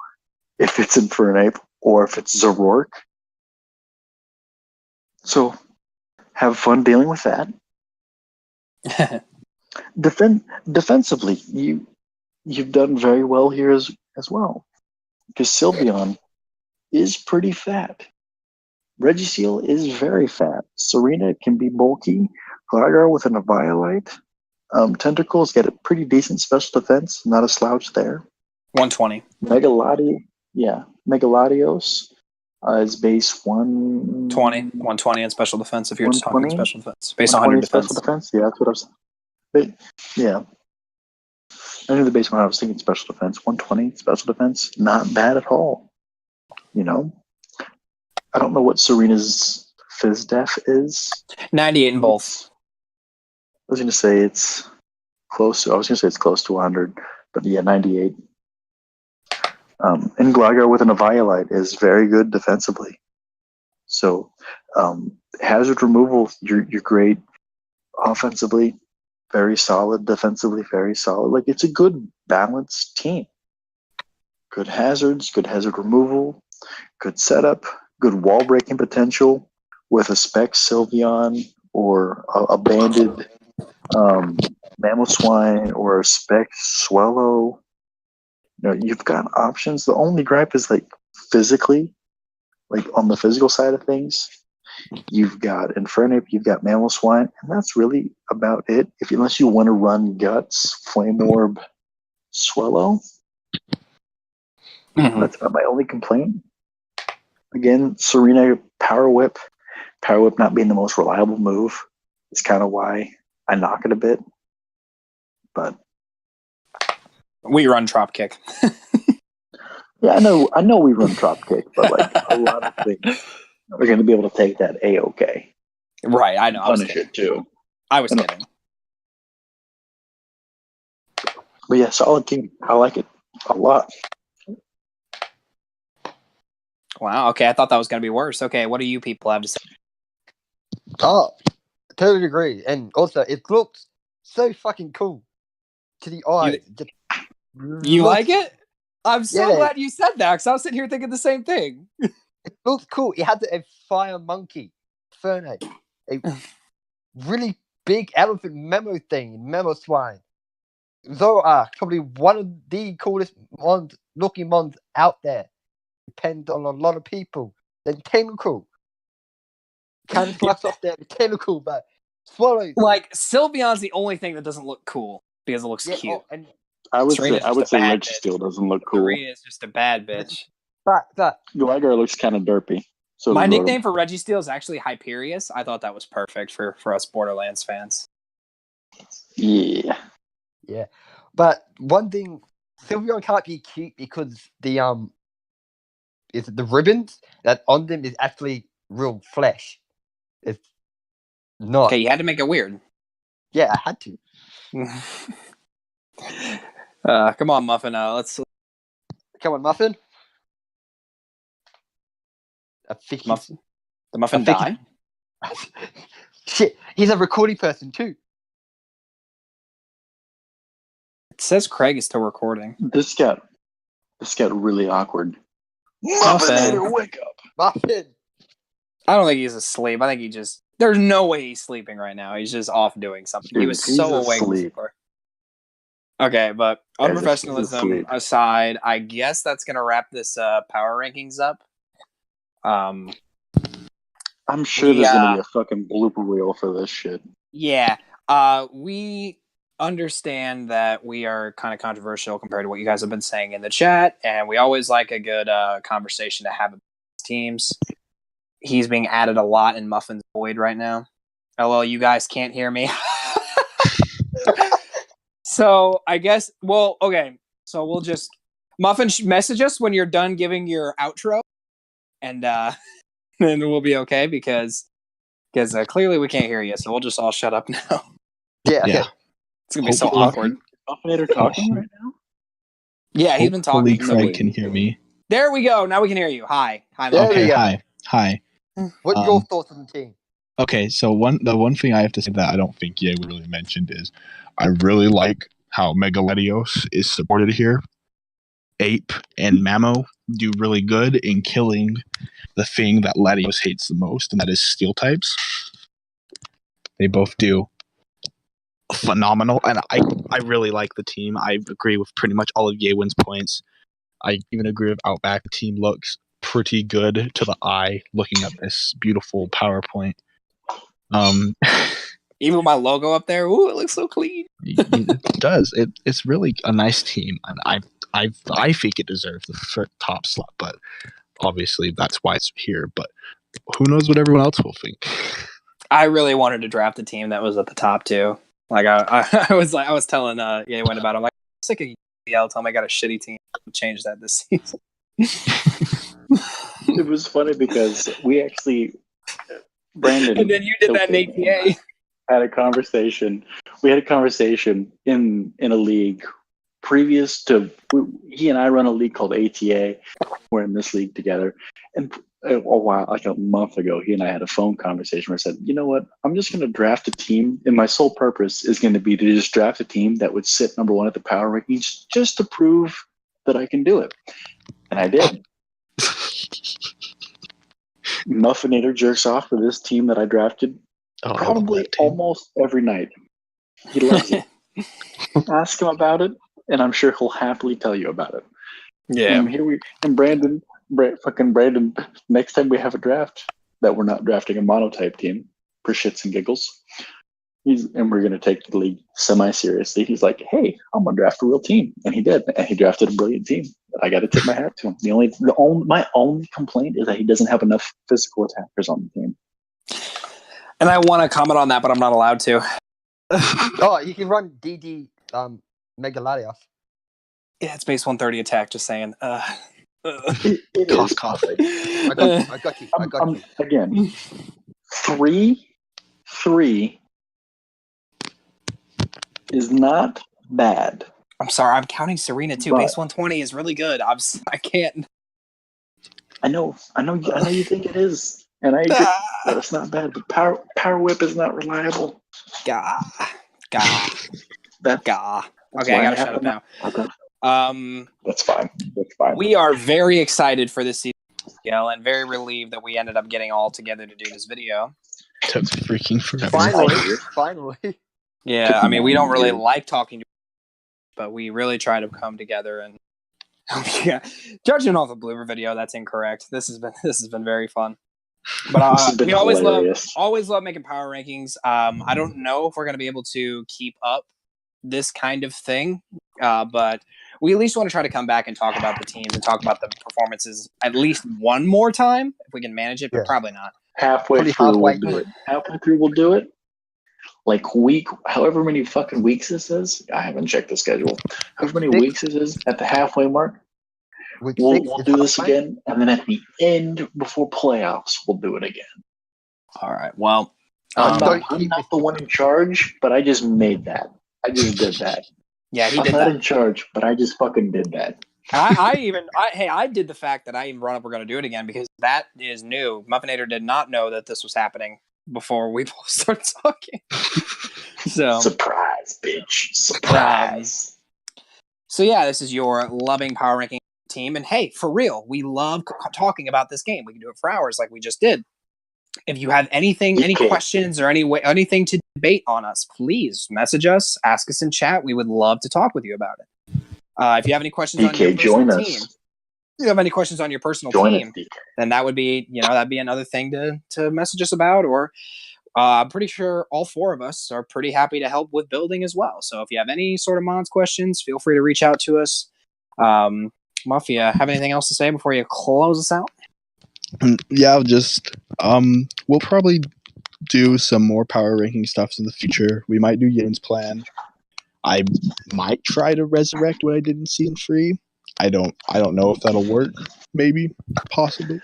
if it's Infernape or if it's Zoroark. So have fun dealing with that. Defensively, you've done very well here as well. Because Sylveon is pretty fat. Registeel is very fat. Serena can be bulky. Gligar with an Eviolite. Tentacles get a pretty decent special defense. Not a slouch there. 120. Megaladios is base 120 in special defense if you're talking special defense. Base 100 defense. Special defense? Yeah, that's what I was saying. Yeah. I knew the base one. I was thinking special defense. 120 special defense. Not bad at all. I don't know what Serena's Phys Def is. 98 in both. I was going to say it's close to 100, but yeah, 98. And Gligar with an Eviolite is very good defensively. So hazard removal, you're great offensively, very solid defensively, very solid. Like, it's a good balanced team. Good hazards, good hazard removal, good setup, good wall breaking potential with a Spec Sylveon or a banded Mamoswine or a Spec Swellow. You've got options. The only gripe is physically, on the physical side of things. You've got Infernape, you've got Mamoswine, and that's really about it. Unless you want to run Guts, Flame Orb, Swellow. Mm-hmm. That's about my only complaint. Again, Serena Power Whip. Power Whip not being the most reliable move is kind of why I knock it a bit. But We run drop kick. yeah, I know we run drop kick, but like a lot of things are going to be able to take that A-OK. Right, I know. Punish it too. I was kidding. But yeah, solid team. I like it a lot. Wow. Okay, I thought that was going to be worse. Okay, what do you people have to say? Oh, totally agree. And also, it looks so fucking cool to the eye. You like it? I'm so Yeah. glad you said that because I was sitting here thinking the same thing. It looks cool. It had a fire monkey, Ferne, a really big elephant memo thing, memo swine. Those are probably one of the coolest looking mons out there. Depends on a lot of people. Then Tentacle. Kind of flaps off there, the Tentacle, but swallows. Like, Sylveon's the only thing that doesn't look cool because it looks cute. Oh, and I would say bad Registeel doesn't look cool. Serena is just a bad bitch. that Gligar looks kind of derpy. So My nickname for Registeel is actually Hyperius. I thought that was perfect for us Borderlands fans. Yeah. But one thing, Sylveon can't be cute because the ribbons that on them is actually real flesh. It's not. Okay, you had to make it weird. Yeah, I had to. Come on, Muffin. Let's. Come on, Muffin. I think Muffin. The Muffin die? Shit, he's a recording person too. It says Craig is still recording. This got really awkward. Muffin. Wake up. Muffin. I don't think he's asleep. I think he just. There's no way he's sleeping right now. He's just off doing something. Dude, he was he's so awake asleep. before. Okay, but He's unprofessionalism asleep. aside, I guess that's gonna wrap this power rankings up. I'm sure there's gonna be a fucking blooper reel for this shit. Yeah. We understand that we are kind of controversial compared to what you guys have been saying in the chat, and we always like a good conversation to have with teams. He's being added a lot in Muffin's void right now. LOL, you guys can't hear me. So I guess, well, okay. So we'll just Muffin message us when you're done giving your outro, and then we'll be okay because clearly we can't hear you. So we'll just all shut up now. Yeah. It's gonna be so awkward. Muffinator talking right now? Yeah, he's been Hopefully talking. Craig can hear me. There we go. Now we can hear you. Hi, There Muffin. we go. Hi. What are your thoughts on the team? Okay, so the one thing I have to say that I don't think YeWen really mentioned is I really like how Megaledios is supported here. Ape and Mamo do really good in killing the thing that Latios hates the most, and that is steel types. They both do phenomenal, and I really like the team. I agree with pretty much all of YeWen's points. I even agree with Outback. The team looks pretty good to the eye looking at this beautiful PowerPoint. Even with my logo up there, ooh, it looks so clean. It does. It's really a nice team, and I think it deserves the top slot. But obviously, that's why it's here. But who knows what everyone else will think? I really wanted to draft a team that was at the top too. Like I was telling YeWen about it. I'm like, I'm sick of EL. Tell me I got a shitty team. I'll change that this season. It was funny because we actually, Brandon, and then you did that in ATA. had a conversation. We had a conversation in a league previous to he and I run a league called ATA. We're in this league together, and a while, like a month ago, he and I had a phone conversation where I said, "You know what? I'm just going to draft a team, and my sole purpose is going to be to just draft a team that would sit number one at the power rankings, just to prove that I can do it." And I did. Muffinator jerks off for this team that I drafted probably almost every night. He loves it. Ask him about it, and I'm sure he'll happily tell you about it. Yeah. And Brandon, next time we have a draft that we're not drafting a monotype team for shits and giggles, and we're going to take the league semi-seriously. He's like, "Hey, I'm going to draft a real team." And he did. And he drafted a brilliant team. I got to tip my hat to him. My only complaint is that he doesn't have enough physical attackers on the team. And I want to comment on that, but I'm not allowed to. Oh, you can run DD Megaladios. Yeah, it's base 130 attack. Just saying. It Cough, is. cough. I got you. Again, 3 is not bad. I'm sorry. I'm counting Serena too. But- Base 120 is really good. I can't. I know you think it is, and I agree that it's not bad. But power whip is not reliable. Gah. That's Okay, I gotta shut up now. Okay. That's fine. We are very excited for this season, and very relieved that we ended up getting all together to do this video. Took freaking forever. Finally. Yeah, I mean, we don't really like talking to, but we really try to come together and. Yeah, judging off the BuBeaver video, that's incorrect. This has been very fun. But we always love making power rankings. I don't know if we're gonna be able to keep up this kind of thing, but we at least want to try to come back and talk about the teams and talk about the performances at least one more time if we can manage it, but probably not. Halfway through, we'll do it. Like however many fucking weeks this is, I haven't checked the schedule. However many weeks this is at the halfway mark, we'll do this again, and then at the end before playoffs, we'll do it again. All right. Well, I'm not the one in charge, but I just made that. I just did that. Yeah, he did I'm that. not in charge, but I just fucking did that. I did the fact that I even brought up we're going to do it again because that is new. Muffinator did not know that this was happening before we both started talking. So surprise, bitch! Surprise. So yeah, this is your loving power ranking team, and hey, for real, we love talking about this game. We can do it for hours, like we just did. If you have any questions or anything to debate on us, please message us, ask us in chat. We would love to talk with you about it. If you have any questions on your personal team, you have any questions on your personal team, then that would be, that'd be another thing to message us about. Or I'm pretty sure all four of us are pretty happy to help with building as well. So if you have any sort of mods questions, feel free to reach out to us. Mafia, have anything else to say before you close us out? Yeah, just we'll probably do some more power ranking stuff in the future. We might do YeWen's plan. I might try to resurrect what I did in season 3. I don't know if that'll work. Maybe, possibly.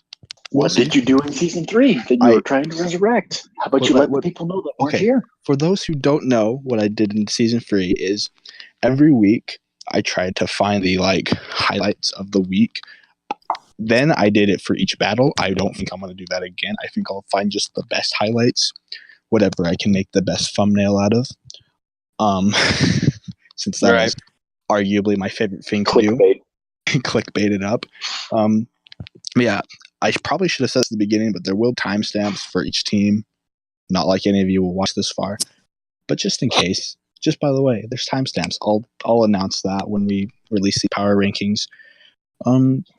What did you do in season 3 that you were trying to resurrect? How about you let people know that weren't here? For those who don't know, what I did in season 3 is every week I tried to find the highlights of the week. Then I did it for each battle. I don't think I'm going to do that again. I think I'll find just the best highlights, whatever I can make the best thumbnail out of. Since that is arguably my favorite thing to do. Clickbait it up. Yeah, I probably should have said this at the beginning, but there will timestamps for each team. Not like any of you will watch this far, but just in case. Just by the way, there's timestamps. I'll announce that when we release the power rankings.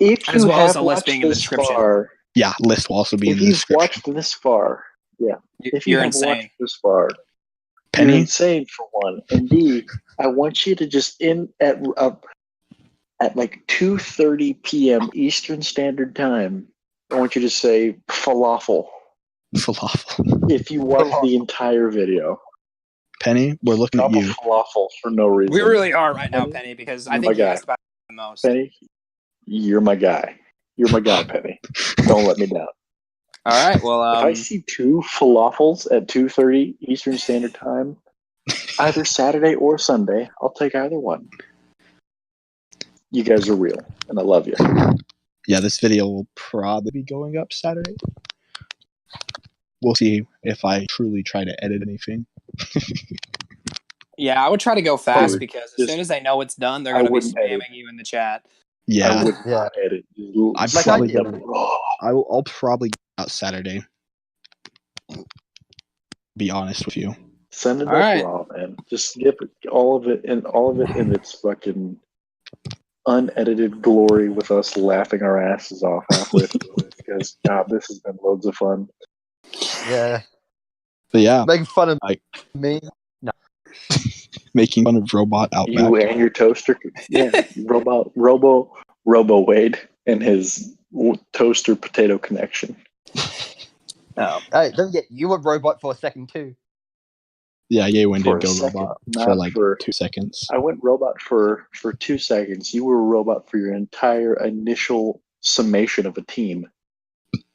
If you as well have as a list being in the description. Yeah, list will also be in the description. If you've watched this far, if you're insane. Watched this far, Penny? You're insane for one. And B, I want you to just end at 2:30 p.m. Eastern Standard Time. I want you to say falafel. Falafel. If you watch the entire video. Penny, we're looking at you. Falafel for no reason. We really are right now, Penny, because I think you asked about it the most. Penny, you're my guy. You're my guy, Penny. Don't let me down. All right. Well, if I see 2 falafels at 2:30 Eastern Standard Time, either Saturday or Sunday, I'll take either one. You guys are real, and I love you. Yeah, this video will probably be going up Saturday. We'll see if I truly try to edit anything. Yeah, I would try to go fast because as soon as they know it's done, they're going to be spamming you in the chat. Yeah, I would not edit. I'll probably get out Saturday. Be honest with you. Send it up raw, man. Just skip all of it in its fucking unedited glory with us laughing our asses off halfway through it because this has been loads of fun. Yeah. But yeah. Making fun of me. No. Making fun of Robot Outback. You and your toaster. Yeah. Robo Robo Wade and his toaster potato connection. Oh, Hey, don't forget, you were robot for a second too. Yeah, YeWen For did a go second, robot not for like for- 2 seconds. I went robot for 2 seconds. You were a robot for your entire initial summation of a team.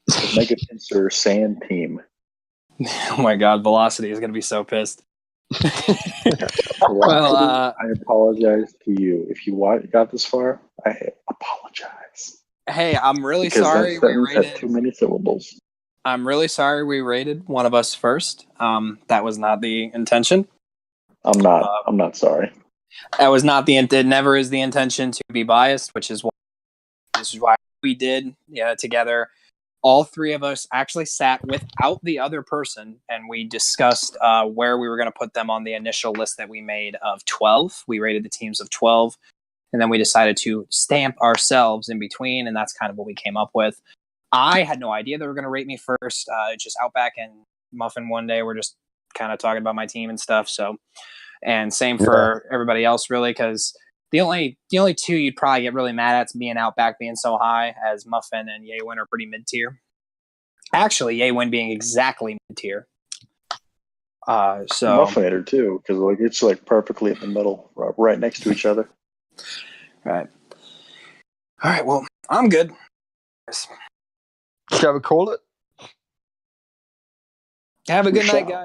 The Mega Tensor Sand team. oh my God, Velocity is gonna be so pissed. Well, uh, I apologize to you. If you got this far, I apologize. Hey, I'm really Because sorry that we sentence had rated. too many syllables. I'm really sorry we rated one of us first. That was not the intention. I'm not sorry. That was not the. It never is the intention to be biased, which is why. This is why we did together. All three of us actually sat without the other person, and we discussed where we were going to put them on the initial list that we made of 12. We rated the teams of 12, and then we decided to stamp ourselves in between, and that's kind of what we came up with. I had no idea they were going to rate me first. Just Outback and Muffin one day were just kind of talking about my team and stuff. So, and same for everybody else, really, because the only two you'd probably get really mad at being Outback being so high, as Muffin and YeWen are pretty mid tier. Actually, YeWen being exactly mid tier. So Muffinator too, because like it's like perfectly in the middle, right next to each other. Right. All right. Well, I'm good. Shall we call it? Have a good We night, shall. guys.